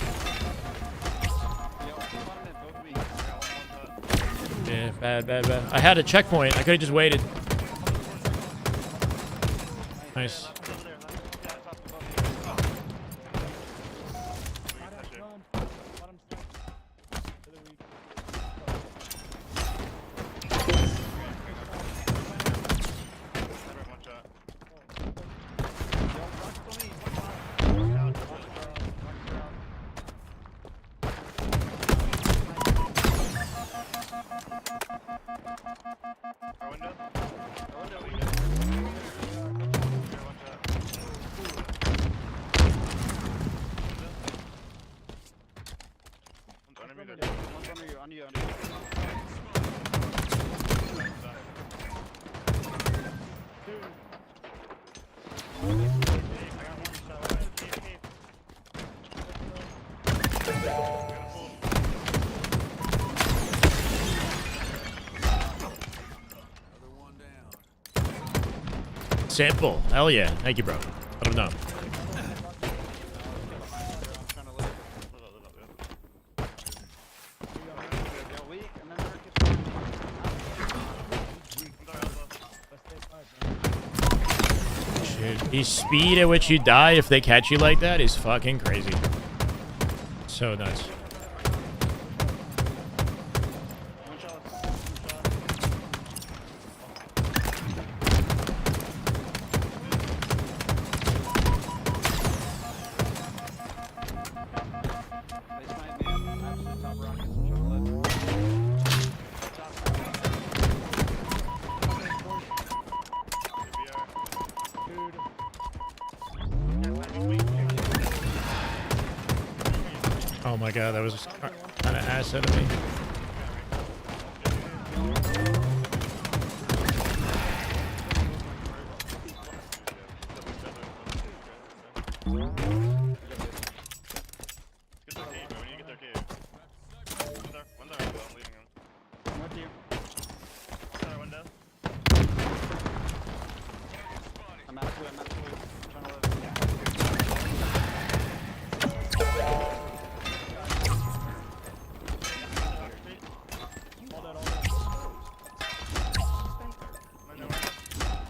Yeah, bad. I had a checkpoint. I could have just waited. Nice. Sample. Hell yeah. Thank you, bro. I don't know. Dude, the speed at which you die if they catch you like that is fucking crazy. So nuts. Oh my god, that was kind of ass out of me.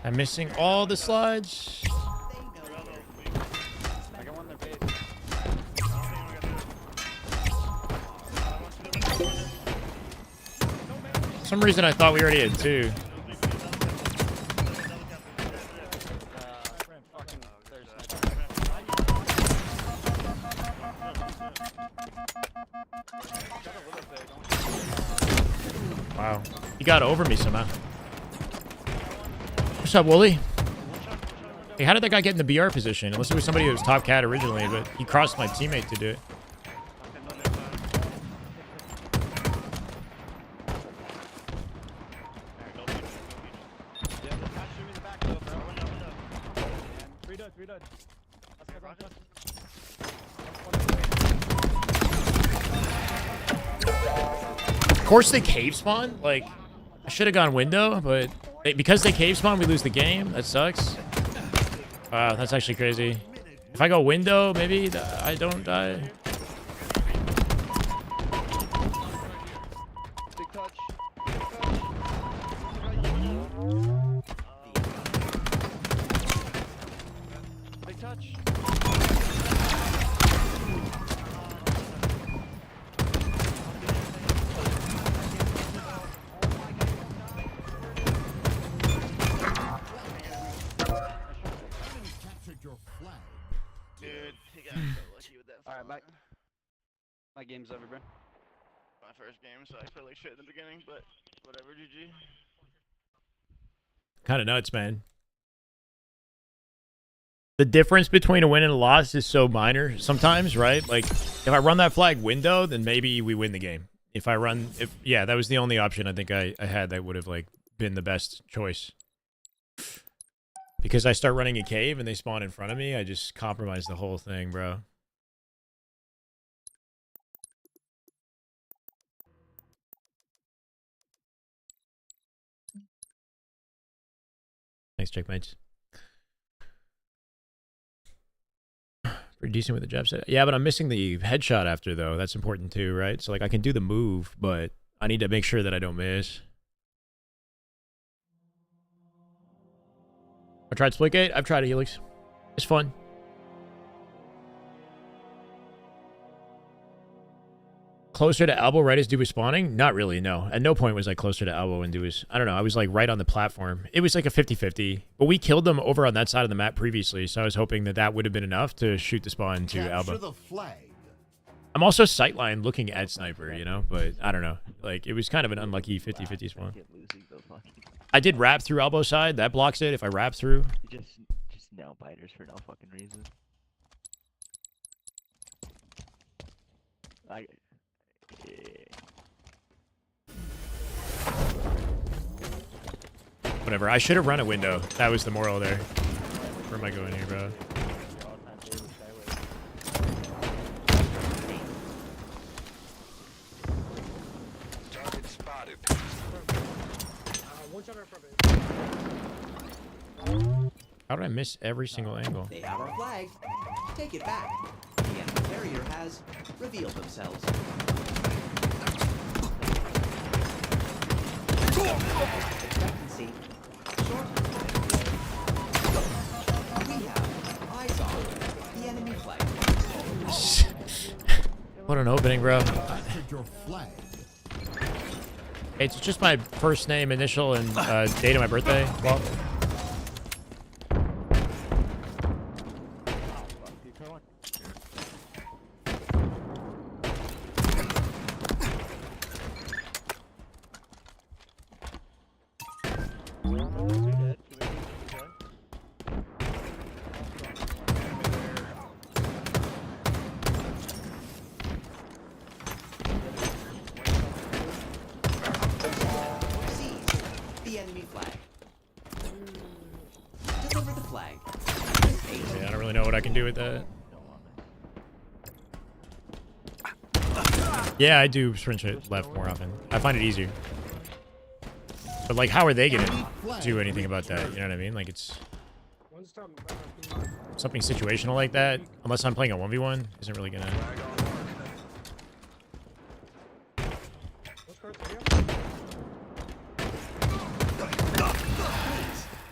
I'm missing all the slides. For some reason I thought we already had two. Wow. He got over me somehow. What's up, Wooly? Hey, how did that guy get in the BR position? Unless it was somebody who was top cat originally, but he crossed my teammate to do it. Of course they cave spawn. Like, I should have gone window, but because they cave spawn, we lose the game. That sucks. Wow, that's actually crazy. If I go window, maybe I don't die. Big touch. Big touch. Alright, my game's over, bro. My first game, so I feel like shit in the beginning, but whatever, GG. Kind of nuts, man. The difference between a win and a loss is so minor sometimes, right? Like, if I run that flag window, then maybe we win the game. If I run, yeah, that was the only option I think I had that would have, like, been the best choice. Because I start running a cave and they spawn in front of me, I just compromise the whole thing, bro. Thanks, checkmates. Pretty decent with the jab set. Yeah, but I'm missing the headshot after, though. That's important, too, right? So, like, I can do the move, but I need to make sure that I don't miss. I tried Splitgate. I've tried Helix. It's fun. Closer to Elbow right as dude was spawning? Not really, no. At no point was I closer to Elbow when dude was... I don't know. I was like right on the platform. It was like a 50-50. But we killed them over on that side of the map previously, so I was hoping that that would have been enough to shoot the spawn to Elbow. The flag. I'm also sightline looking at Sniper, you know? But I don't know. Like, it was kind of an unlucky 50-50 spawn. I did wrap through Elbow side. That blocks it if I wrap through. Just nail biters for no fucking reason. Whatever. I should have run a window. That was the moral there. Where am I going here, bro? Target spotted. How did I miss every single angle? They have our flag. Take it back. The enemy carrier has revealed themselves. Expectancy. Short. We have eyes on the enemy flag. What an opening, bro. Your flag. It's just my first name, initial, and date of my birthday. Well, The enemy flag. Deliver the flag. yeah, I don't really know what I can do with that. Yeah, I do sprint it left more often. I find it easier. But like, how are they gonna do anything about that? You know what I mean? Like, it's something situational like that. Unless I'm playing a 1v1, isn't really gonna.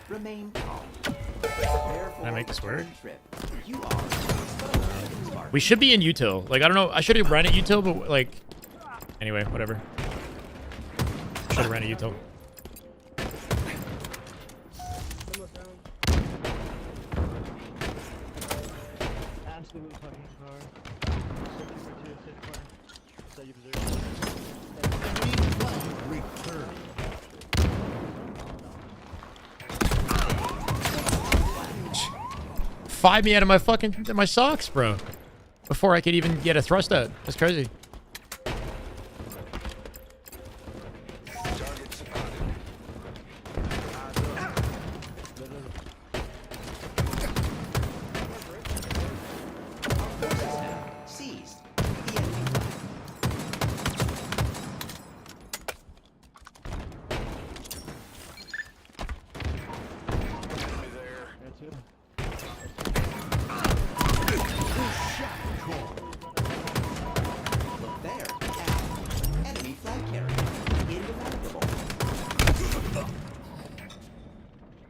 Remain calm. Can I make this work? You are. We should be in util. Like, I don't know. I should have ran at util, but like, anyway, whatever. Should have ran at util. Absolute fucking car. So you deserve Five me out of my socks, bro. Before I could even get a thrust out. That's crazy. Target spotted. Seized. The enemy flag. Enemy there. That's it. Look there. Enemy flag carrier. Indefatigable.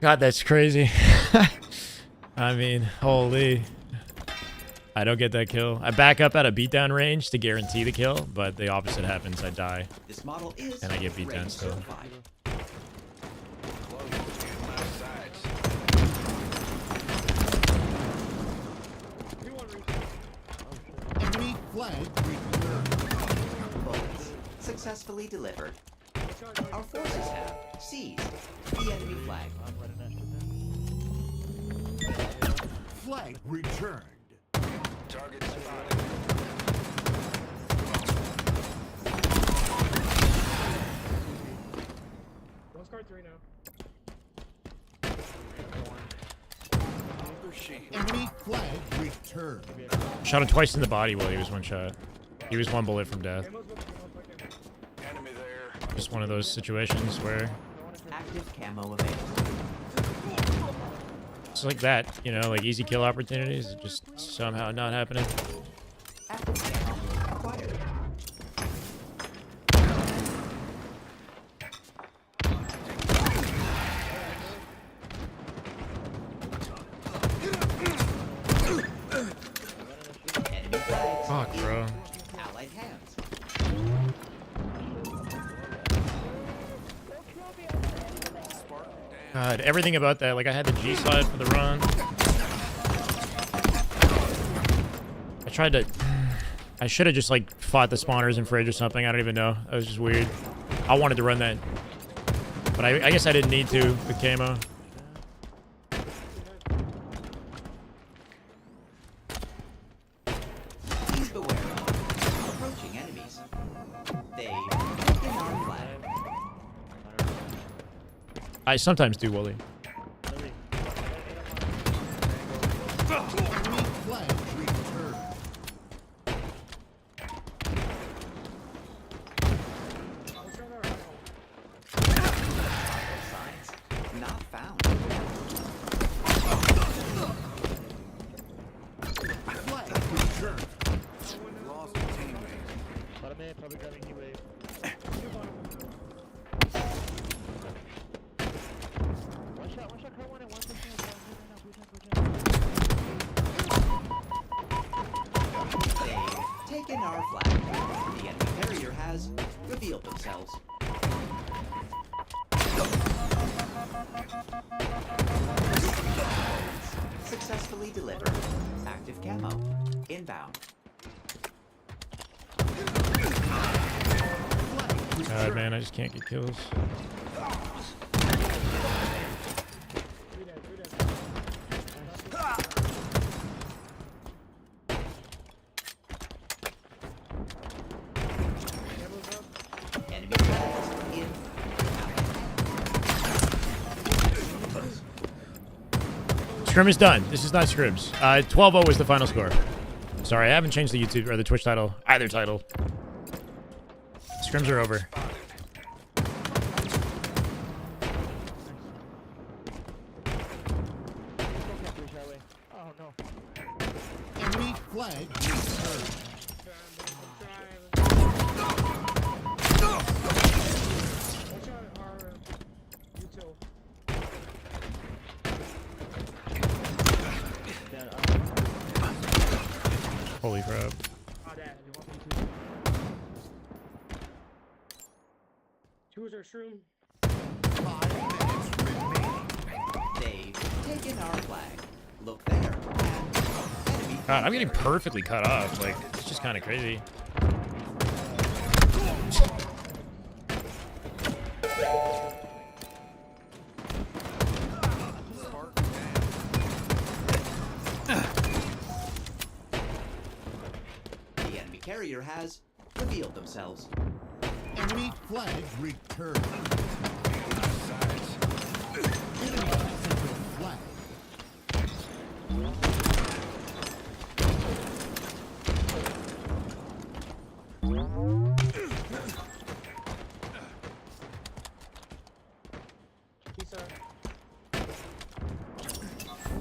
God, that's crazy. I mean, holy. I don't get that kill. I back up at a beatdown range to guarantee the kill, but the opposite happens. I die. This model is And I get beat down rating still. certified. Close in my sights. Enemy flag returned. Bullets successfully delivered. Our forces have seized the enemy flag. Flag returned. Target spotted. Enemy flag returned. Shot him twice in the body while he was one shot. He was one bullet from death. Enemy there. Just one of those situations where Active camo available. it's like that, you know, like easy kill opportunities, just somehow not happening. Active camo acquired. God, everything about that. Like, I had the G slide for the run. I tried to... I should have just, like, fought the spawners in fridge or something. I don't even know. That was just weird. I wanted to run that. But I guess I didn't need to with camo. Please beware of approaching enemies. They take in our flag. I sometimes do, Wooly. Enemy flag returned. Signs not found. Flag returned. Lost a teammate. Probably got a Shyway. One shot, car one, and 1%. They've taken our flag. The enemy carrier has revealed themselves. Successfully delivered. Active camo. Inbound. God, man, I just can't get kills. Enemy flags in. Scrim is done. This is not Scrims. 12-0 was the final score. Sorry, I haven't changed the YouTube or the Twitch title. Either title. Scrims are over. Oh no. Enemy flag returned. Holy crap. Choose our shroom. 5 minutes remaining. They've taken our flag. Look there. And enemy God, I'm getting perfectly cut off. Like, it's just kind of crazy. The enemy carrier has revealed themselves. Enemy flag returned. Flag.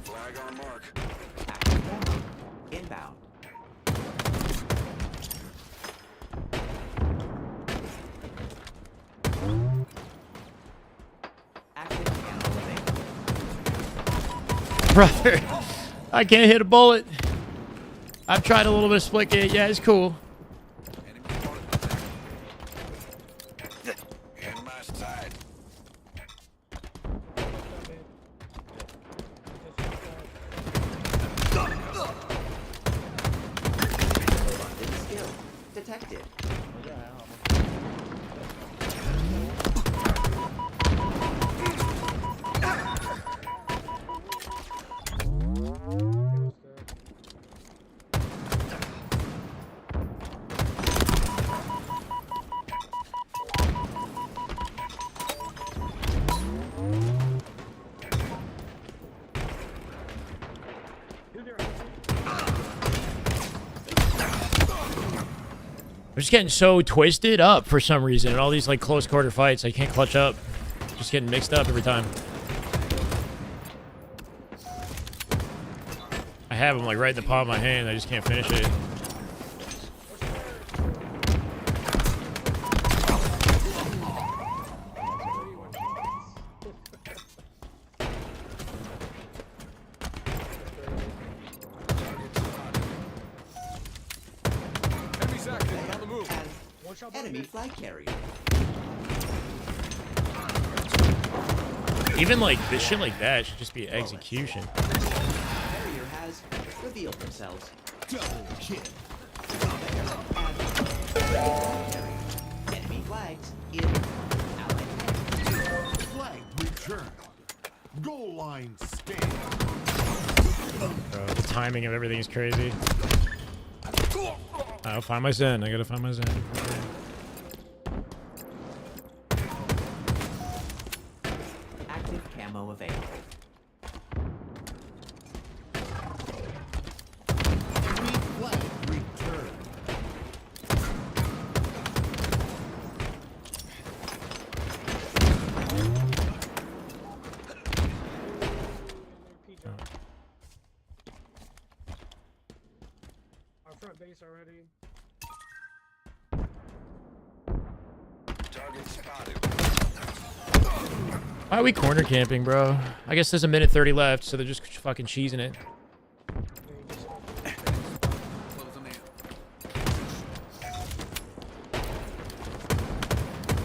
Flag on mark. Active camo. Inbound. Active camo available. Brother, I can't hit a bullet. I've tried a little bit of split gate. Yeah, it's cool. In my sight. Bonded skill detected. I'm just getting so twisted up for some reason in all these like close quarter fights. I can't clutch up. Just getting mixed up every time. I have them like right in the palm of my hand. I just can't finish it. Enemies active. On the move. And enemy flag carrier. Even like this shit like that should just be execution. Barrier has revealed themselves. Double kill. Enemy flags in allied. Flag return. Goal line stand. Bro, the timing of everything is crazy. I'll find my zen. I gotta find my zen. Active camo available. Enemy flag return. Our front base already. Target spotted. Why are we corner camping, bro? I guess there's a minute 30 left, so they're just fucking cheesing it. Closing in.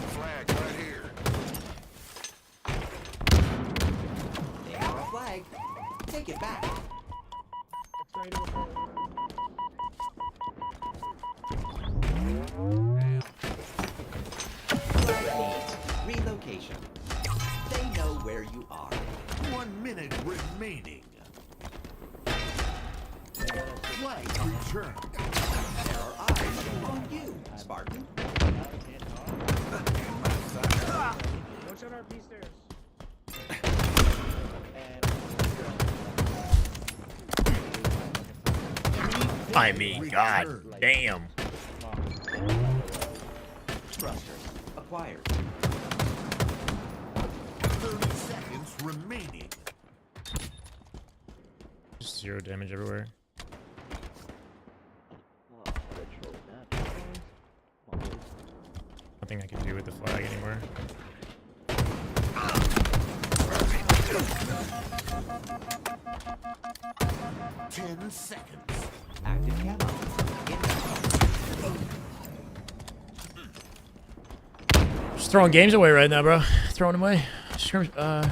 Flag right here. They have a flag. Take it back. It's ready to go. Flag needs relocation. They know where you are. 1 minute remaining. Flag return. There are eyes on you, Spartan. Watch out, RP stairs. I mean, god damn. Thrusters acquired. 30 seconds remaining. Just 0 damage everywhere. Nothing I can do with the flag anymore. Ten seconds. Active camo. Just throwing games away right now, bro. Throwing them away. Scrims, anyway.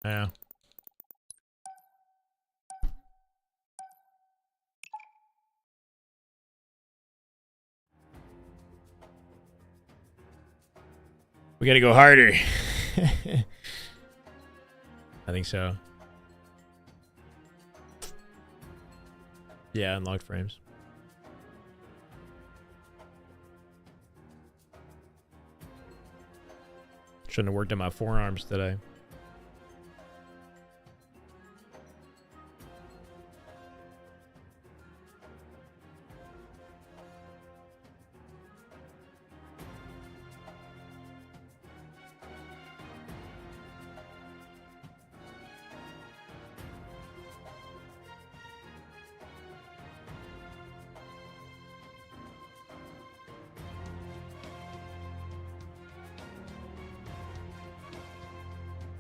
Yeah. We gotta go harder. I think so. Yeah, unlocked frames. Shouldn't have worked on my forearms today.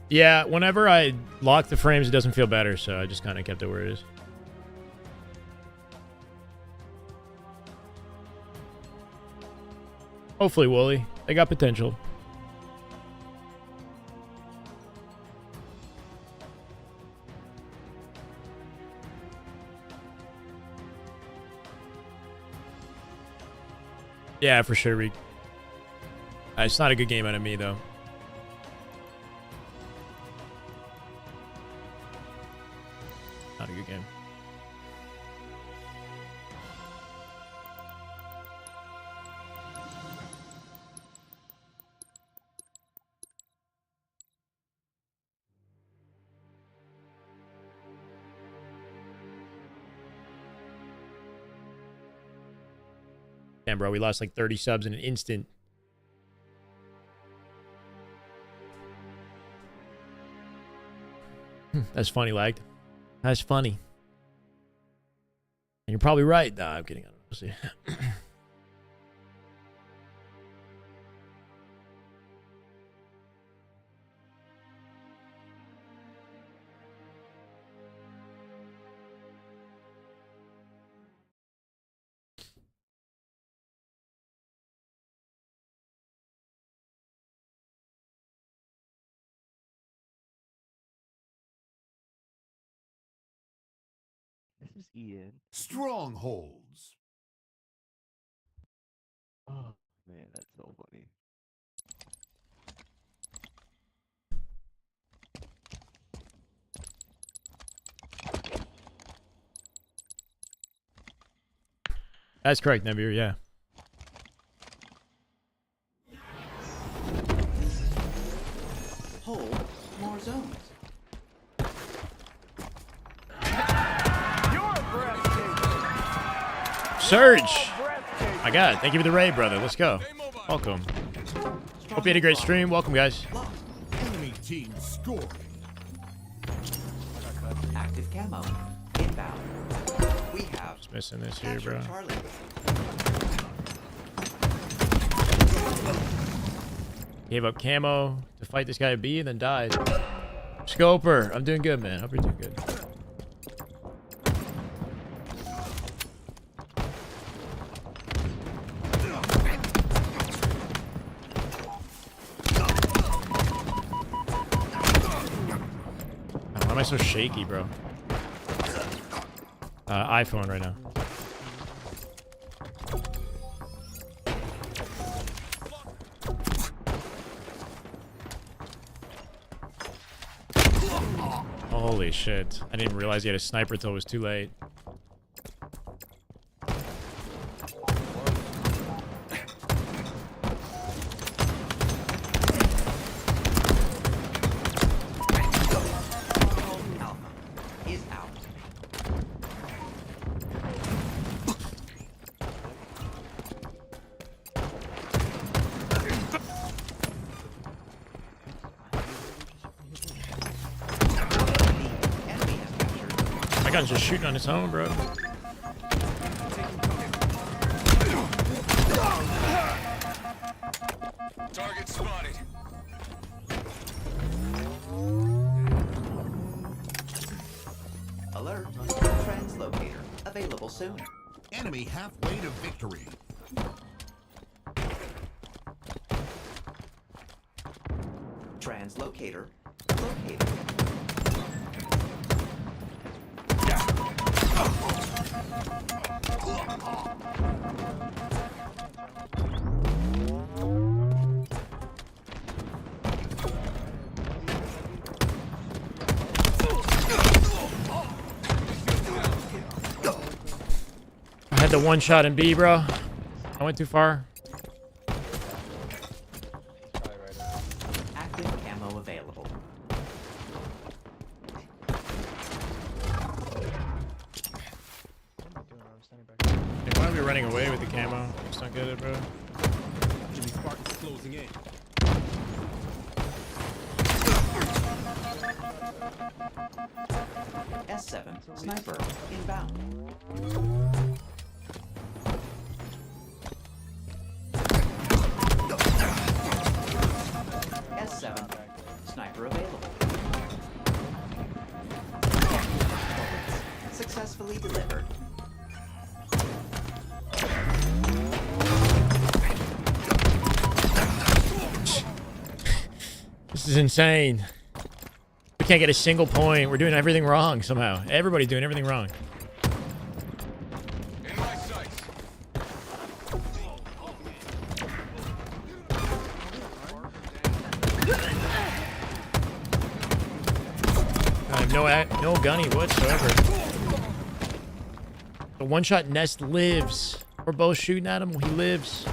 Yeah, whenever I lock the frames, it doesn't feel better, so I just kind of kept it where it is. Hopefully, Wooly. They got potential. Yeah, for sure, Reek. It's not a good game out of me, though. Not a good game. Damn, bro, we lost like 30 subs in an instant. That's funny, lagged. That's funny. And You're probably right. Nah, I'm kidding. I don't know. We'll see. This is Ian. Strongholds. Oh man, that's so funny. That's correct, Nebir. Yeah. Hold more zones. Surge. My God, thank you for the raid, brother. Let's go. Welcome. Hope you had a great stream. Welcome, guys. Enemy team scoring. Active camo. Inbound. We have Just missing this here, captured bro. Charlie. Gave up camo to fight this guy at B and then died. Scoper, I'm doing good, man. Hope you're doing good. Why am I so shaky, bro? iPhone right now. Holy shit. I didn't even realize he had a sniper till it was too late. Alpha is out. Enemy has captured. My gun's just shooting on his own, bro. Target spotted. Alert. Translocator available soon. Enemy halfway to victory. Translocator located. I had the one shot in B, bro. I went too far. Active camo available. Hey, why are we running away with the camo? Just don't get it, bro. Enemy Spartans closing in. S7 sniper inbound. S7 sniper available. Successfully delivered. This is insane. We can't get a single point. We're doing everything wrong somehow. Everybody's doing everything wrong. In my sights. I have no gunny whatsoever. The one-shot Nest lives. We're both shooting at him. He lives.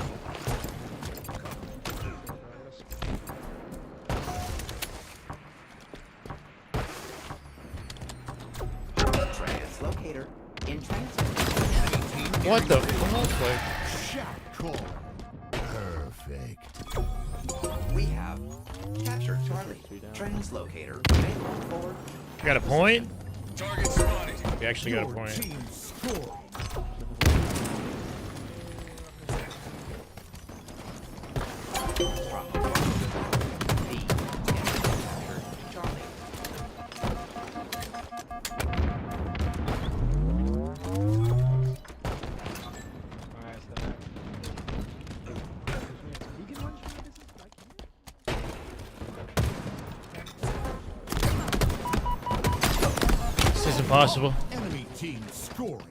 Translocator in transit. What the fuck? Shot call. Perfect. We have captured Charlie. Translocator available for We got a point? Target spotted. We actually got a Your point. team scoring. This is impossible. Enemy team scoring.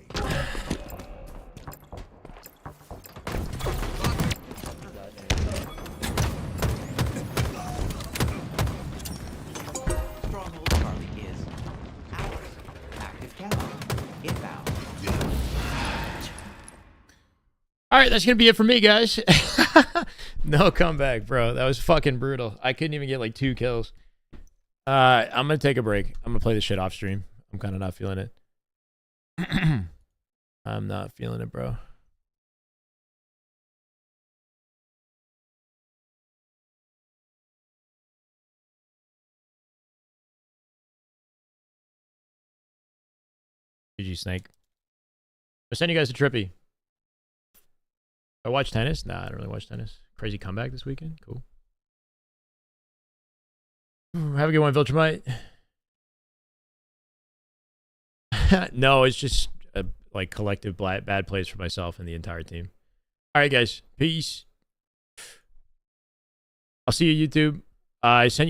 Stronghold Charlie is ours. Active camo. Inbound. All right, that's going to be it for me, guys. No comeback, bro. That was fucking brutal. I couldn't even get like 2 kills. I'm going to take a break. I'm going to play this shit off stream. I'm kind of not feeling it. I'm not feeling it, bro. GG Snake. I'll send you guys to Trippy. I watch tennis? Nah, I don't really watch tennis. Crazy comeback this weekend. Cool. Have a good one, Viltrumite. No, it's just like collective bad plays for myself and the entire team. All right, guys. Peace. I'll see you, YouTube. I sent you